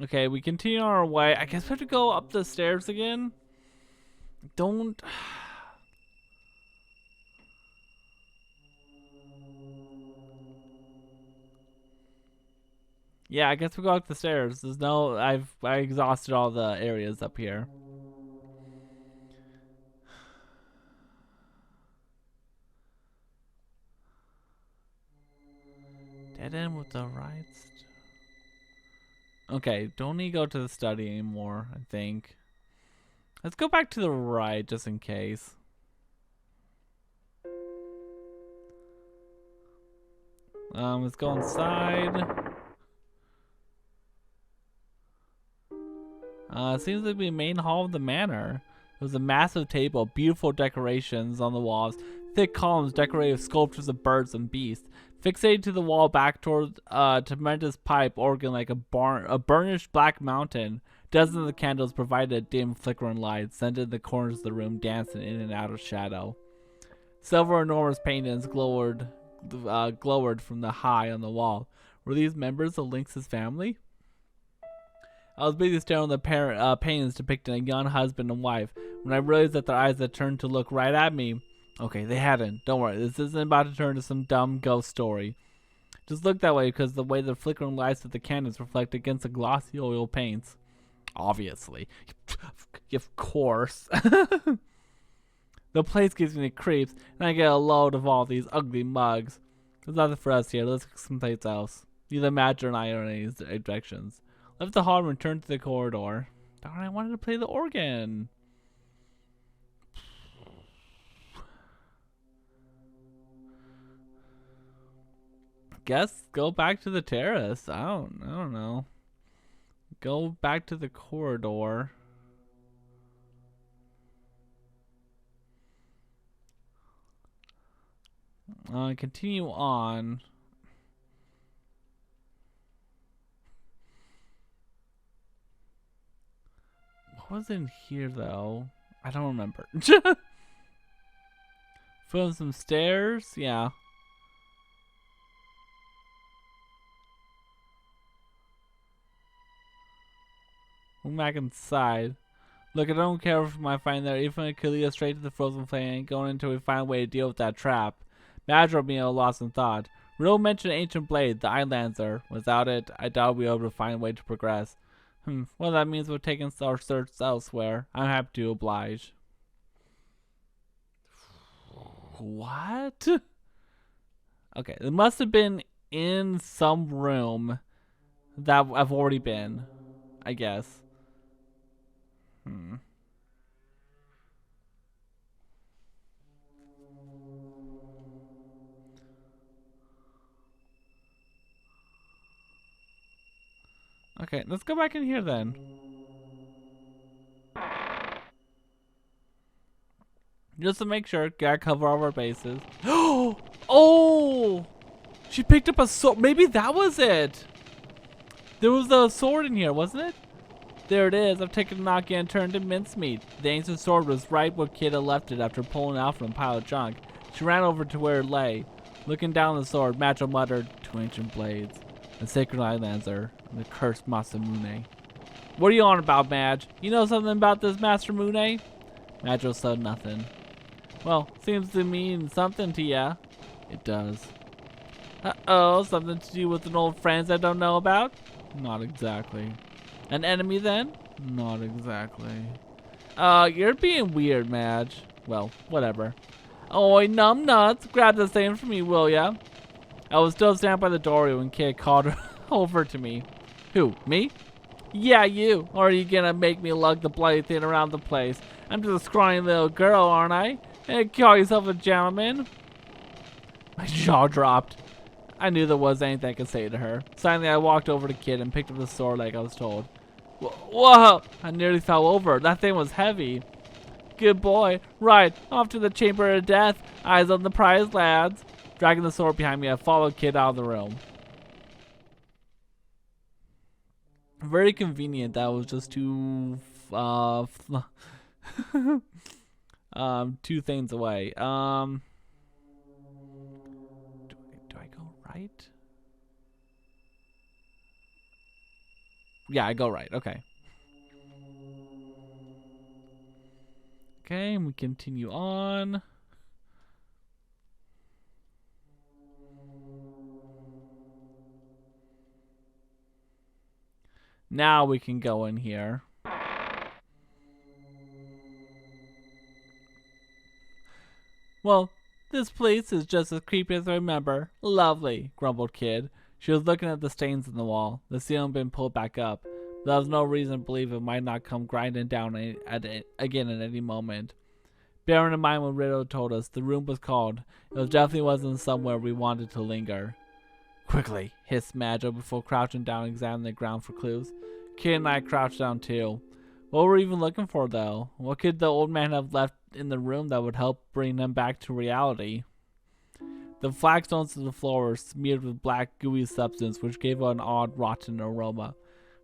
Okay, we continue on our way. I guess we have to go up the stairs again. Don't. Yeah, I guess we go up the stairs. There's no. I exhausted all the areas up here. Dead end with the right. Okay, don't need to go to the study anymore, I think. Let's go back to the right just in case. Let's go inside. It seems to be the main hall of the manor. It was a massive table, beautiful decorations on the walls, thick columns decorated with sculptures of birds and beasts. Fixated to the wall back toward a tremendous pipe organ like a burnished black mountain. Dozens of the candles provided a dim, flickering light, sent in the corners of the room, dancing in and out of shadow. Several enormous paintings glowered from the high on the wall. Were these members of Lynx's family? I was busy staring at the paintings depicting a young husband and wife when I realized that their eyes had turned to look right at me. Okay, they hadn't. Don't worry, this isn't about to turn into some dumb ghost story. Just look that way because the way the flickering lights of the candles reflect against the glossy oil paints. Obviously. Of course. The place gives me the creeps, and I get a load of all these ugly mugs. There's nothing for us here. Let's go someplace else. Neither Madge or I are in any objections. Left the hall and returned to the corridor. Darn, I wanted to play the organ. Guess go back to the terrace. I don't know. Go back to the corridor. Continue on. What was in here though? I don't remember. From some stairs? Yeah. We're back inside. Look, I don't care if I find there. Even if I could lead us straight to the frozen flame, ain't going until we find a way to deal with that trap. Madge will be a little lost in thought. Riddle mentioned ancient blade, the Eyelancer. Without it, I doubt we'll be able to find a way to progress. Well, that means we're taking our search elsewhere. I'm happy to oblige. What? Okay, it must have been in some room that I've already been, I guess. Okay, let's go back in here then. Just to make sure, gotta cover all of our bases. Oh! She picked up a sword. Maybe that was it. There was a sword in here, wasn't it? There it is. I've taken the Nokia and turned to mincemeat. The ancient sword was right where Kid had left it after pulling out from a pile of junk. She ran over to where it lay. Looking down the sword, Macho muttered, "Two ancient blades. The sacred Eyelancer and the cursed Masamune." What are you on about, Madge? You know something about this Master Mune? Madge said nothing. Well, seems to mean something to ya. It does. Uh-oh, something to do with an old friend I don't know about? Not exactly. An enemy then? Not exactly. You're being weird, Madge. Well, whatever. Oi, numb nuts, grab the same for me, will ya? I was still standing by the doorway when Kid called her over to me. Who, me? Yeah, you. Or are you gonna make me lug the bloody thing around the place? I'm just a scrawny little girl, aren't I? Hey, call yourself a gentleman? My jaw dropped. I knew there was anything I could say to her. Suddenly, I walked over to Kid and picked up the sword like I was told. Whoa! I nearly fell over. That thing was heavy. Good boy. Right, off to the chamber of death. Eyes on the prize, lads. Dragging the sword behind me, I followed Kid out of the room. Very convenient. That was just two things away. Do I go right? Yeah, I go right. Okay. Okay, and we continue on. Now we can go in here. Well, this place is just as creepy as I remember. Lovely, grumbled Kid. She was looking at the stains in the wall. The ceiling had been pulled back up. There was no reason to believe it might not come grinding down again at any moment. Bearing in mind what Riddle told us, the room was called. It definitely wasn't somewhere we wanted to linger. Quickly, hissed Madge before crouching down and examining the ground for clues. Kid and I crouched down too. What were we even looking for, though? What could the old man have left in the room that would help bring them back to reality. The flagstones of the floor were smeared with black, gooey substance, which gave out an odd, rotten aroma.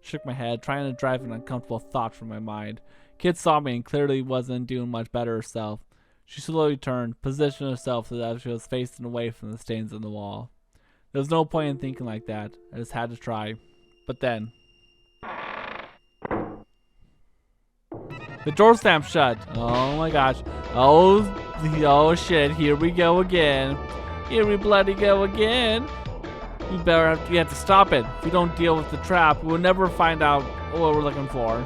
Shook my head, trying to drive an uncomfortable thought from my mind. Kid saw me and clearly wasn't doing much better herself. She slowly turned, positioned herself so that she was facing away from the stains on the wall. There was no point in thinking like that. I just had to try. But then... the door slammed shut. Oh my gosh. Oh shit, here we go again. Here we bloody go again. You have to stop it. If we don't deal with the trap, we will never find out what we're looking for.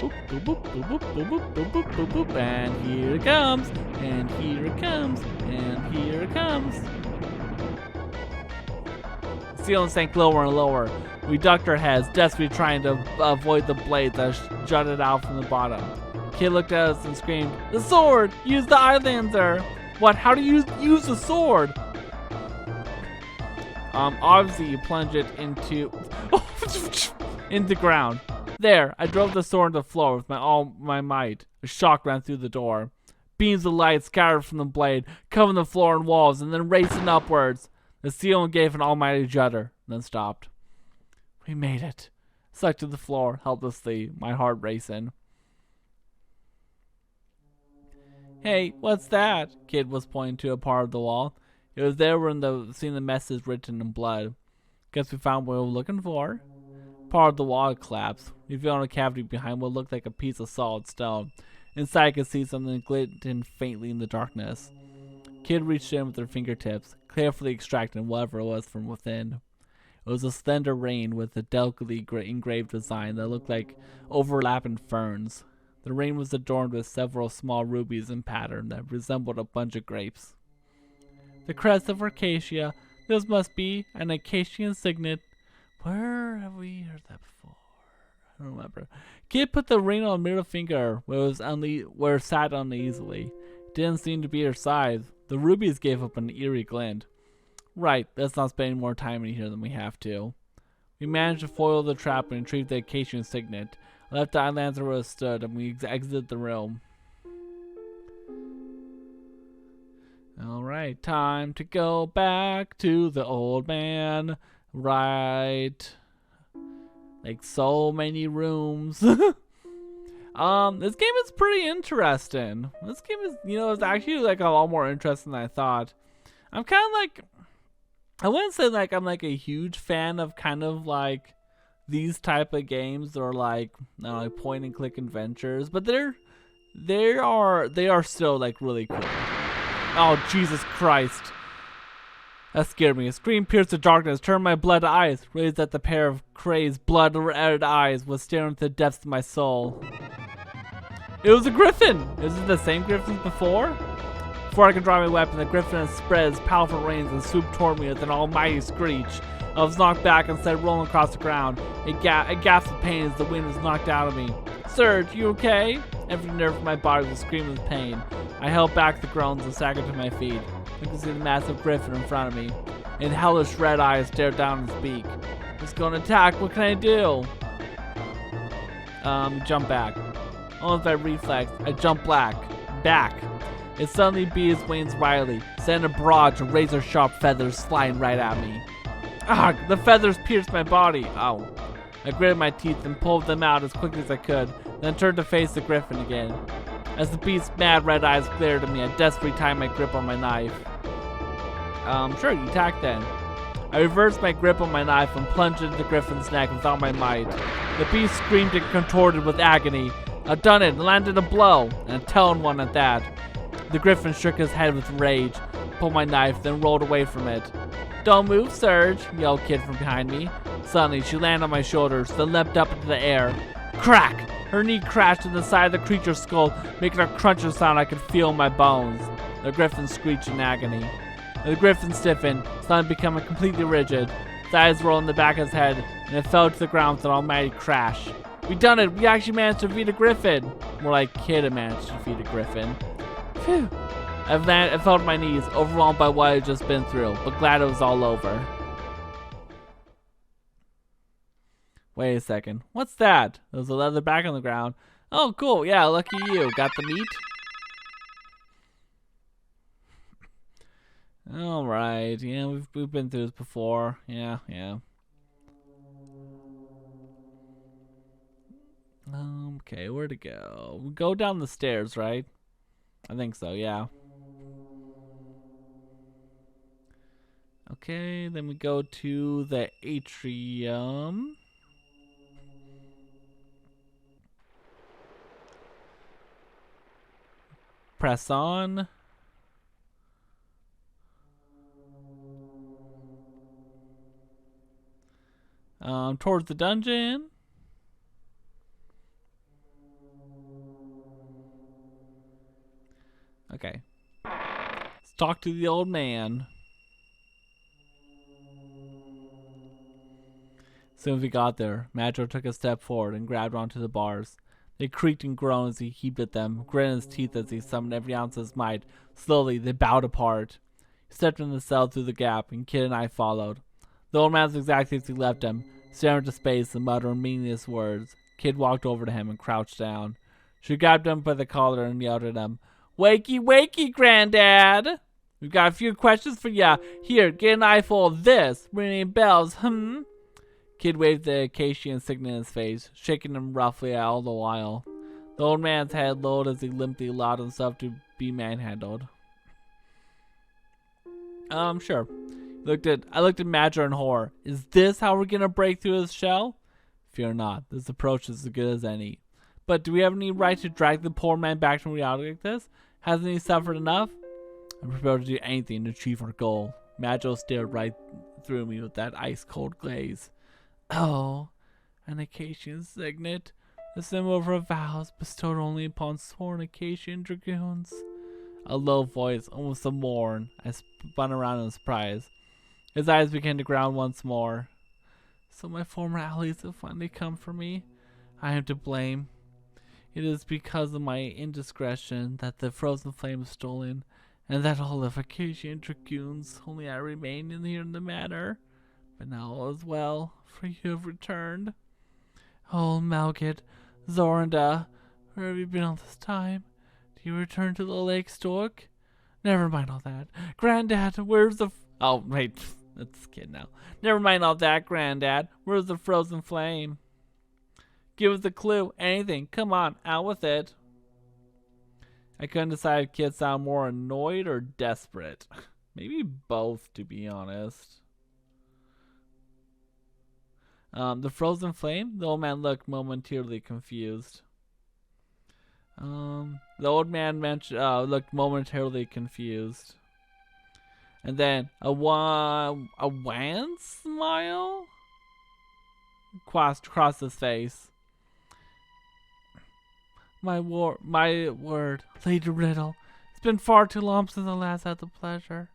Boop, boop, boop, boop, boop, boop, boop, boop, boop, boop. And here it comes. And here it comes. And here it comes. The ceiling sank lower and lower. We ducked our heads, desperately trying to avoid the blade that jutted out from the bottom. Kid looked at us and screamed, "The sword! Use the eyelander!" What? How do you use the sword? Obviously you plunge it into the ground. There, I drove the sword into the floor with all my might. A shock ran through the door. Beams of light scattered from the blade, covering the floor and walls, and then racing upwards. The ceiling gave an almighty judder, then stopped. We made it. Stuck to the floor, helplessly, my heart racing. Hey, what's that? Kid was pointing to a part of the wall. It was there when seeing the message written in blood. Guess we found what we were looking for. Part of the wall collapsed. We found a cavity behind what looked like a piece of solid stone. Inside I could see something glinting faintly in the darkness. Kid reached in with her fingertips, carefully extracting whatever it was from within. It was a slender ring with a delicately engraved design that looked like overlapping ferns. The ring was adorned with several small rubies in pattern that resembled a bunch of grapes. The crest of Acacia. This must be an Acacian signet. Where have we heard that before? I don't remember. Kid put the ring on the middle finger where it sat uneasily. It didn't seem to be her size. The rubies gave up an eerie glint. Right, let's not spend more time in here than we have to. We managed to foil the trap and retrieve the Acacian signet. I left the eyelander where it stood, and we exited the room. Alright, time to go back to the old man. Right. Like so many rooms. This game is pretty interesting. This game is, it's actually like a lot more interesting than I thought. I'm kind of like, I wouldn't say like I'm like a huge fan of kind of like these type of games or like, like point and click adventures, but they are still like really cool. Oh, Jesus Christ. That scared me. A scream pierced the darkness, turned my blood to ice, raised at the pair of crazed, blood-red eyes, was staring into the depths of my soul. It was a griffin! Is it the same griffin as before? Before I could draw my weapon, the griffin had spread its powerful wings and swooped toward me with an almighty screech. I was knocked back and started rolling across the ground. I gasped with pain as the wind was knocked out of me. Surge, you okay? Every nerve in my body was screaming with pain. I held back the groans and staggered to my feet. I could see the massive griffin in front of me. And hellish red eyes stared down its beak. It's going to attack. What can I do? Jump back. Almost by reflex, I jumped back. It suddenly beat its wings wildly, sending a barrage of razor-sharp feathers flying right at me. Ah! The feathers pierced my body. Ow. I gritted my teeth and pulled them out as quickly as I could, then turned to face the griffin again. As the beast's mad red eyes glared at me, I desperately tightened my grip on my knife. Sure, you attack then. I reversed my grip on my knife and plunged into the griffin's neck with all my might. The beast screamed and contorted with agony. I'd done it and landed a blow, and a telling one at that. The griffin shook his head with rage, pulled my knife, then rolled away from it. Don't move, Surge, yelled Kid from behind me. Suddenly, she landed on my shoulders, then leapt up into the air. Crack! Her knee crashed in the side of the creature's skull, making a crunching sound I could feel in my bones. The griffin screeched in agony. The griffin stiffened, suddenly becoming completely rigid. His eyes rolled in the back of his head, and it fell to the ground with an almighty crash. We done it! We actually managed to defeat a griffin! More like Kid had managed to defeat a griffin. Phew. I fell to my knees, overwhelmed by what I had just been through, but glad it was all over. Wait a second. What's that? There was a leather bag on the ground. Oh, cool. Yeah, lucky you. Got the meat? All right. Yeah, we've been through this before. Yeah. Okay, where to go? We go down the stairs, right? I think so. Yeah. Okay, then we go to the atrium. Press on. Towards the dungeon. Okay. Let's talk to the old man. As soon as we got there, Madro took a step forward and grabbed onto the bars. They creaked and groaned as he heaved at them, gritting his teeth as he summoned every ounce of his might. Slowly, they bowed apart. He stepped in the cell through the gap, and Kid and I followed. The old man was exactly as he left him, staring into space and muttering meaningless words. Kid walked over to him and crouched down. She grabbed him by the collar and yelled at him, "Wakey, wakey, Granddad! We've got a few questions for ya. Here, get an eyeful of this. Ringing bells, Kid waved the acacia insignia in his face, shaking him roughly all the while. The old man's head lowered as he limply allowed himself to be manhandled. Sure. I looked at Madra in horror. Is this how we're gonna break through his shell? Fear not. This approach is as good as any. But do we have any right to drag the poor man back to reality like this? Hasn't he suffered enough? I'm prepared to do anything to achieve our goal. Madra stared right through me with that ice-cold glaze. Oh, an acacian signet, the symbol of our vows bestowed only upon sworn acacian dragoons. A low voice, almost a mourn. I spun around in surprise. His eyes began to ground once more. So my former allies have finally come for me. I am to blame. It is because of my indiscretion that the frozen flame is stolen, and that all of acacian dragoons only I remain in here in the manor. But now all is well, for you have returned. Oh, Malgit, Zorinda, where have you been all this time? Do you return to the lake stork? Never mind all that. Granddad, where's the... Oh, wait, that's the kid now. Never mind all that, Granddad. Where's the frozen flame? Give us a clue. Anything. Come on, out with it. I couldn't decide if kids sound more annoyed or desperate. Maybe both, to be honest. The frozen flame? The old man looked momentarily confused. The old man looked momentarily confused. And then a wan smile crossed his face. My word, Lady Riddle. It's been far too long since I last had the pleasure.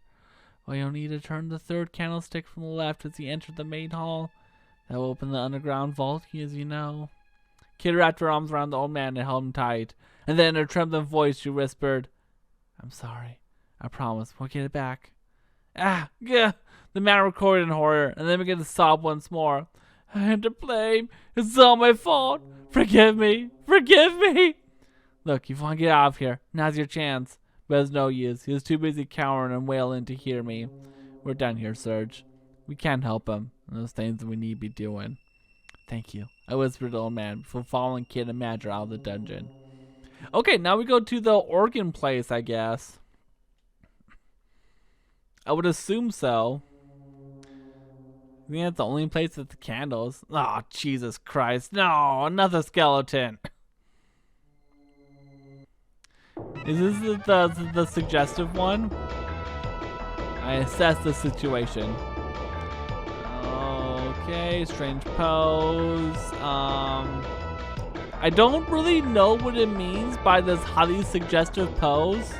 Well, you'll need to turn the third candlestick from the left as you enter the main hall. That will open the underground vault, as you know. Kid wrapped her arms around the old man and held him tight. And then in her trembling voice, she whispered, I'm sorry. I promise. We'll get it back. The man recoiled in horror, and then began to sob once more. I am to blame. It's all my fault. Forgive me. Forgive me. Look, if you want to get out of here, now's your chance. But it's no use. He was too busy cowering and wailing to hear me. We're done here, Serge. We can't help him. Those things that we need to be doing. Thank you, I whispered to the old man before following Kid and Madra out of the dungeon. Okay, now we go to the organ place, I guess. I would assume so. I think that's the only place with the candles. Oh, Jesus Christ. No, another skeleton. Is this the suggestive one? I assess the situation. Okay, strange pose. I don't really know what it means by this highly suggestive pose.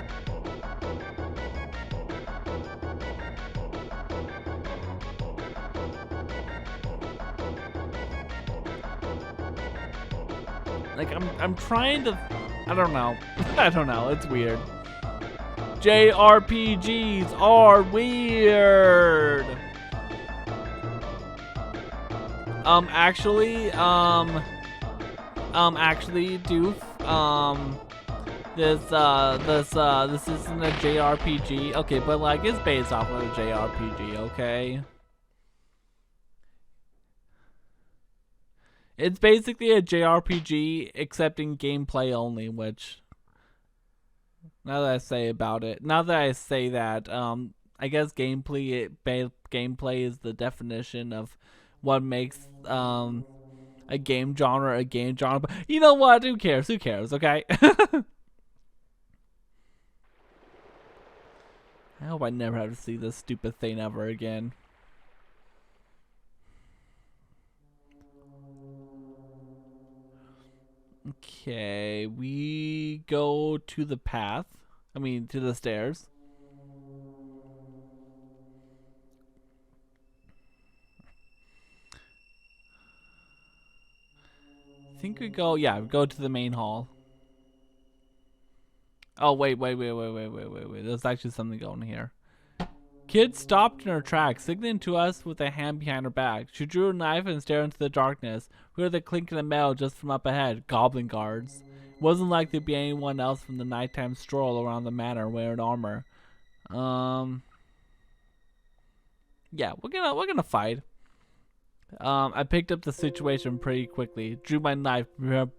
Like I'm trying to, I don't know. I don't know. It's weird. JRPGs are weird. Actually, Doof, this isn't a JRPG. Okay, but like it's based off of a JRPG, okay? It's basically a JRPG except in gameplay only, which now that I say that, I guess gameplay is the definition of what makes a game genre a game genre. But you know what? Who cares? Who cares? Okay. I hope I never have to see this stupid thing ever again. Okay, we go to the path. I mean, to the stairs. I think we go, yeah, we go to the main hall. Oh, wait. There's actually something going here. Kid stopped in her tracks, signaling to us with a hand behind her back. She drew a knife and stared into the darkness. We heard the clinking of metal just from up ahead. Goblin guards. It wasn't like there'd be anyone else from the nighttime stroll around the manor wearing armor. Yeah, we're gonna fight. I picked up the situation pretty quickly. Drew my knife,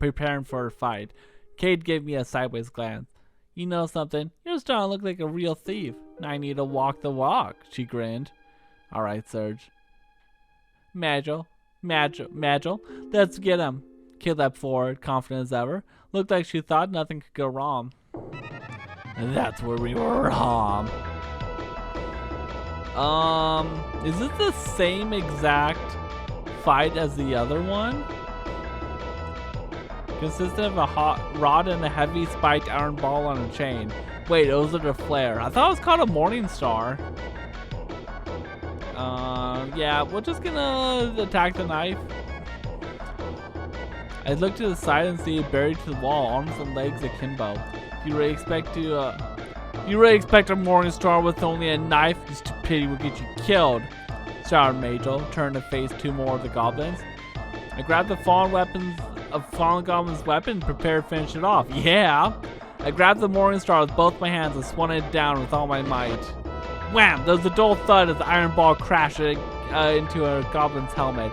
preparing for a fight. Cade gave me a sideways glance. You know something? You're starting to look like a real thief. I need to walk the walk, she grinned. Alright, Serge. Magil, let's get him. Kid leapt forward, confident as ever. Looked like she thought nothing could go wrong. And that's where we were wrong. Is it the same exact fight as the other one? Consistent of a hot rod and a heavy spiked iron ball on a chain. Wait, those are the flare. I thought it was called a morning star. Yeah, we're just gonna attack the knife. I look to the side and see it buried to the wall, arms and legs akimbo. You really expect a morning star with only a knife? This stupidity will get you killed, shouted Majel, turning to face two more of the goblins. I grabbed the fallen goblin's weapon, prepared to finish it off. Yeah! I grabbed the morning star with both my hands and swung it down with all my might. Wham! There was a dull thud as the iron ball crashed into a goblin's helmet.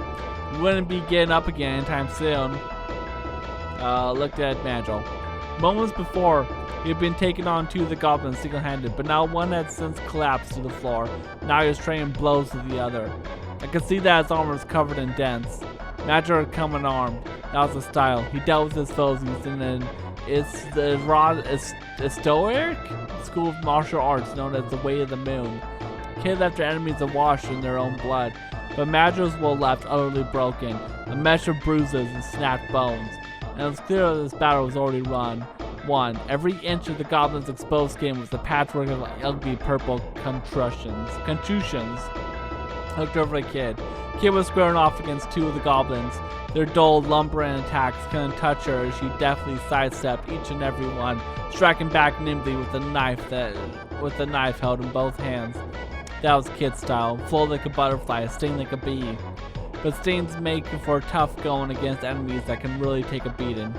We wouldn't be getting up again anytime soon. Looked at Magil. Moments before, he had been taken on two of the goblins single-handed, but now one had since collapsed to the floor. Now he was trading blows with the other. I could see that his armor was covered in dents. Magil had come unarmed. That was the style. He dealt with his foes using an stoic school of martial arts known as the Way of the Moon. Kid left their enemies awash in their own blood, but Magil's will left utterly broken, a mesh of bruises and snapped bones. And it was clear that this battle was already won. Every inch of the goblin's exposed skin was a patchwork of ugly purple contusions. I looked over at Kid. Kid was squaring off against two of the goblins. Their dull, lumbering attacks couldn't touch her as she deftly sidestepped each and every one, striking back nimbly with the knife held in both hands. That was Kid style, full like a butterfly, sting like a bee. But stings make for tough going against enemies that can really take a beating.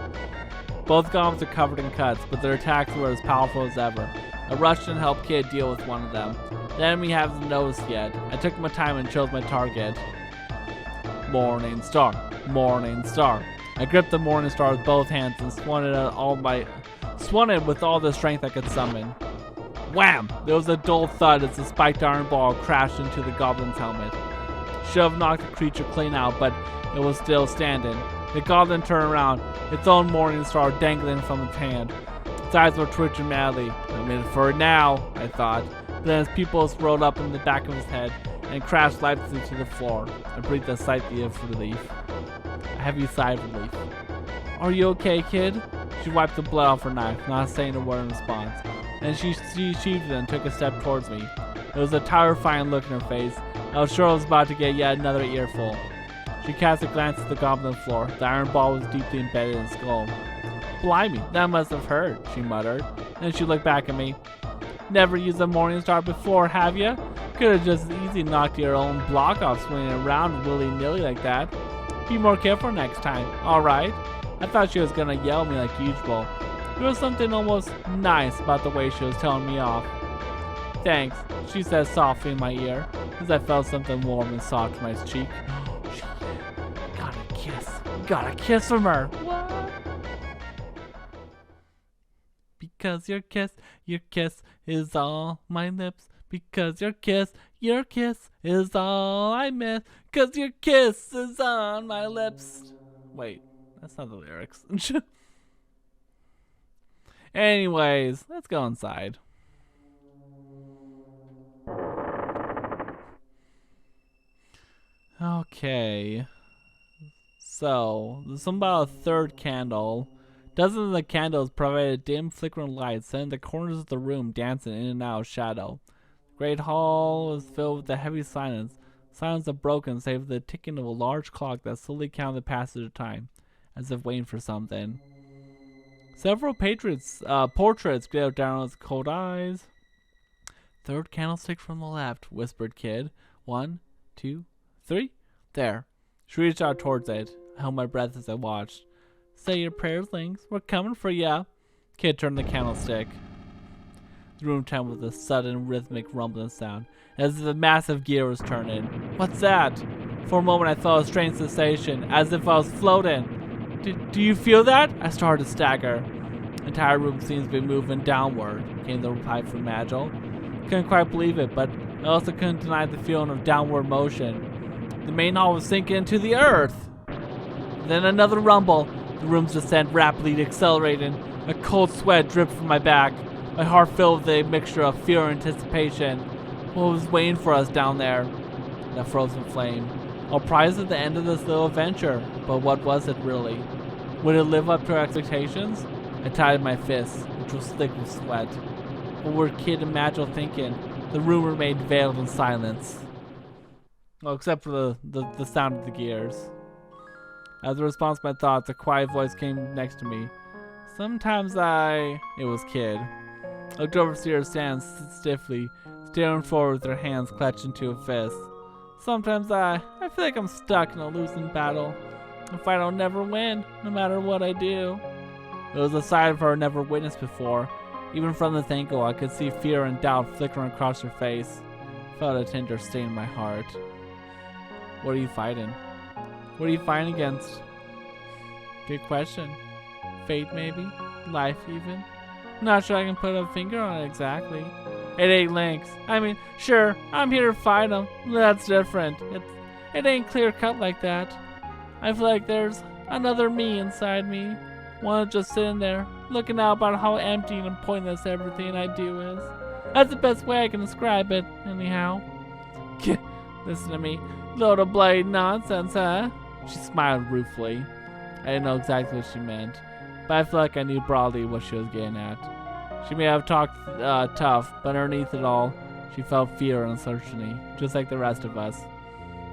Both goblins are covered in cuts, but their attacks were as powerful as ever. I rushed and helped Kid deal with one of them. The enemy hasn't noticed yet. I took my time and chose my target. Morning Star. I gripped the Morning Star with both hands and swung it with all the strength I could summon. Wham! There was a dull thud as the spiked iron ball crashed into the goblin's helmet. Should have knocked the creature clean out, but it was still standing. The goblin turned around, its own Morning Star dangling from its hand. Its eyes were twitching madly. I'm in for it now, I thought. Then his pupils rolled up in the back of his head and crashed lifelessly to the floor. I breathed a sigh of relief. A heavy sigh of relief. Are you okay, Kid? She wiped the blood off her knife, not saying a word in response. Then she sheathed it and took a step towards me. There was a terrifying look in her face. I was sure I was about to get yet another earful. She cast a glance at the goblin floor. The iron ball was deeply embedded in his skull. Blimey, that must have hurt, she muttered. Then she looked back at me. Never used a Morning Star before, have you? Could have just as easily knocked your own block off swinging around willy-nilly like that. Be more careful next time, alright? I thought she was gonna yell at me like usual. There was something almost nice about the way she was telling me off. Thanks, she said softly in my ear, as I felt something warm and soft on my cheek. Got a kiss. Got a kiss from her. What? Because your kiss is all my lips. Because your kiss is all I miss. Because your kiss is on my lips. Wait, that's not the lyrics. Anyways, let's go inside. Okay. So, there's something about a third candle. Dozens of the candles provided dim, flickering light, setting the corners of the room dancing in and out of shadow. The great hall was filled with a heavy silence. Silence unbroken save for the ticking of a large clock that slowly counted the passage of time, as if waiting for something. Several portraits glared down on its cold eyes. Third candlestick from the left, whispered Kid. 1, 2, 3. There. She reached out towards it. I held my breath as I watched. Say your prayers, Lynx. We're coming for ya. Kid turned the candlestick. The room trembled with a sudden rhythmic rumbling sound, as if a massive gear was turning. What's that? For a moment I felt a strange sensation, as if I was floating. Do you feel that? I started to stagger. The entire room seems to be moving downward, came the reply from Magil. Couldn't quite believe it, but I also couldn't deny the feeling of downward motion. The main hall was sinking into the earth. Then another rumble. The room's descent rapidly accelerating. A cold sweat dripped from my back. My heart filled with a mixture of fear and anticipation. What was waiting for us down there? That frozen flame. Our prize at the end of this little adventure. But what was it really? Would it live up to our expectations? I tied my fists, which was thick with sweat. What were Kid and Magil thinking? The room remained veiled in silence. Well, except for the sound of the gears. As a response to my thoughts, a quiet voice came next to me. It was Kid. I looked over to see her stand stiffly, staring forward with her hands clutched into a fist. Sometimes I feel like I'm stuck in a losing battle. I fight I'll never win, no matter what I do. It was a side of her I never witnessed before. Even from this angle, I could see fear and doubt flickering across her face. I felt a tender stain in my heart. What are you fighting? What are you fighting against? Good question. Fate, maybe? Life, even? Not sure I can put a finger on it exactly. It ain't Lynx. I mean, sure, I'm here to fight him. That's different. It ain't clear cut like that. I feel like there's another me inside me. One just sitting there, looking out about how empty and pointless everything I do is. That's the best way I can describe it, anyhow. Listen to me. Load of bloody nonsense, huh? She smiled ruefully. I didn't know exactly what she meant, but I feel like I knew broadly what she was getting at. She may have talked tough, but underneath it all, she felt fear and uncertainty, just like the rest of us.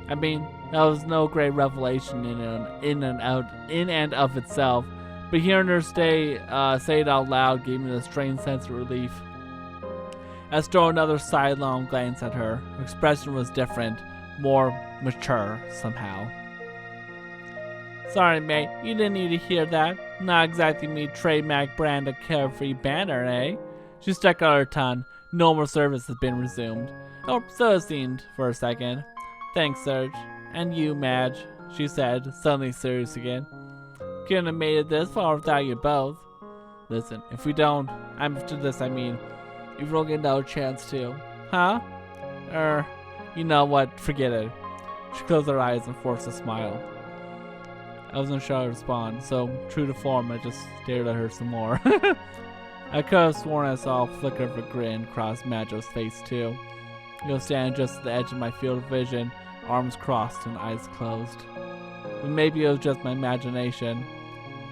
I mean, that was no great revelation in and of itself, but hearing her say it out loud gave me a strange sense of relief. I stole another sidelong glance at her. Her expression was different, more mature somehow. Sorry, mate, you didn't need to hear that. Not exactly me trademark brand of carefree banner, eh? She stuck out her tongue. Normal service has been resumed. Oh, so it seemed for a second. Thanks, Serge. And you, Madge, she said, suddenly serious again. Couldn't have made it this far without you both. Listen, if we don't, if we don't get another chance to. Huh? You know what, forget it. She closed her eyes and forced a smile. I wasn't sure how to respond, so true to form, I just stared at her some more. I could have sworn I saw a flicker of a grin cross Magil's face too. He was standing just at the edge of my field of vision, arms crossed and eyes closed. But maybe it was just my imagination.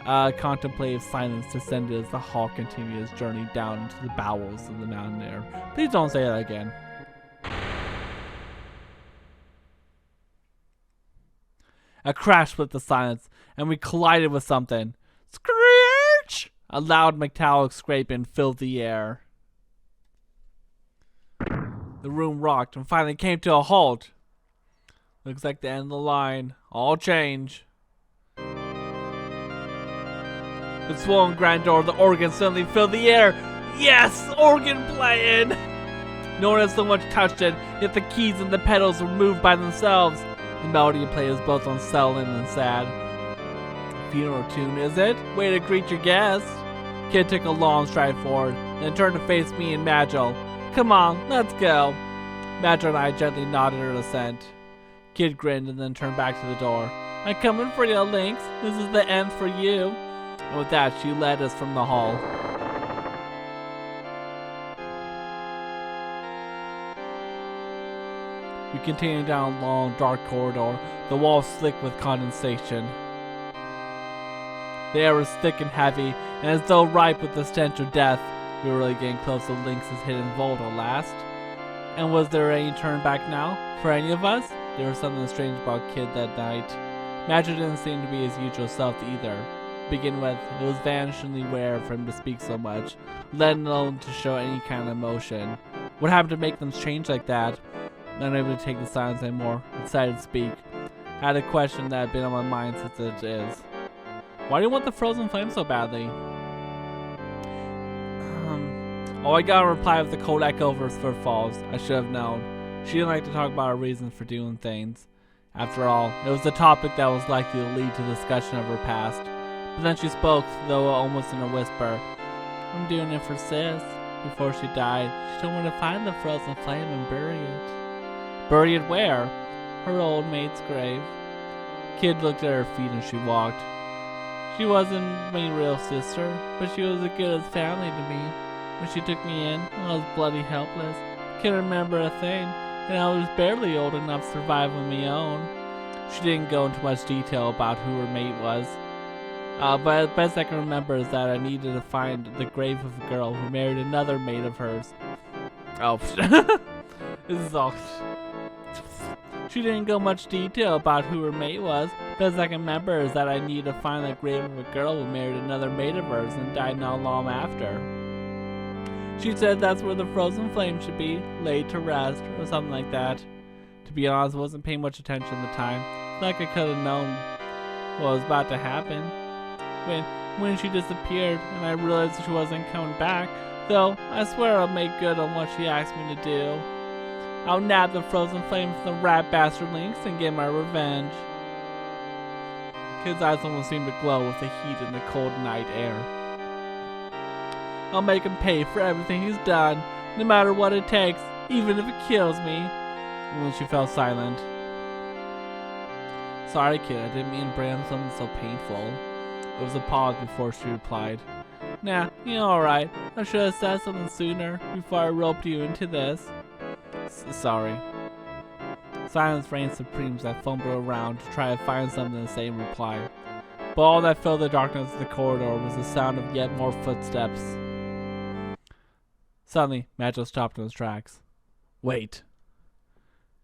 Contemplative silence descended as the hall continued its journey down into the bowels of the mountaineer. Please don't say that again. A crash split the silence, and we collided with something. Screech! A loud metallic scraping filled the air. The room rocked and finally came to a halt. Looks like the end of the line. All change. The swollen grandeur of the organ suddenly filled the air. Yes! Organ playing! No one had so much touched it, yet the keys and the pedals were moved by themselves. The melody it played was both unsettling and sad. A funeral tune, is it? Way to greet your guest. Kid took a long stride forward, then turned to face me and Magil. Come on, let's go. Magil and I gently nodded her assent. Kid grinned and then turned back to the door. I'm coming for you, Lynx. This is the end for you. And with that, she led us from the hall. We continued down a long, dark corridor, the walls slick with condensation. The air was thick and heavy, and as though ripe with the stench of death. We were really getting close to Lynx's hidden vault at last. And was there any turn back now? For any of us? There was something strange about Kid that night. Magic didn't seem to be his usual self either. To begin with, it was vanishingly rare for him to speak so much, let alone to show any kind of emotion. What happened to make them change like that? Unable to take the silence anymore, I decided to speak. I had a question that had been on my mind since it is. Why do you want the frozen flame so badly? Oh, I got a reply with the cold echo of her footfalls. I should have known. She didn't like to talk about her reasons for doing things. After all, it was a topic that was likely to lead to discussion of her past. But then she spoke, though almost in a whisper. I'm doing it for Sis. Before she died, she told me to find the frozen flame and bury it. Bury it where? Her old mate's grave. Kid looked at her feet as she walked. She wasn't my real sister, but she was as good as family to me. When she took me in, I was bloody helpless. Can't remember a thing, and I was barely old enough to survive on my own. She didn't go into much detail about who her mate was. But the best I can remember is that I needed to find the grave of a girl who married another mate of hers. Oh, this is all. She didn't go much detail about who her mate was. Best I can remember is that I needed to find the grave of a girl who married another mate of hers and died not long after. She said that's where the frozen flame should be, laid to rest, or something like that. To be honest, I wasn't paying much attention at the time. It's like I could have known what was about to happen. When she disappeared, and I realized she wasn't coming back, though I swear I'll make good on what she asked me to do. I'll nab the frozen flame from the rat bastard Lynx and get my revenge. Kid's eyes almost seemed to glow with the heat in the cold night air. I'll make him pay for everything he's done, no matter what it takes, even if it kills me. And then she fell silent. Sorry, Kid, I didn't mean to bring up something so painful. There was a pause before she replied. Nah, you're alright. I should have said something sooner, before I roped you into this. Sorry. Silence reigned supreme as I fumbled around to try to find something to say in reply. But all that filled the darkness of the corridor was the sound of yet more footsteps. Suddenly, Magil stopped in his tracks. Wait.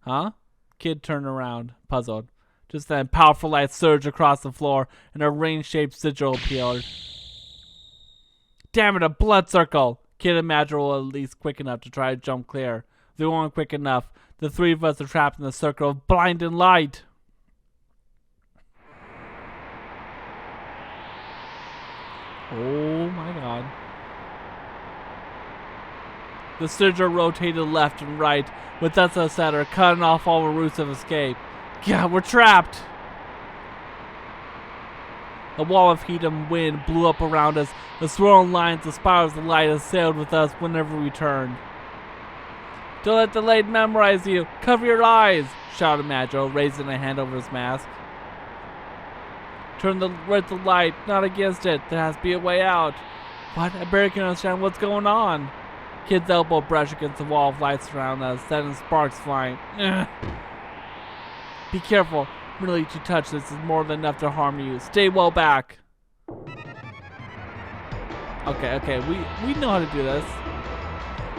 Huh? Kid turned around, puzzled. Just then, powerful light surged across the floor, and a ring-shaped sigil appeared. Damn it, a blood circle! Kid and Magil were at least quick enough to try to jump clear. If they weren't quick enough, the three of us are trapped in the circle of blinding light. Oh my god. The sigil rotated left and right, with us at center, cutting off all the routes of escape. God, we're trapped! A wall of heat and wind blew up around us. The swirling lines of spirals of light assailed with us whenever we turned. Don't let the light memorize you! Cover your eyes! Shouted Magil, raising a hand over his mask. Turn with the light, not against it. There has to be a way out. What? I barely can understand what's going on. Kid's elbow brushed against the wall of lights around us, sending sparks flying. Ugh. Be careful. Merely to touch this is more than enough to harm you. Stay well back. Okay, we know how to do this.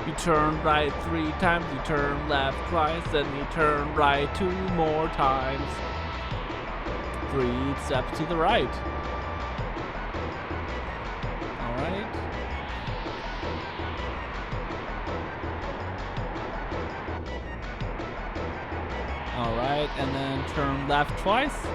You turn right 3 times, you turn left twice, then you turn right 2 more times. 3 steps to the right. Alright. Alright, and then turn left twice.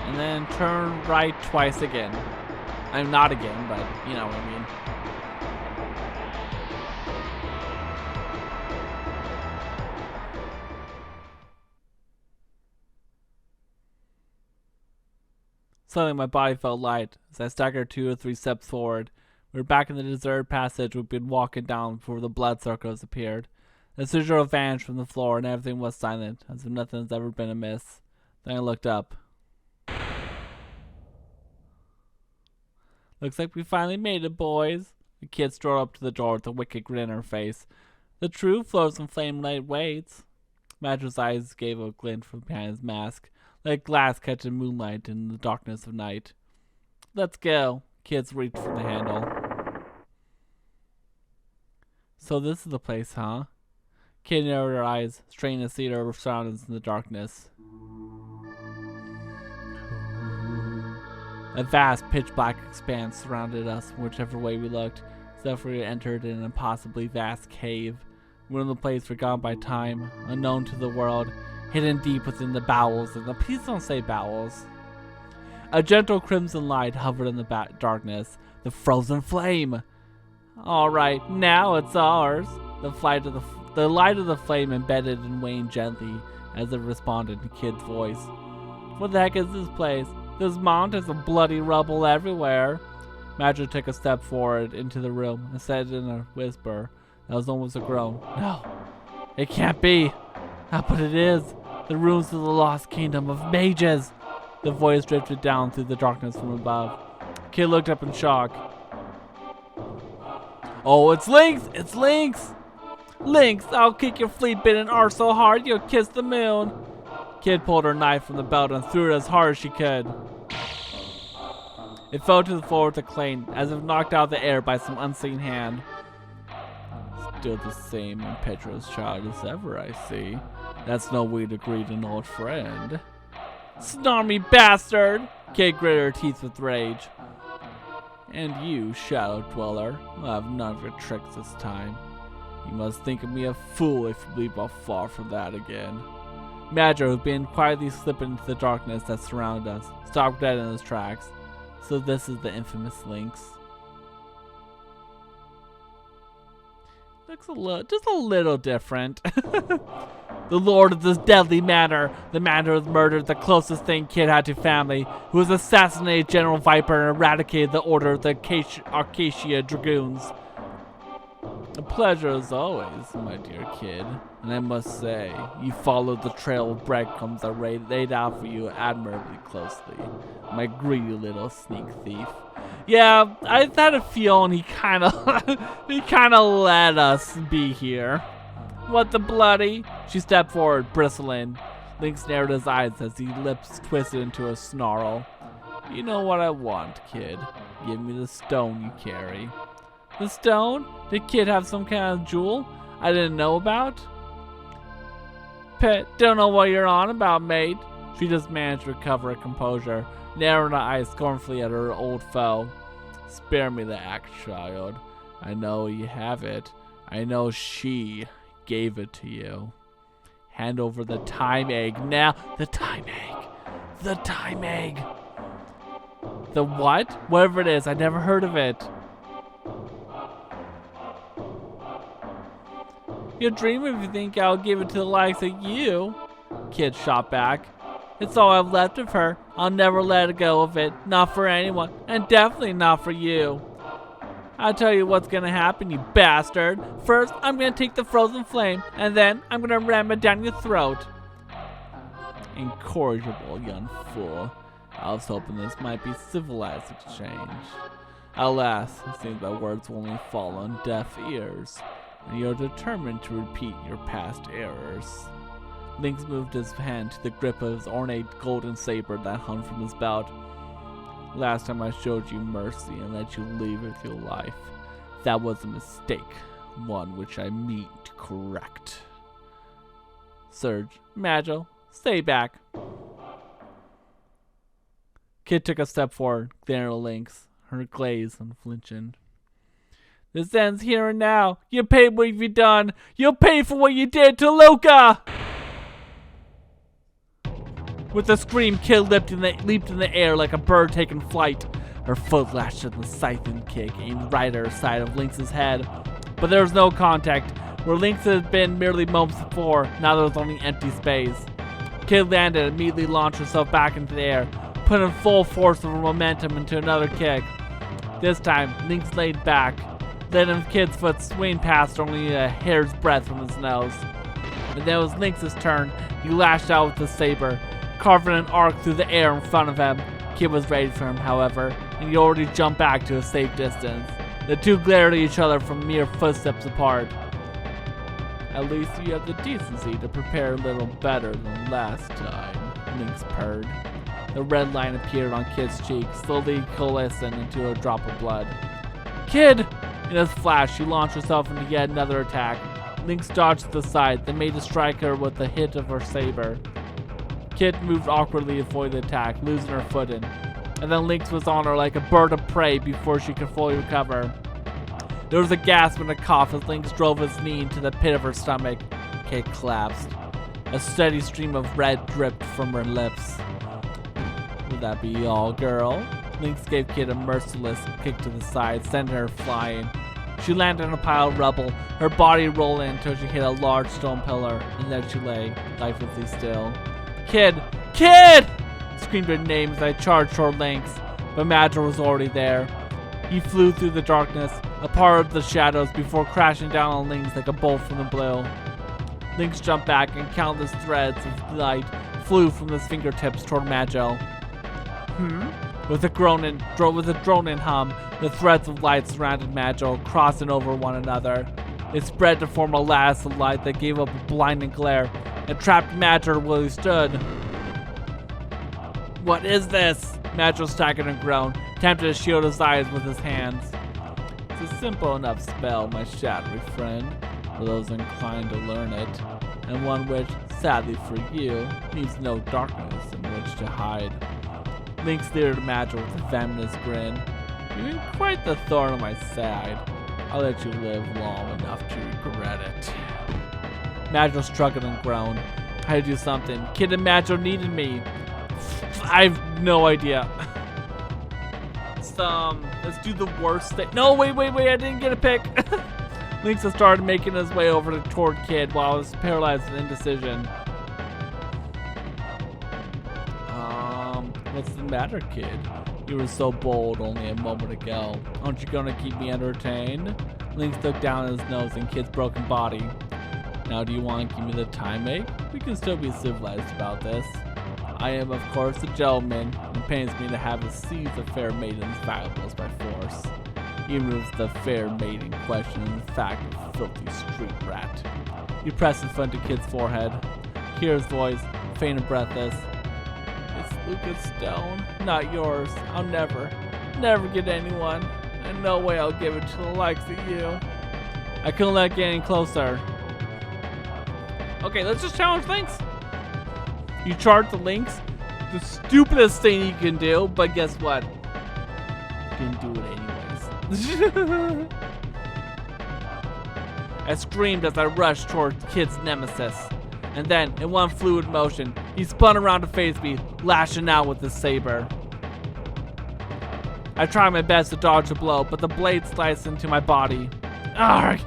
and then turn right twice again. I'm not again, but you know what I mean. Suddenly my body felt light as I staggered 2 or 3 steps forward. We were back in the deserted passage we'd been walking down before the blood circles appeared. The sigil vanished from the floor and everything was silent, as if nothing has ever been amiss. Then I looked up. Looks like we finally made it, boys. The kid strode up to the door with a wicked grin on her face. The truth flows in flame-light waits. Madge's eyes gave a glint from behind his mask, like glass catching moonlight in the darkness of night. Let's go. Kids reached for the handle. So this is the place, huh? Kid narrowed her eyes, straining to see her surroundings in the darkness. A vast pitch-black expanse surrounded us whichever way we looked, as if we had entered an impossibly vast cave. One of the place forgotten by time, unknown to the world, hidden deep within the bowels of the— please don't say bowels. A gentle crimson light hovered in the darkness, the frozen flame. All right, now it's ours. The light of the flame embedded and waned gently as it responded to Kid's voice. What the heck is this place? There's mountains of bloody rubble everywhere. Madge took a step forward into the room and said in a whisper that was almost a groan. No, it can't be. But it is. The ruins of the lost kingdom of mages. The voice drifted down through the darkness from above. Kid looked up in shock. Oh, it's Lynx! It's Lynx! Lynx, I'll kick your fleet-bitten arse so hard you'll kiss the moon. Kid pulled her knife from the belt and threw it as hard as she could. It fell to the floor with a clang, as if knocked out of the air by some unseen hand. Still the same impetuous child as ever, I see. That's no way to greet an old friend. Snarmy bastard! Kid gritted her teeth with rage. And you, Shadow Dweller, will have none of your tricks this time. You must think of me a fool if you leave off far from that again. Madge, who had been quietly slipping into the darkness that surrounded us, stopped dead in his tracks. So this is the infamous Lynx. Looks just a little different. The lord of this deadly manor, the manor who murdered the closest thing Kid had to family, who has assassinated General Viper and eradicated the order of the Acacia Dragoons. A pleasure as always, my dear Kid. And I must say, you followed the trail of breadcrumbs I laid out for you admirably closely, my greedy little sneak thief. Yeah, I had a feeling he kind of let us be here. What the bloody? She stepped forward, bristling. Lynx narrowed his eyes as his lips twisted into a snarl. You know what I want, Kid. Give me the stone you carry. The stone? Did Kid have some kind of jewel I didn't know about? Pet, don't know what you're on about, mate. She just managed to recover her composure, narrowing her eyes scornfully at her old foe. Spare me the act, child. I know you have it. I know she gave it to you. Hand over the time egg now. The time egg. The time egg. The what? Whatever it is, I never heard of it. You'll dream if you think I'll give it to the likes of you. Kid shot back. It's all I've left of her. I'll never let go of it. Not for anyone. And definitely not for you. I'll tell you what's gonna happen, you bastard. First, I'm gonna take the frozen flame, and then I'm gonna ram it down your throat. Incorrigible young fool. I was hoping this might be civilized exchange. Alas, it seems my words will only fall on deaf ears, and you're determined to repeat your past errors. Lynx moved his hand to the grip of his ornate golden saber that hung from his belt. Last time I showed you mercy and let you leave with your life. That was a mistake, one which I mean to correct. Surge, Magil, stay back. Kid took a step forward, glaring at Lynx, her glaze unflinching. This ends here and now. You paid what you've done. You'll pay for what you did to Luca! With a scream, Kid leaped in the air like a bird taking flight. Her foot lashed at the scything kick, aimed right at her side of Lynx's head. But there was no contact. Where Lynx had been merely moments before, now there was only empty space. Kid landed and immediately launched herself back into the air, putting full force of her momentum into another kick. This time, Lynx laid back, letting Kid's foot swing past only a hair's breadth from his nose. And then it was Lynx's turn. He lashed out with the saber, carving an arc through the air in front of him. Kid was ready for him, however, and he already jumped back to a safe distance. The two glared at each other from mere footsteps apart. At least you have the decency to prepare a little better than last time, Lynx purred. The red line appeared on Kid's cheek, slowly coalescing into a drop of blood. Kid! In a flash, she launched herself into yet another attack. Lynx dodged to the side, then made to strike her with a hit of her saber. Kid moved awkwardly to avoid the attack, losing her footing. And then Lynx was on her like a bird of prey before she could fully recover. There was a gasp and a cough as Lynx drove his knee into the pit of her stomach. Kid collapsed. A steady stream of red dripped from her lips. Would that be all, girl? Lynx gave Kid a merciless kick to the side, sending her flying. She landed on a pile of rubble, her body rolling until she hit a large stone pillar, and there she lay, lifelessly still. Kid! Kid! Screamed her name as I charged toward Lynx, but Madra was already there. He flew through the darkness, a part of the shadows, before crashing down on Lynx like a bolt from the blue. Lynx jumped back, and countless threads of light flew from his fingertips toward Madra. With a droning hum, the threads of light surrounded Madra, crossing over one another. It spread to form a lattice of light that gave up a blinding glare and trapped Madra where he stood. What is this? Madra staggered and groaned, tempted to shield his eyes with his hands. It's a simple enough spell, my shadowy friend, for those inclined to learn it, and one which, sadly for you, needs no darkness in which to hide. Lynx stared at Madra with a venomous grin. You've been quite the thorn on my side. I'll let you live long enough to regret it. Madra struggled and groaned. I had to do something. Kid and Madra needed me. I have no idea. Let's do the worst thing. No, wait, I didn't get a pick. Lynx had started making his way over toward Kid while I was paralyzed with indecision. What's the matter, Kid? You were so bold only a moment ago. Aren't you gonna keep me entertained? Lynx looked down at his nose and Kid's broken body. Now do you want to give me the time ache? We can still be civilized about this. I am, of course, a gentleman, and it pains me to have to seize a fair maiden's valuables by force. He removes the fair maiden question in the fact of filthy street rat. He pressed his foot to Kid's forehead. Hear his voice, faint and breathless. It's Lucas Stone, not yours. I'll never get anyone, and no way I'll give it to the likes of you. I couldn't let it get any closer. Okay, let's just challenge Lynx. You charge the Lynx, the stupidest thing you can do, but guess what? You can do it anyways. I screamed as I rushed towards Kid's nemesis. And then, in one fluid motion, he spun around to face me, lashing out with his saber. I tried my best to dodge the blow, but the blade sliced into my body. Arrgh!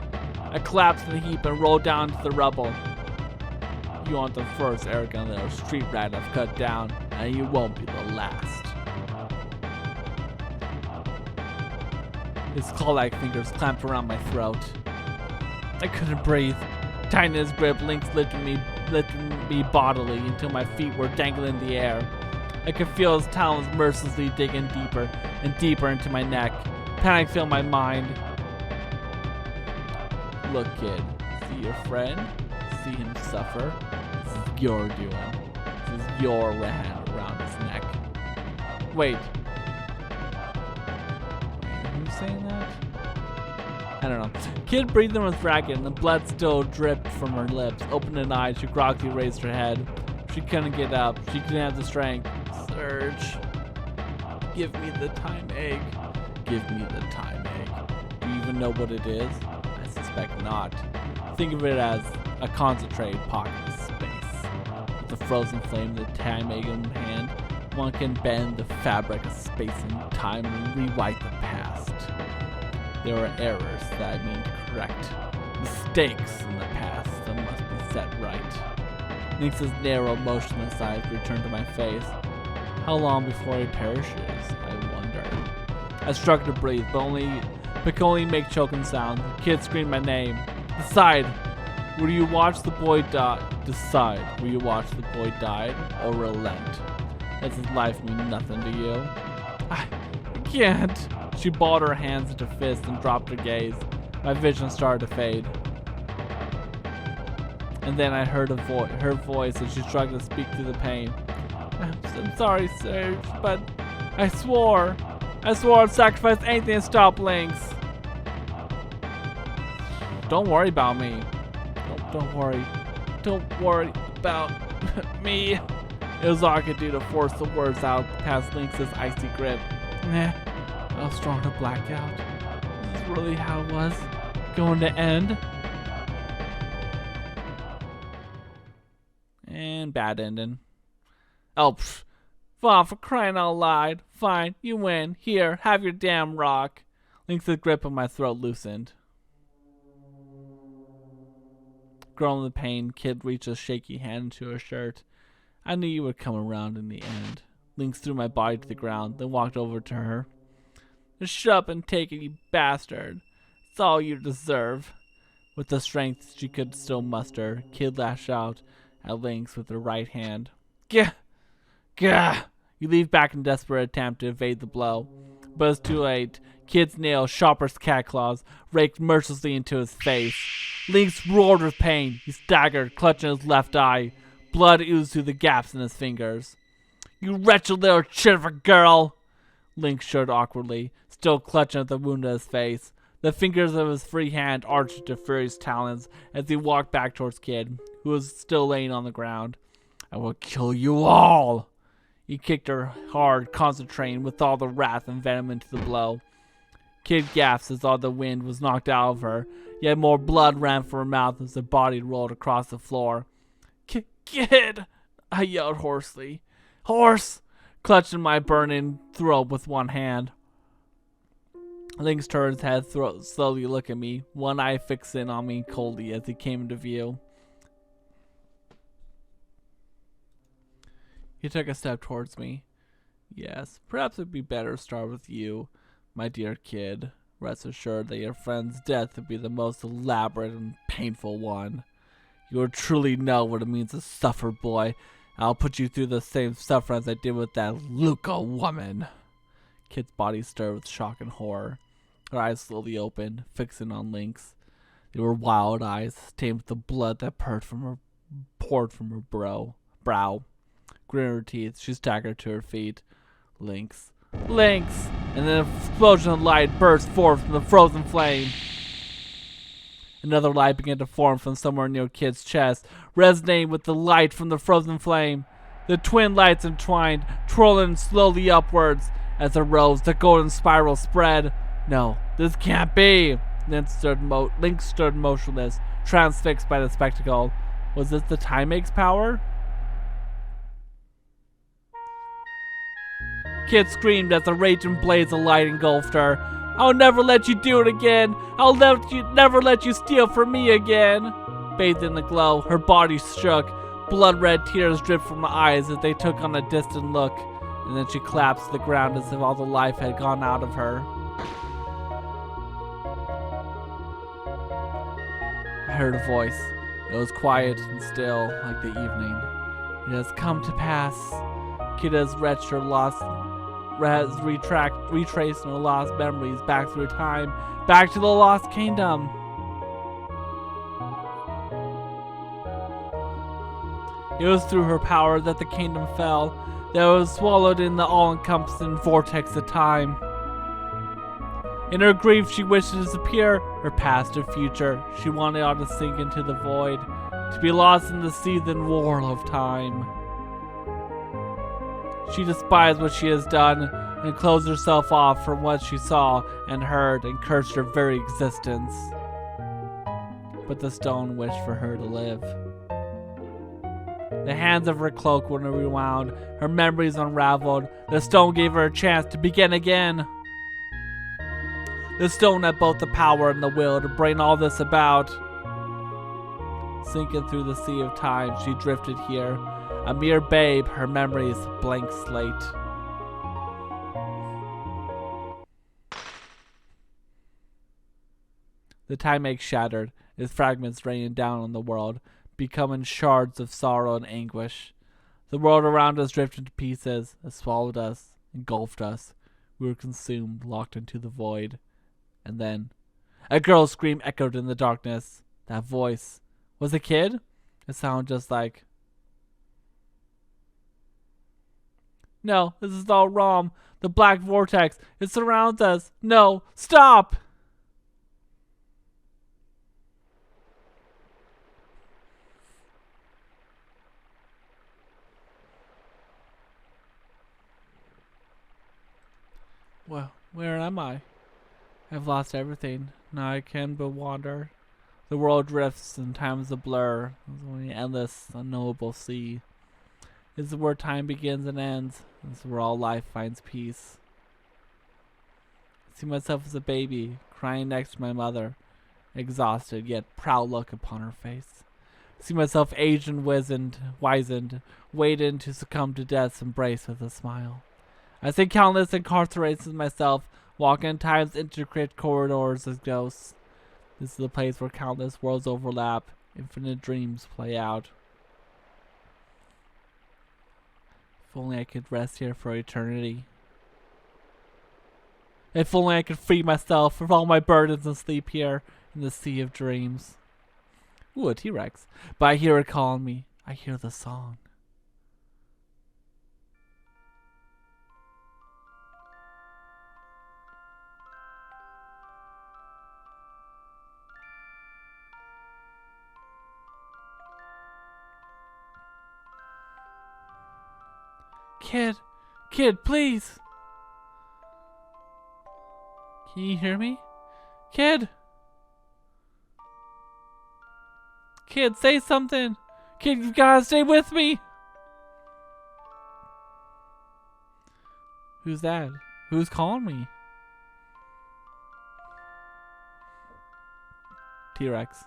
I collapsed in a heap and rolled down into the rubble. You aren't the first arrogant little street rat I've cut down, and you won't be the last. His claw-like fingers clamped around my throat. I couldn't breathe. Tightening his grip, Lynx lifted me bodily until my feet were dangling in the air. I could feel his talons mercilessly digging deeper and deeper into my neck. Panic filled my mind. Look, Kid, see your friend? See him suffer? This is your doing. This is your hand around his neck. Wait, who's saying that? I don't know. Kid breathed in was ragged and the blood still dripped from her lips. Opened an eye, she groggily raised her head. She couldn't get up. She didn't have the strength. Surge. Give me the time egg. Give me the time egg. Do you even know what it is? I suspect not. Think of it as a concentrated pocket of space. With a frozen flame in the time egg in hand, one can bend the fabric of space and time and rewrite the past. There are errors that I mean to correct, mistakes in the past that must be set right. Lynx's narrow, motionless eyes return to my face. How long before he perishes, I wonder. I struggle to breathe, but can only make choking sounds. The kid screamed my name. Decide. Will you watch the boy die? Decide. Will you watch the boy die or relent? Does his life mean nothing to you? I can't. She balled her hands into fists and dropped her gaze. My vision started to fade. And then I heard her voice as she struggled to speak through the pain. I'm sorry, Serge, but I swore I'd sacrifice anything to stop Lynx. Don't worry about me. Don't worry. Don't worry about me. It was all I could do to force the words out past Lynx's icy grip. I was starting to black out. This is really how it was going to end. And bad ending. Oh, pfft. Well, for crying out loud. Fine, you win. Here, have your damn rock. Lynx's grip on my throat loosened. Groaning with pain, Kid reached a shaky hand into her shirt. I knew you would come around in the end. Lynx threw my body to the ground, then walked over to her. Just shut up and take it, you bastard. It's all you deserve. With the strength she could still muster, Kid lashed out at Lynx with her right hand. Gah! Gah! You leave back in a desperate attempt to evade the blow. But it's too late. Kid's nails, sharp as cat claws, raked mercilessly into his face. Lynx roared with pain. He staggered, clutching his left eye. Blood oozed through the gaps in his fingers. You wretched little shit of a girl! Lynx shuddered awkwardly, still clutching at the wound in his face. The fingers of his free hand arched to furious talons as he walked back towards Kid, who was still laying on the ground. I will kill you all! He kicked her hard, concentrating with all the wrath and venom into the blow. Kid gasped as all the wind was knocked out of her, yet more blood ran from her mouth as her body rolled across the floor. Kid! I yelled hoarsely. Horse! Clutching my burning throat with one hand. Lynx turned his head, slowly look at me, one eye fixing on me coldly as he came into view. He took a step towards me. Yes, perhaps it'd be better to start with you, my dear Kid. Rest assured that your friend's death would be the most elaborate and painful one. You will truly know what it means to suffer, boy. I'll put you through the same suffering as I did with that Luca woman. Kid's body stirred with shock and horror. Her eyes slowly opened, fixing on Lynx. They were wild eyes, stained with the blood that poured from her brow. Gritting her teeth, she staggered to her feet. Lynx! Lynx! And then an explosion of light burst forth from the frozen flame. Another light began to form from somewhere near Kid's chest, resonating with the light from the frozen flame. The twin lights entwined, twirling slowly upwards. As it rose, the golden spiral spread. No, this can't be! Lynx stood motionless, transfixed by the spectacle. Was this the Time Ache's power? Kid screamed as the raging blaze of light engulfed her. I'll never let you do it again. I'll never let you steal from me again. Bathed in the glow, her body shook. Blood-red tears dripped from her eyes as they took on a distant look. And then she collapsed to the ground as if all the life had gone out of her. I heard a voice. It was quiet and still, like the evening. It has come to pass. Kid has retraced her lost memories back through time, back to the Lost Kingdom. It was through her power that the kingdom fell, that it was swallowed in the all-encompassing vortex of time. In her grief, she wished to disappear, her past and future. She wanted all to sink into the void, to be lost in the seething whirl of time. She despised what she has done and closed herself off from what she saw and heard and cursed her very existence. But the stone wished for her to live. The hands of her cloak were rewound, her memories unraveled. The stone gave her a chance to begin again. The stone had both the power and the will to bring all this about. Sinking through the sea of time, she drifted here, a mere babe, her memories blank slate. The time egg shattered, its fragments raining down on the world, becoming shards of sorrow and anguish. The world around us drifted to pieces, it swallowed us, engulfed us. We were consumed, locked into the void. And then, a girl's scream echoed in the darkness. That voice was a kid? It sounded just like... No, this is all wrong. The black vortex, it surrounds us. No, stop! Well, where am I? I've lost everything. Now I can but wander. The world drifts and time is a blur. It's only an endless, unknowable sea. This is where time begins and ends. This is where all life finds peace. I see myself as a baby, crying next to my mother, exhausted yet proud look upon her face. I see myself aged and wizened, waiting to succumb to death's embrace with a smile. I see countless incarcerations myself, walking in time's intricate corridors as ghosts. This is the place where countless worlds overlap, infinite dreams play out. If only I could rest here for eternity. If only I could free myself from all my burdens and sleep here in the sea of dreams. Ooh, a T-Rex. But I hear it calling me. I hear the song. Kid, please. Can you hear me? Kid, say something. Kid, you gotta stay with me. Who's that? Who's calling me? T-Rex.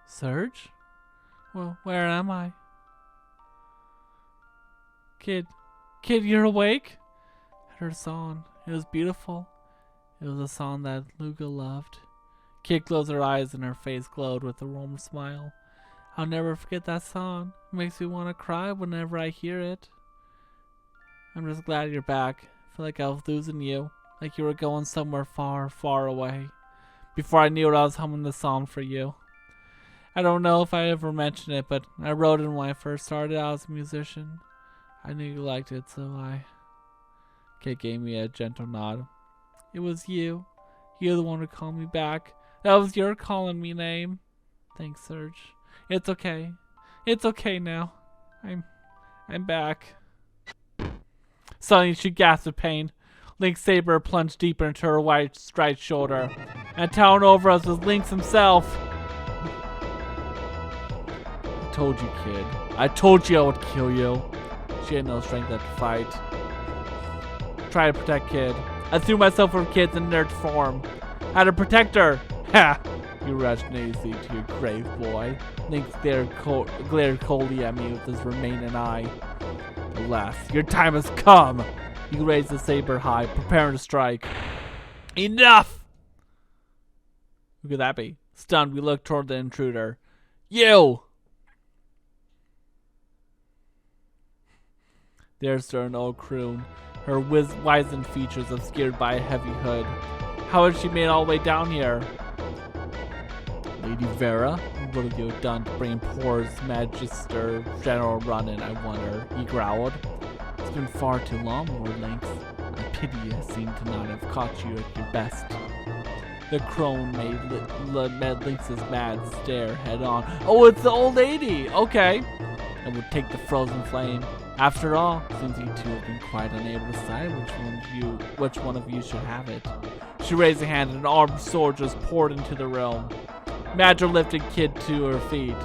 Surge? Well, where am I? Kid, you're awake? I heard a song. It was beautiful. It was a song that Luga loved. Kid closed her eyes and her face glowed with a warm smile. I'll never forget that song. It makes me want to cry whenever I hear it. I'm just glad you're back. I feel like I was losing you. Like you were going somewhere far, far away. Before I knew it, I was humming the song for you. I don't know if I ever mentioned it, but I wrote it when I first started out as a musician. I knew you liked it, so Kid gave me a gentle nod. It was you. You're the one who called me back. That was your calling me name. Thanks, Surge. It's okay. It's okay now. I'm back. Suddenly she gasped with pain. Link's saber plunged deeper into her right shoulder. And towering over us was Link himself. I told you, kid. I told you I would kill you. She had no strength left to fight. Try to protect Kid. I threw myself from Kid's inert form. I had to protect her. Ha! You rushed nasally to your grave, boy. Link glared coldly at me with his remaining eye. Alas, your time has come. You raised the saber high, preparing to strike. Enough! Who could that be? Stunned, we looked toward the intruder. You! There stood an old croon, her wizened features obscured by a heavy hood. How had she made all the way down here? Lady Vera? What have you done to bring poor Magister General running, I wonder? He growled. It's been far too long, Lord Lynx. I pity you seem to not have caught you at your best. The crone met Lynx's mad stare head on. Oh, it's the old lady! Okay. I would take the frozen flame. After all, seems you two have been quite unable to decide which one of you should have it. She raised a hand and an armed soldiers poured into the room. Madra lifted Kid to her feet.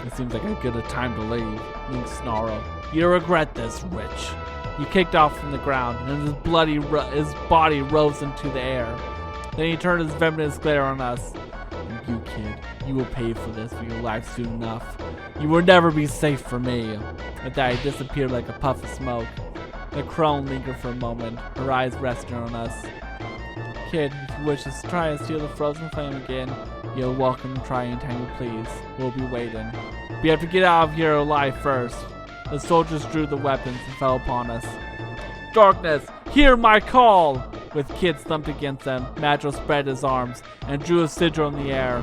It seems like a good time to leave, Link snarled. You'll regret this, witch. He kicked off from the ground, and his body rose into the air. Then he turned his venomous glare on us. And you, kid, you will pay for this for your life soon enough. You will never be safe from me. With that, he disappeared like a puff of smoke. The crone lingered for a moment, her eyes resting on us. Kid, if you wish to try and steal the frozen flame again, you're welcome to try anytime you please. We'll be waiting. But you have to get out of here alive first. The soldiers drew the weapons and fell upon us. Darkness, hear my call! With Kid thumped against them, Madra spread his arms and drew a sigil in the air.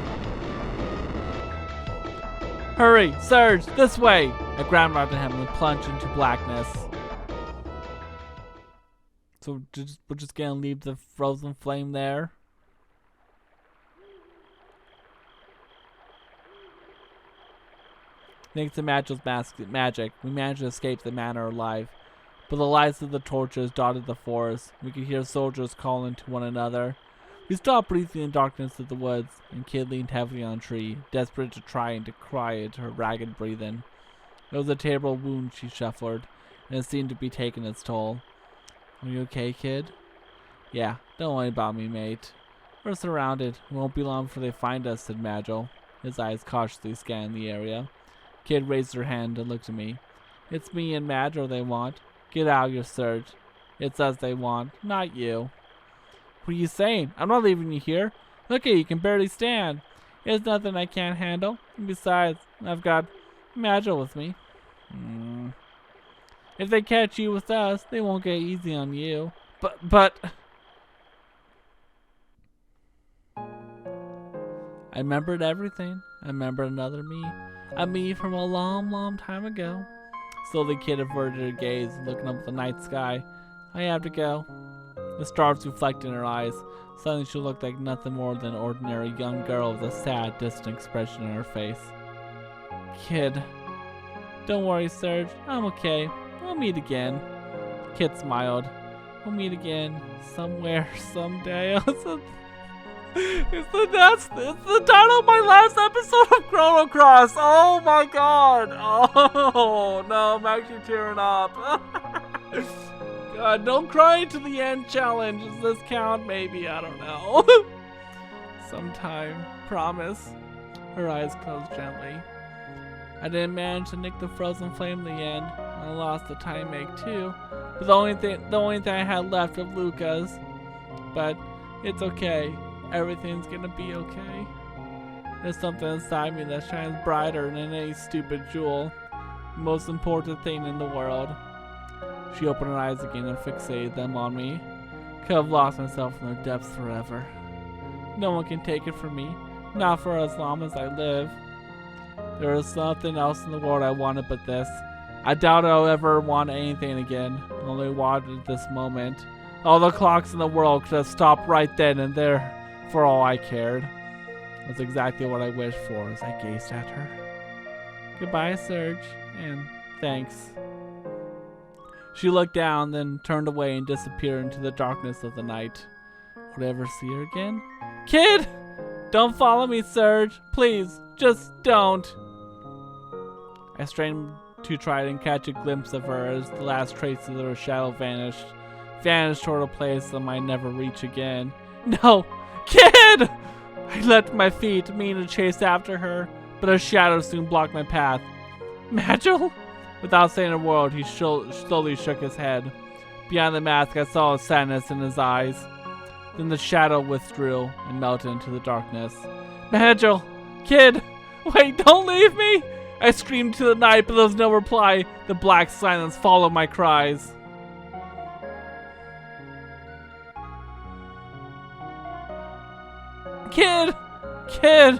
Hurry, Surge, this way! I grabbed onto him and plunged into blackness. So we're just gonna leave the frozen flame there. Thanks to Madra's magic, we managed to escape the manor alive. But the lights of the torches dotted the forest. We could hear soldiers calling to one another. We stopped breathing in the darkness of the woods, and Kid leaned heavily on a tree, desperate to try and to cry into her ragged breathing. It was a terrible wound, she shuffled, and it seemed to be taking its toll. Are you okay, Kid? Yeah, don't worry about me, mate. We're surrounded. It won't be long before they find us, said Magil, his eyes cautiously scanning the area. Kid raised her hand and looked at me. It's me and Magil they want. Get out of your Surge. It's us they want, not you. What are you saying? I'm not leaving you here. Look at you, you can barely stand. It's nothing I can't handle. And besides, I've got Magil with me. If they catch you with us, they won't get easy on you. But... I remembered everything. I remembered another me. A me from a long, long time ago. Slowly, Kid averted her gaze, looking up at the night sky. I have to go. The stars reflected in her eyes. Suddenly, she looked like nothing more than an ordinary young girl with a sad, distant expression on her face. Kid. Don't worry, Surge. I'm okay. We'll meet again. Kid smiled. We'll meet again. Somewhere, someday. It's the title of my last episode of Chrono Cross. Oh my god. Oh no, I'm actually tearing up. God, don't cry to the end challenge. Does this count? Maybe, I don't know. Sometime. Promise. Her eyes closed gently. I didn't manage to nick the frozen flame in the end. I lost the time egg too. But the only thing I had left of Luca's. But it's okay. Everything's gonna be okay. There's something inside me that shines brighter than any stupid jewel. The most important thing in the world. She opened her eyes again and fixated them on me. Could have lost myself in their depths forever. No one can take it from me. Not for as long as I live. There is nothing else in the world I wanted but this. I doubt I'll ever want anything again. I only wanted this moment. All the clocks in the world could have stopped right then and there. For all I cared. That's exactly what I wished for as I gazed at her. Goodbye, Surge, and thanks. She looked down, then turned away and disappeared into the darkness of the night. Would I ever see her again? Kid! Don't follow me, Surge. Please, just don't. I strained to try and catch a glimpse of her as the last traces of her shadow vanished toward a place I might never reach again. No! Kid! I leapt my feet, meaning to chase after her, but a shadow soon blocked my path. Magil? Without saying a word, he slowly shook his head. Behind the mask, I saw a sadness in his eyes. Then the shadow withdrew and melted into the darkness. Magil! Kid! Wait, don't leave me! I screamed to the night, but there was no reply. The black silence followed my cries. Kid! Kid!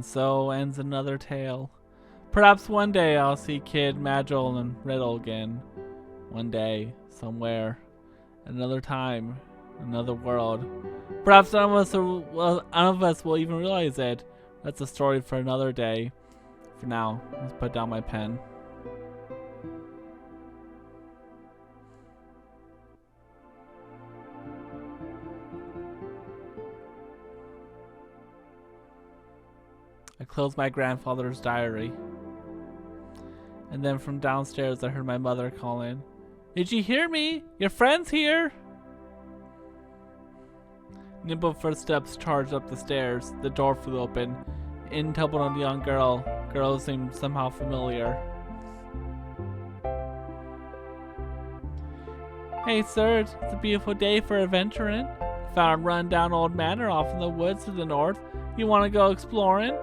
And so ends another tale. Perhaps one day I'll see Kid, Magil, and Riddle again. One day, somewhere, another time, another world. Perhaps none of us will even realize it. That's a story for another day. For now, let's put down my pen. I closed my grandfather's diary. And then from downstairs I heard my mother call in. Did you hear me? Your friend's here! Nimble footsteps charged up the stairs. The door flew open. In tumbled a young girl. Girl seemed somehow familiar. Hey sir, it's a beautiful day for adventuring. Found a run-down old manor off in the woods to the north. You want to go exploring?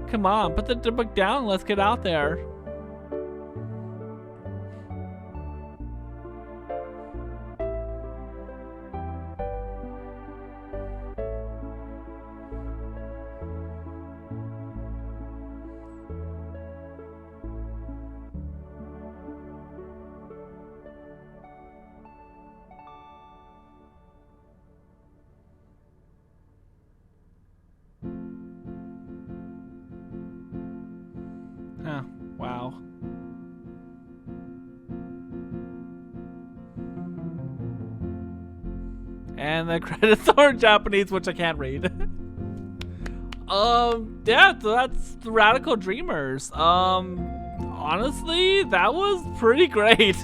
Come on, put the book down and let's get out there. Huh, wow. And the credits are in Japanese, which I can't read. Yeah, so that's the Radical Dreamers. Honestly, that was pretty great.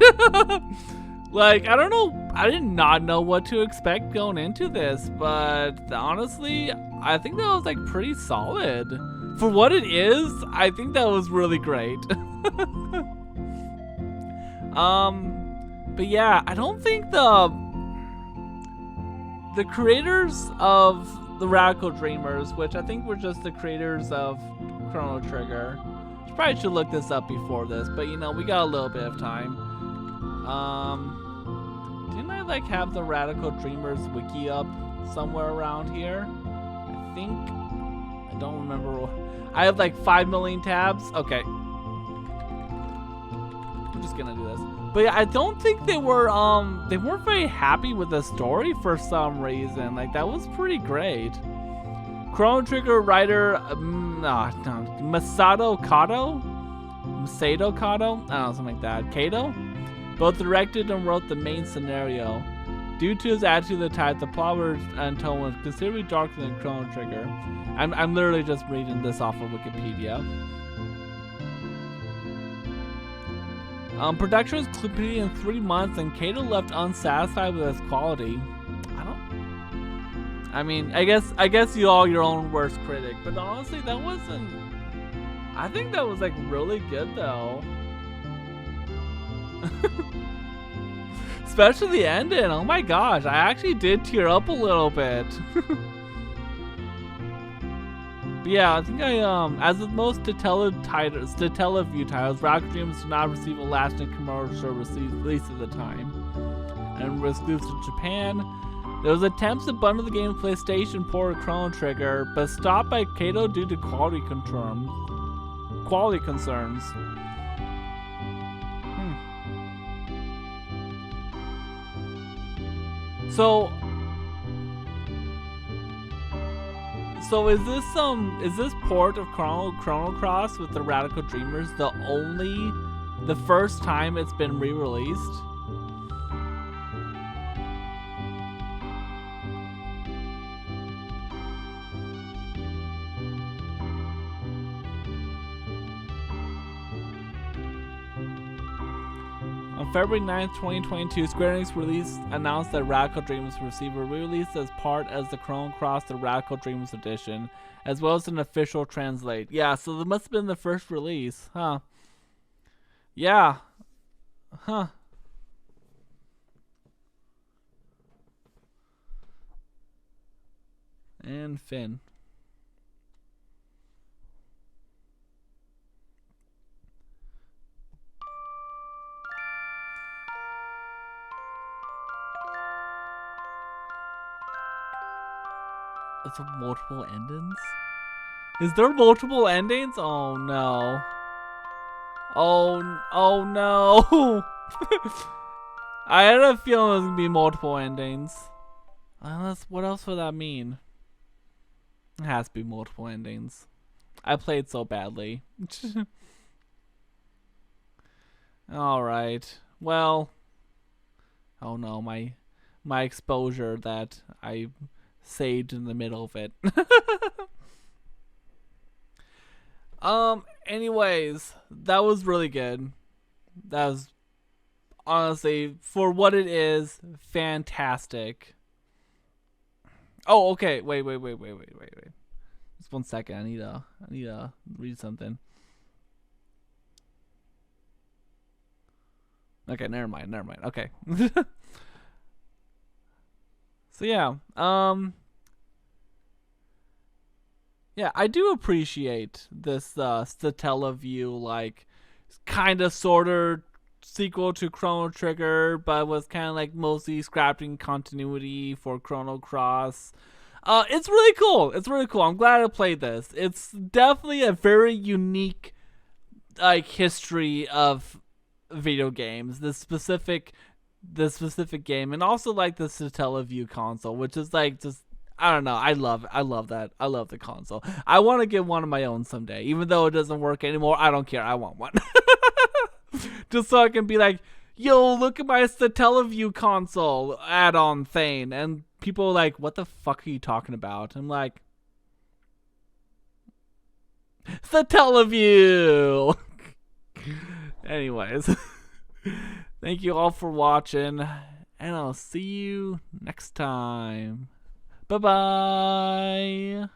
Like, I don't know, I did not know what to expect going into this, but honestly, I think that was like pretty solid. For what it is, I think that was really great. But yeah, I don't think the creators of the Radical Dreamers, which I think were just the creators of Chrono Trigger. Probably should look this up before this, but you know, we got a little bit of time. Didn't I like have the Radical Dreamers wiki up somewhere around here? I think, I don't remember. I have like 5 million tabs. Okay. I'm just gonna do this. But yeah, I don't think they weren't very happy with the story for some reason. Like, that was pretty great. Chrono Trigger writer, Masato Kato? Masato Kato? I don't know, something like that. Kato? Both directed and wrote the main scenario. Due to his attitude at the time, the plot and tone was considerably darker than Chrono Trigger. I'm literally just reading this off of Wikipedia. Production was completed in 3 months, and Kato left unsatisfied with its quality. I mean, I guess you all your own worst critic, but honestly, that wasn't. I think that was like really good though. Especially the ending. Oh my gosh, I actually did tear up a little bit. But yeah, I think as with most Telltale-view titles, Radical Dreamers did not receive a lasting commercial release at the time, and was exclusive to Japan. There was attempts to bundle the game with PlayStation port of Chrono Trigger, but stopped by Kato due to quality concerns. So is this port of Chrono Cross with the Radical Dreamers the first time it's been re-released? On February 9th, 2022, Square Enix announced that Radical Dreamers will receive a re-release as part as the Chrono Cross The Radical Dreamers Edition, as well as an official translate. Yeah, so that must have been the first release, huh? Yeah. Huh. And Finn. It's multiple endings? Is there multiple endings? Oh no. Oh no. I had a feeling there's gonna be multiple endings. Unless, what else would that mean? It has to be multiple endings. I played so badly. Alright. Well. Oh no, my exposure that I saved in the middle of it. Anyways, that was really good. That was honestly, for what it is, fantastic. Oh, okay. Wait. Just 1 second. I need to read something. Okay, never mind. Okay. So yeah, yeah, I do appreciate this Satellaview, like, kind of sort of sequel to Chrono Trigger, but was kind of like mostly scrapping continuity for Chrono Cross. It's really cool. It's really cool. I'm glad I played this. It's definitely a very unique, like, history of video games. This specific game, and also like the Satellaview console, which is like just, I don't know. I love that. I love the console. I want to get one of my own someday, even though it doesn't work anymore. I don't care. I want one. Just so I can be like, yo, look at my Satellaview console add-on thing. And people are like, what the fuck are you talking about? I'm like, Satellaview! Anyways. Thank you all for watching. And I'll see you next time. Bye-bye.